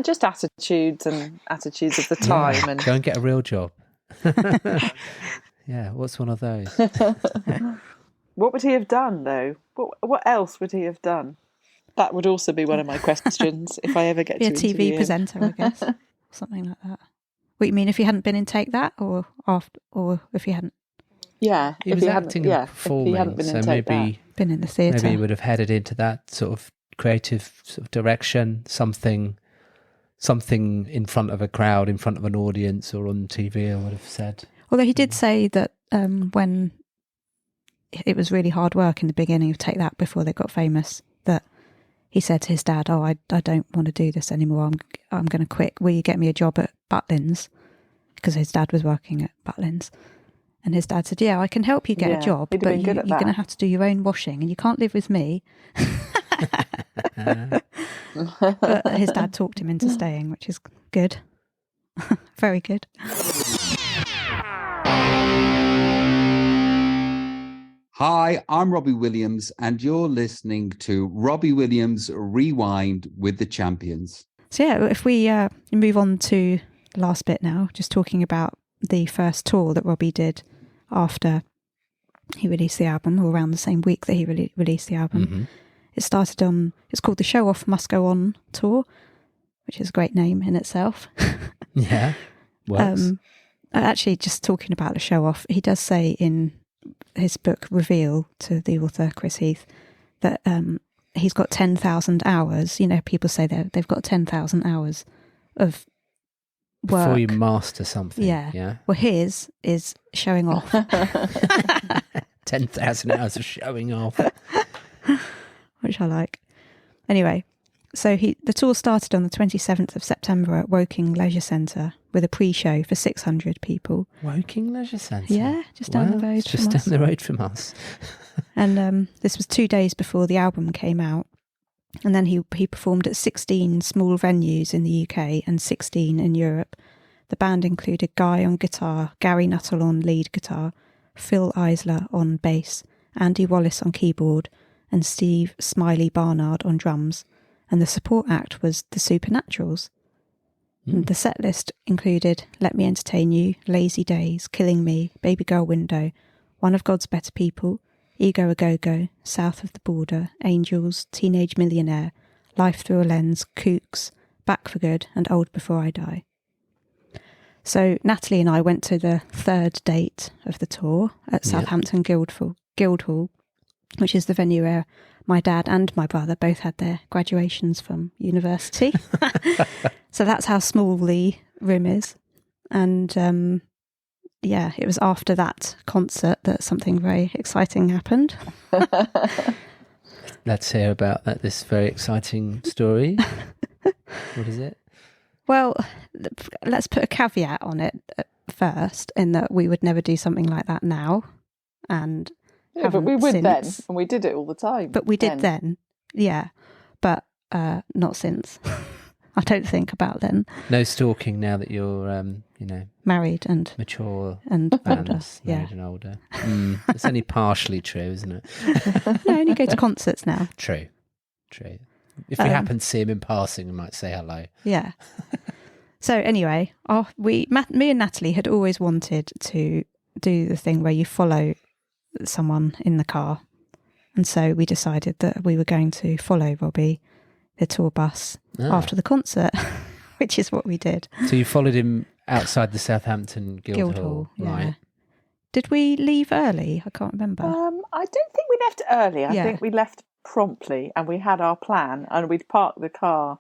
just attitudes of the time. And
go and get a real job. Yeah, what's one of those?
What would he have done, though? What else would he have done? That would also be one of my questions if I ever get to interview
be a TV
him.
presenter, I guess. Something like that. What you mean, if he hadn't been in Take That, or if he hadn't?
Yeah,
he was acting and performing, so maybe
been in the theatre.
Maybe he would have headed into that sort of creative sort of direction, something in front of a crowd, in front of an audience, or on TV. I would have said. Although
he did say that when it was really hard work in the beginning of Take That before they got famous, that he said to his dad, I don't want to do this anymore. I'm going to quit. Will you get me a job at Butlins? Because his dad was working at Butlins. And his dad said, yeah, I can help you get a job, but you're going to have to do your own washing and you can't live with me. But his dad talked him into staying, which is good. Very good.
Hi, I'm Robbie Williams, and you're listening to Robbie Williams Rewind with the Champions.
So yeah, if we move on to the last bit now, just talking about the first tour that Robbie did after he released the album, or around the same week that he released the album. Mm-hmm. It started it's called the Show Off Must Go On Tour, which is a great name in itself.
Yeah, works.
Actually, just talking about the Show Off, he does say in his book Reveal, to the author Chris Heath, that he's got 10,000 hours. You know, people say they've got 10,000 hours of work.
Before you master something. Yeah.
Well, his is showing off.
10,000 hours of showing off.
Which I like. Anyway, so the tour started on the 27th of September at Woking Leisure Centre with a pre-show for 600 people.
Woking Leisure Centre?
Yeah, just down the road from us.
Just down the road from us.
And this was 2 days before the album came out. And then he performed at 16 small venues in the UK and 16 in Europe. The band included Guy on guitar, Gary Nuttall on lead guitar, Phil Eisler on bass, Andy Wallace on keyboard, and Steve Smiley Barnard on drums. And the support act was the Supernaturals. And the set list included Let Me Entertain You, Lazy Days, Killing Me, Baby Girl Window, One of God's Better People, Ego A Go-Go, South of the Border, Angels, Teenage Millionaire, Life Through a Lens, Kooks, Back for Good, and Old Before I Die. So Natalie and I went to the third date of the tour at Southampton Guildhall, which is the venue where my dad and my brother both had their graduations from university. So that's how small the room is. And it was after that concert that something very exciting happened.
Let's hear about this very exciting story. What is it?
Well, let's put a caveat on it first, in that we would never do something like that now. And
but we would then, and we did it all the time.
But we did then, yeah. But not since. I don't think about then.
No stalking now that you're,
married and
mature
and older.
Married and older. It's only partially true, isn't it?
No, I only go to concerts now.
True. If we happen to see him in passing, we might say hello.
Yeah. So anyway, me and Natalie had always wanted to do the thing where you follow someone in the car, and so we decided that we were going to follow Robbie, the tour bus, after the concert, which is what we did.
So you followed him outside the Southampton Guildhall, right?
Yeah. Did we leave early? I can't remember.
I don't think we left early. I think we left promptly, and we had our plan, and we'd parked the car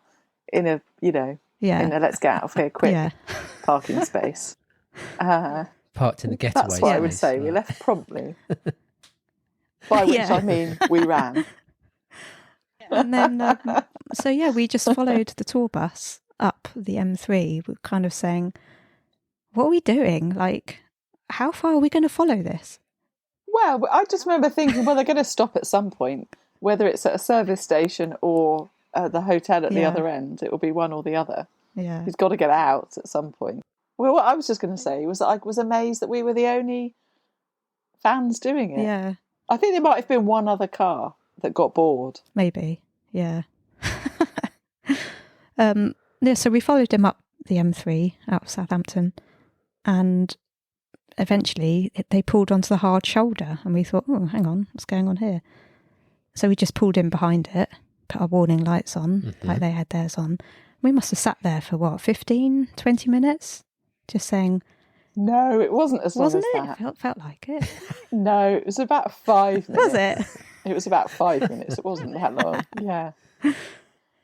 in a, in a let's get out of here quick parking space.
Parked in the getaway.
That's what I would say. We left promptly. By which I mean we ran.
And then, we just followed the tour bus up the M3. We're kind of saying, what are we doing? Like, how far are we going to follow this?
Well, I just remember thinking, well, they're going to stop at some point, whether it's at a service station or the hotel at the other end. It will be one or the other.
Yeah.
He's got to get out at some point. Well, what I was just going to say was that I was amazed that we were the only fans doing it.
Yeah.
I think there might have been one other car that got bored.
Maybe, yeah. So we followed him up the M3 out of Southampton, and eventually they pulled onto the hard shoulder, and we thought, oh, hang on, what's going on here? So we just pulled in behind it, put our warning lights on, like they had theirs on. We must have sat there for 15, 20 minutes, just saying...
No, it wasn't as long as that.
Wasn't it? It felt like it.
No, it was about 5 minutes.
Was it?
It was about 5 minutes. It wasn't that long. Yeah.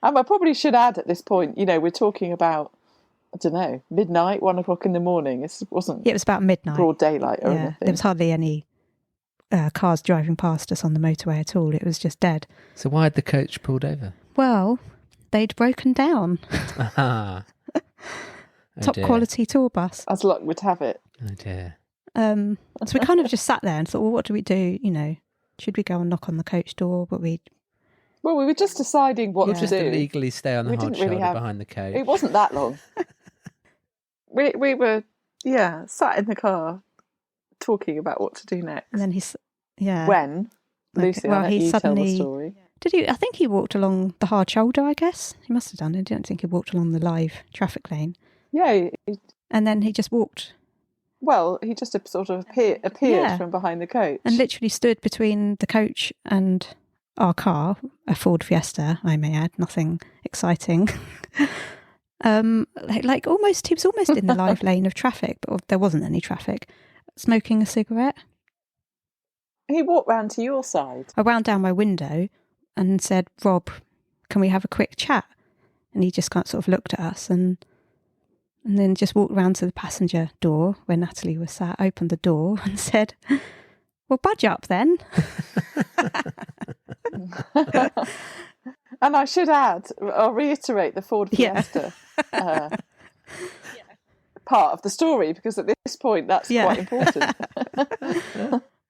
I probably should add at this point, we're talking about, I don't know, midnight, 1 o'clock in the morning. It wasn't.
It was about midnight.
Broad daylight or anything.
There was hardly any cars driving past us on the motorway at all. It was just dead.
So why had the coach pulled over?
Well, they'd broken down. Top quality tour bus.
As luck would have it.
Oh dear.
So we kind of just sat there and thought, well, what do we do? Should we go and knock on the coach door? But we
were just deciding what to do.
We'll just illegally stay on the hard shoulder behind the coach.
It wasn't that long. we were, sat in the car talking about what to do next.
And then
When? Lucy,
well, he suddenly
tell the story.
Did he? I think he walked along the hard shoulder, I guess. He must have done. I don't think he walked along the live traffic lane.
Yeah.
And then he just walked.
Well, he just sort of appeared from behind the coach.
And literally stood between the coach and our car, a Ford Fiesta, I may add, nothing exciting. Like almost, he was almost in the live lane of traffic, but there wasn't any traffic, smoking a cigarette.
He walked round to your side.
I wound down my window and said, Rob, can we have a quick chat? And he just kind of sort of looked at us and then just walked round to the passenger door where Natalie was sat, opened the door and said, well, budge up then.
And I should add, I'll reiterate the Ford Fiesta part of the story, because at this point that's quite important.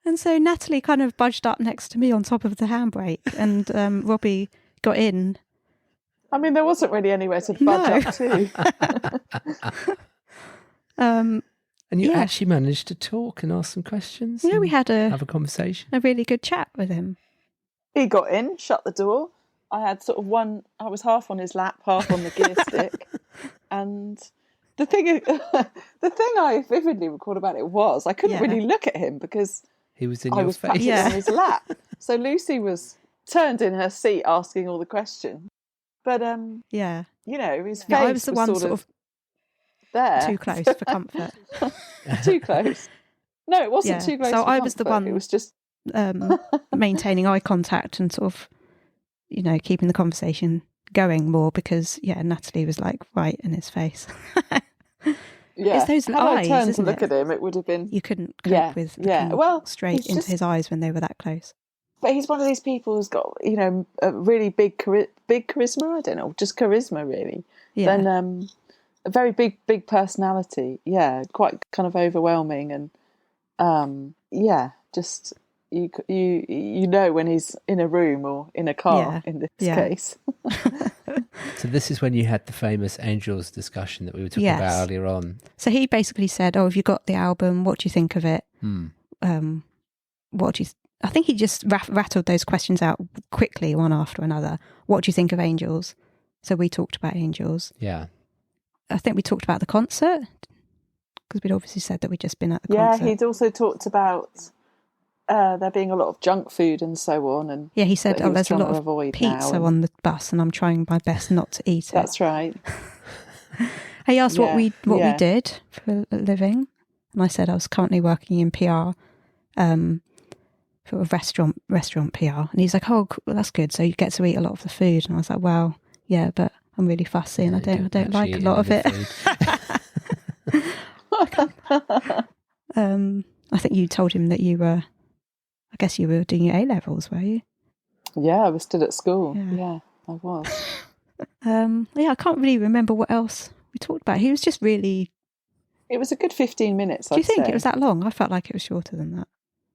And so Natalie kind of budged up next to me on top of the handbrake, and Robbie got in.
I mean, there wasn't really anywhere to budge up to.
And you actually managed to talk and ask some questions?
Yeah, we had
have a conversation.
A really good chat with him.
He got in, shut the door. I had sort of I was half on his lap, half on the gear stick. And the thing I vividly recall about it was I couldn't really look at him because
he was in
I
your
was
face.
on his lap. So Lucy was turned in her seat asking all the questions. But, his face
I was the one
sort of there.
Too close for comfort.
Too close. No, it wasn't too close
so
for
I
comfort.
was the one.
It was just...
maintaining eye contact and sort of, keeping the conversation going more because, Natalie was like right in his face.
Yeah.
It's those
Had
eyes,
I turned to
isn't
look
it?
at him, it would have been...
You couldn't cope with looking straight into his eyes when they were that close.
But he's one of these people who's got, a really big charisma. I don't know, just charisma, really.
Yeah.
Then a very big personality. Yeah, quite kind of overwhelming, and just you know when he's in a room or in a car. In this case.
So this is when you had the famous Angels discussion that we were talking about earlier on.
So he basically said, "Oh, have you got the album? What do you think of it? What do you?" I think he just rattled those questions out quickly, one after another. What do you think of Angels? So we talked about Angels.
Yeah.
I think we talked about the concert, because we'd obviously said that we'd just been at the concert.
Yeah, he'd also talked about there being a lot of junk food and so on. And
he said, there's a lot of pizza on the bus, and I'm trying my best not to eat it.
That's right.
He asked what we did for a living, and I said I was currently working in PR, for a restaurant PR, and he's like, "Oh, cool, that's good. So you get to eat a lot of the food." And I was like, "Well, yeah, but I'm really fussy, and I don't like a lot of it." I think you told him that you were. I guess you were doing your A-levels, were you?
Yeah, I was still at school. Yeah, I was.
I can't really remember what else we talked about. He was just really...
It was a good 15 minutes,
Do you think it was that long? I felt like it was shorter than that.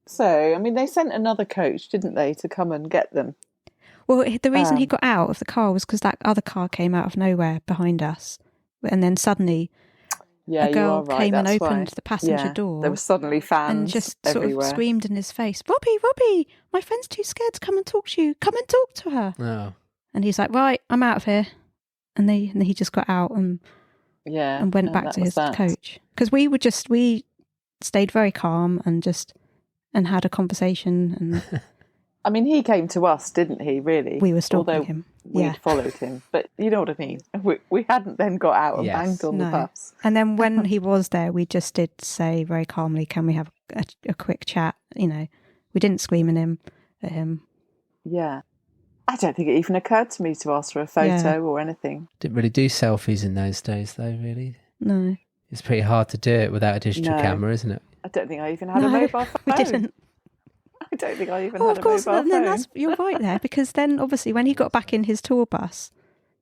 So, I mean, they sent another coach, didn't they, to come and get them?
Well, the reason he got out of the car was because that other car came out of nowhere behind us. And then suddenly... a girl came and opened the passenger door.
There were suddenly fans
and just
everywhere.
Sort of screamed in his face, Robbie, my friend's too scared to come and talk to you. Come and talk to her.
Oh.
And he's like, right, I'm out of here. And he just got out and went back to his coach. Because we stayed very calm and had a conversation. And
I mean, he came to us, didn't he, really?
We were stalking him.
We'd followed him. But you know what I mean? We hadn't then got out and banged on the bus.
And then when he was there, we just did say very calmly, can we have a quick chat? We didn't scream at him.
Yeah. I don't think it even occurred to me to ask for a photo or anything.
Didn't really do selfies in those days, though, really.
No.
It's pretty hard to do it without a digital camera, isn't it?
I don't think I even had a mobile phone.
We didn't.
I don't think I even had a mobile phone.
Then you're right there, because then obviously when he got back in his tour bus,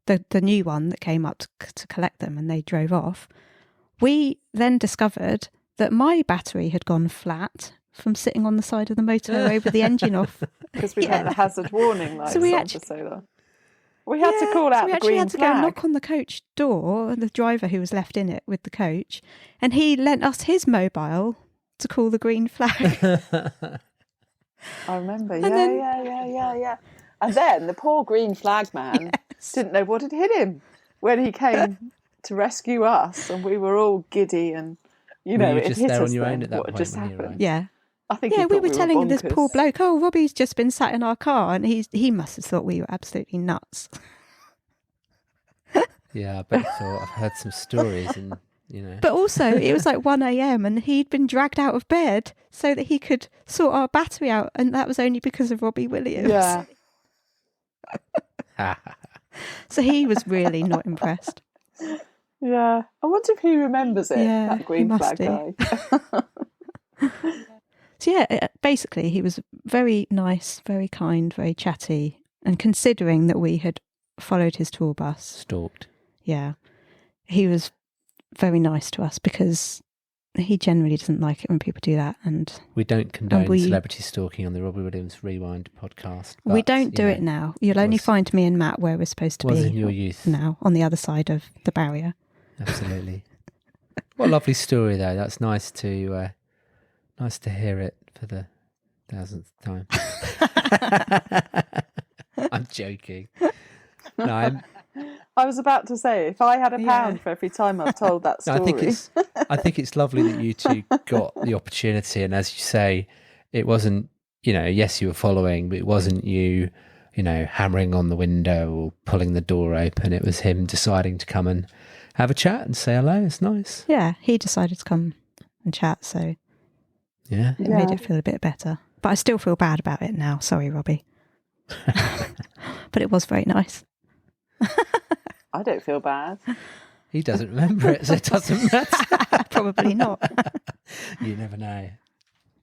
the new one that came up to collect them and they drove off, we then discovered that my battery had gone flat from sitting on the side of the motorway with the engine off.
Because we had the hazard warning lights on for so long. We had to call out the green flag.
We actually had to go knock on the coach door, the driver who was left in it with the coach, and he lent us his mobile to call the green flag.
I remember, yeah. And then the poor green flag man didn't know what had hit him when he came to rescue us, and we were all giddy, and it
just
hit
there
us
on your
then,
own at that
what
point
had just
when you
happened.
Yeah.
I think
we were telling
bonkers.
this poor bloke, "Oh, Robbie's just been sat in our car," and he must have thought we were absolutely nuts.
Yeah, I bet he thought, I've heard some stories and,
But also, it was like 1 a.m. and he'd been dragged out of bed so that he could sort our battery out, and that was only because of Robbie Williams.
Yeah.
So he was really not impressed.
Yeah. I wonder if he remembers it, that green flag
do.
guy.
So basically he was very nice, very kind, very chatty, and considering that we had followed his tour bus.
Stalked.
Yeah. He was very nice to us because he generally doesn't like it when people do that. And
we don't condone celebrity stalking on the Robbie Williams Rewind podcast. But,
we don't do it now. You'll only find me and Matt where we're supposed to be
in your youth.
Now, on the other side of the barrier.
Absolutely. What a lovely story, though. That's nice to hear it for the 1000th time. I'm joking. No,
I was about to say, if I had £1 for every time I've told that story.
I think it's lovely that you two got the opportunity, and as you say, it wasn't, yes, you were following, but it wasn't you, hammering on the window or pulling the door open. It was him deciding to come and have a chat and say hello. It's nice.
Yeah, he decided to come and chat, so it made it feel a bit better. But I still feel bad about it now. Sorry, Robbie. But it was very nice.
I don't feel bad.
He doesn't remember it, so it doesn't matter.
Probably not.
You never know.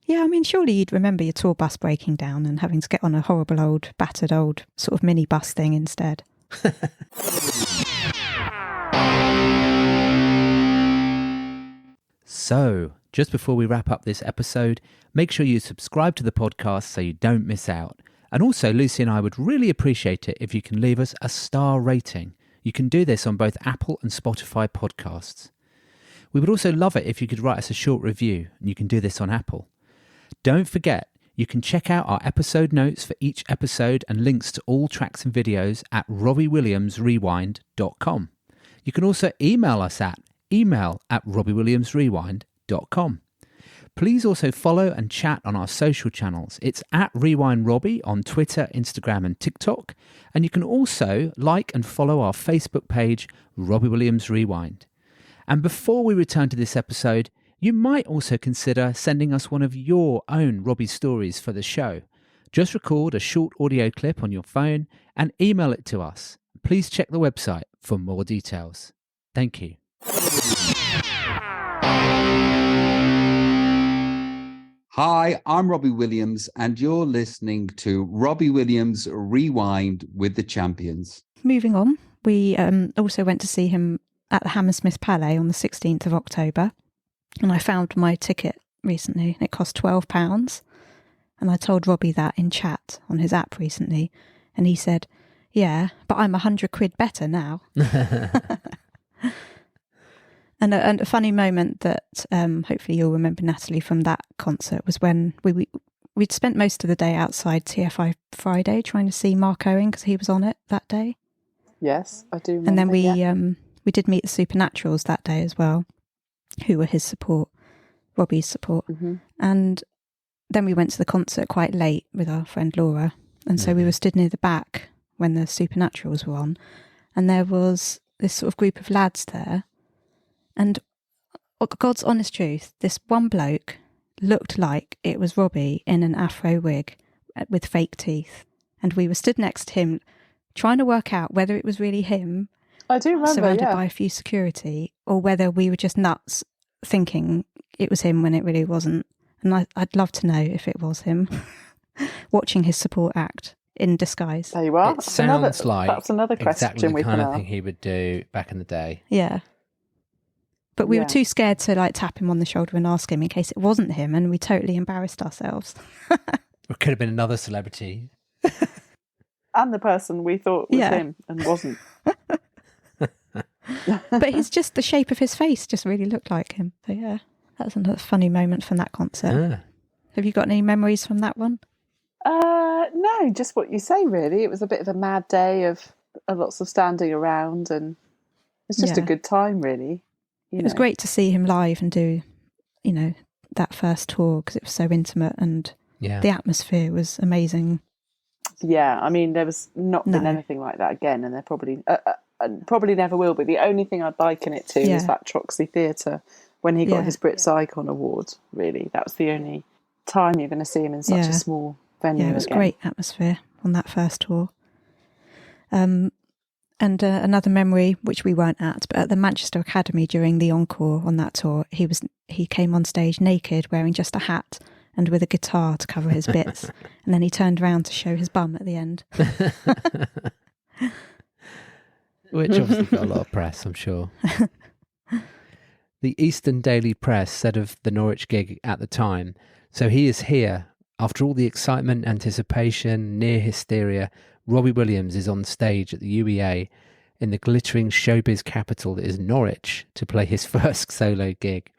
Yeah, I mean, surely you'd remember your tour bus breaking down and having to get on a horrible old, battered old sort of mini bus thing instead.
So, just before we wrap up this episode, make sure you subscribe to the podcast so you don't miss out. And also, Lucy and I would really appreciate it if you can leave us a star rating. You can do this on both Apple and Spotify podcasts. We would also love it if you could write us a short review, and you can do this on Apple. Don't forget, you can check out our episode notes for each episode and links to all tracks and videos at robbiewilliamsrewind.com. You can also email us at email@robbiewilliamsrewind.com. Please also follow and chat on our social channels. It's at RewindRobbie on Twitter, Instagram and TikTok. And you can also like and follow our Facebook page, Robbie Williams Rewind. And before we return to this episode, you might also consider sending us one of your own Robbie stories for the show. Just record a short audio clip on your phone and email it to us. Please check the website for more details. Thank you.
Hi, I'm Robbie Williams, and you're listening to Robbie Williams Rewind with the Champions.
Moving on, we also went to see him at the Hammersmith Palais on the 16th of October. And I found my ticket recently, and it cost £12. And I told Robbie that in chat on his app recently. And he said, yeah, but I'm £100 better now. And a funny moment that hopefully you'll remember, Natalie, from that concert was when we'd spent most of the day outside TFI Friday trying to see Mark Owen because he was on it that day.
Yes, I do remember.
And then we did meet the Supernaturals that day as well, who were his support, Robbie's support. Mm-hmm. And then we went to the concert quite late with our friend Laura. And so we were stood near the back when the Supernaturals were on. And there was this sort of group of lads there. And God's honest truth, this one bloke looked like it was Robbie in an afro wig with fake teeth. And we were stood next to him trying to work out whether it was really him,
I do remember,
surrounded by a few security, or whether we were just nuts thinking it was him when it really wasn't. And I'd love to know if it was him, watching his support act in disguise.
There you are.
It sounds like
that's another question
exactly the
we
kind
can
of thing
ask.
he would do back in the day.
Yeah. But we were too scared to tap him on the shoulder and ask him in case it wasn't him, and we totally embarrassed ourselves.
It could have been another celebrity.
And the person we thought was him and wasn't.
But he's just, the shape of his face just really looked like him. So yeah, that's another funny moment from that concert. Have you got any memories from that one?
No, just what you say, really. It was a bit of a mad day of lots of standing around, and it's just a good time, really.
It was great to see him live and do, that first tour, because it was so intimate and the atmosphere was amazing.
Yeah, I mean, there was not been anything like that again, and there probably never will be. The only thing I'd liken it to is that Troxy Theatre when he got his Brits Icon Award, really. That was the only time you're going to see him in such a small venue.
Yeah, it was great atmosphere on that first tour. And another memory, which we weren't at, but at the Manchester Academy during the encore on that tour, he came on stage naked, wearing just a hat and with a guitar to cover his bits. And then he turned around to show his bum at the end.
Which obviously got a lot of press, I'm sure. The Eastern Daily Press said of the Norwich gig at the time, so he is here. After all the excitement, anticipation, near hysteria, Robbie Williams is on stage at the UEA in the glittering showbiz capital that is Norwich to play his first solo gig.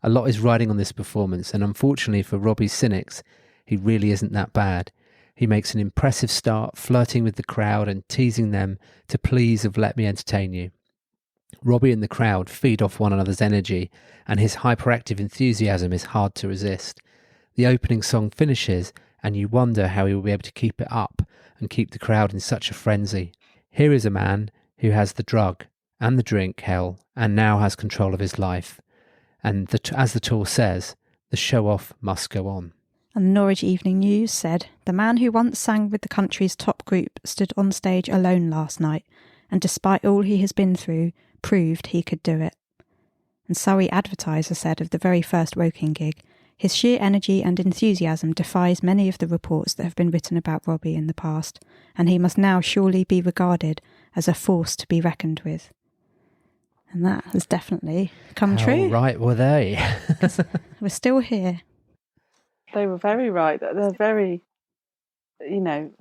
A lot is riding on this performance, and unfortunately for Robbie's cynics, he really isn't that bad. He makes an impressive start, flirting with the crowd and teasing them to please have let me entertain you. Robbie and the crowd feed off one another's energy, and his hyperactive enthusiasm is hard to resist. The opening song finishes, and you wonder how he will be able to keep it up and keep the crowd in such a frenzy. Here is a man who has the drug and the drink hell and now has control of his life. And as the tour says, the show-off must go on.
And the Norwich Evening News said, the man who once sang with the country's top group stood on stage alone last night, and despite all he has been through, proved he could do it. And Surrey Advertiser said of the very first Woking gig, his sheer energy and enthusiasm defies many of the reports that have been written about Robbie in the past, and he must now surely be regarded as a force to be reckoned with. And that has definitely come true.
Right were they?
We're still here.
They were very right. They're very,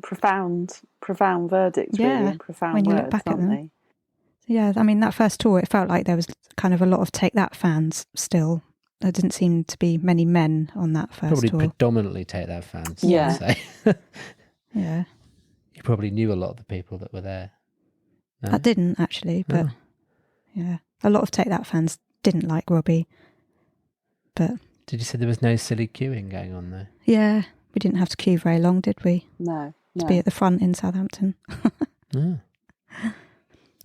profound verdicts, really, and profound
when you
words,
look back at
aren't
them.
they?
Yeah, I mean, that first tour, it felt like there was kind of a lot of Take That fans still. There didn't seem to be many men on that first
Probably
tour.
predominantly Take That fans.
Yeah.
I'd say.
Yeah.
You probably knew a lot of the people that were there. No?
I didn't, actually, but yeah. A lot of Take That fans didn't like Robbie. But
did you say there was no silly queuing going on there?
Yeah, we didn't have to queue very long, did we?
No.
To be at the front in Southampton.
Oh.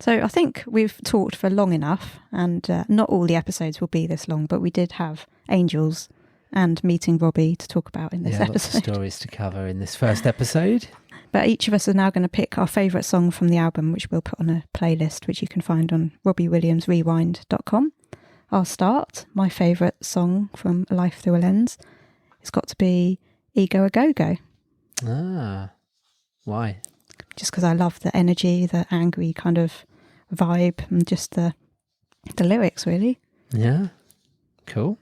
So I think we've talked for long enough, and not all the episodes will be this long, but we did have Angels and meeting Robbie to talk about in this episode.
Lots of stories to cover in this first episode.
But each of us are now going to pick our favourite song from the album, which we'll put on a playlist, which you can find on RobbieWilliamsRewind.com. I'll start. My favourite song from Life Through a Lens. It's got to be Ego A Go-Go.
Ah, why?
Just because I love the energy, the angry kind of vibe, and just the lyrics, really.
Yeah, cool.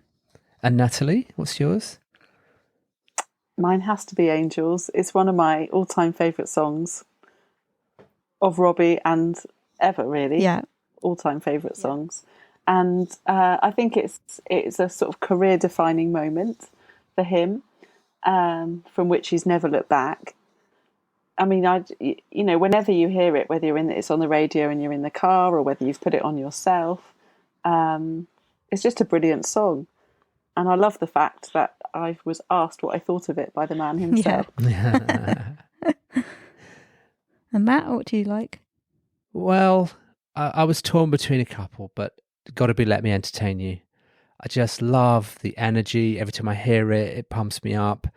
And Natalie, what's yours?
Mine has to be Angels. It's one of my all-time favourite songs of Robbie and ever, really.
Yeah.
All-time favourite songs. And I think it's a sort of career-defining moment for him, from which he's never looked back. I mean, whenever you hear it, whether it's on the radio and you're in the car, or whether you've put it on yourself, it's just a brilliant song. And I love the fact that I was asked what I thought of it by the man himself.
Yeah. And Matt, what do you like?
Well, I was torn between a couple, but got to be Let Me Entertain You. I just love the energy. Every time I hear it, it pumps me up.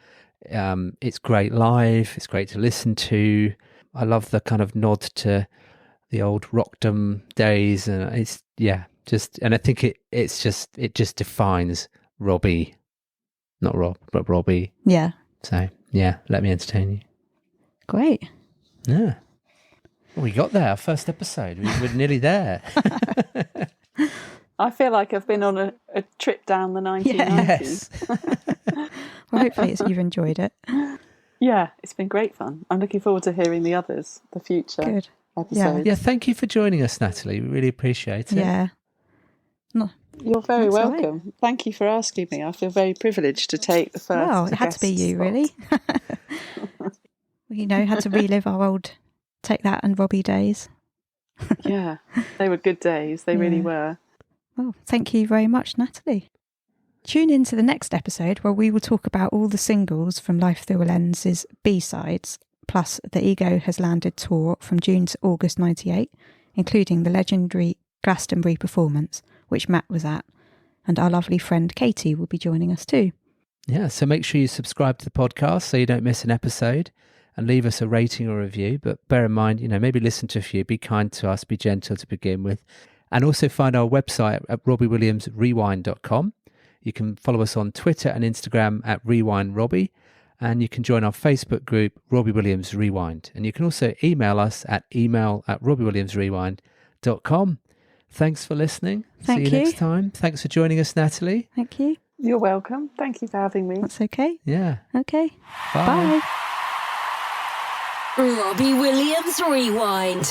It's great live. It's great to listen to. I love the kind of nod to the old rockdom days, and and I think it just defines Robbie, not Rob, but Robbie.
Yeah.
So yeah, Let Me Entertain You.
Great.
Yeah. Well, we got there. Our first episode. We're nearly there.
I feel like I've been on a trip down the 1990s.
Yes.
Well, hopefully you've enjoyed it.
Yeah, it's been great fun. I'm looking forward to hearing the future
Good.
episodes.
Yeah, thank you for joining us, Natalie. We really appreciate it.
Yeah.
You're very
That's
welcome.
right.
Thank you for asking me. I feel very privileged to take the first.
Well, it had to be you,
spot.
really. Had to relive our old Take That and Robbie days.
Yeah, they were good days. They really were.
Well, thank you very much, Natalie. Tune in to the next episode where we will talk about all the singles from Life Through a Lens's B-sides, plus the Ego Has Landed tour from June to August 98, including the legendary Glastonbury performance, which Matt was at, and our lovely friend Katie will be joining us too.
Yeah, so make sure you subscribe to the podcast so you don't miss an episode, and leave us a rating or review. But bear in mind, maybe listen to a few, be kind to us, be gentle to begin with. And also find our website at RobbieWilliamsRewind.com. You can follow us on Twitter and Instagram at RewindRobbie. And you can join our Facebook group, Robbie Williams Rewind. And you can also email us at email@RobbieWilliamsRewind.com. Thanks for listening.
Thank
See you
you.
next time. Thanks for joining us, Natalie.
Thank you.
You're welcome. Thank you for having me.
That's okay.
Yeah.
Okay.
Bye.
Bye.
Robbie Williams Rewind.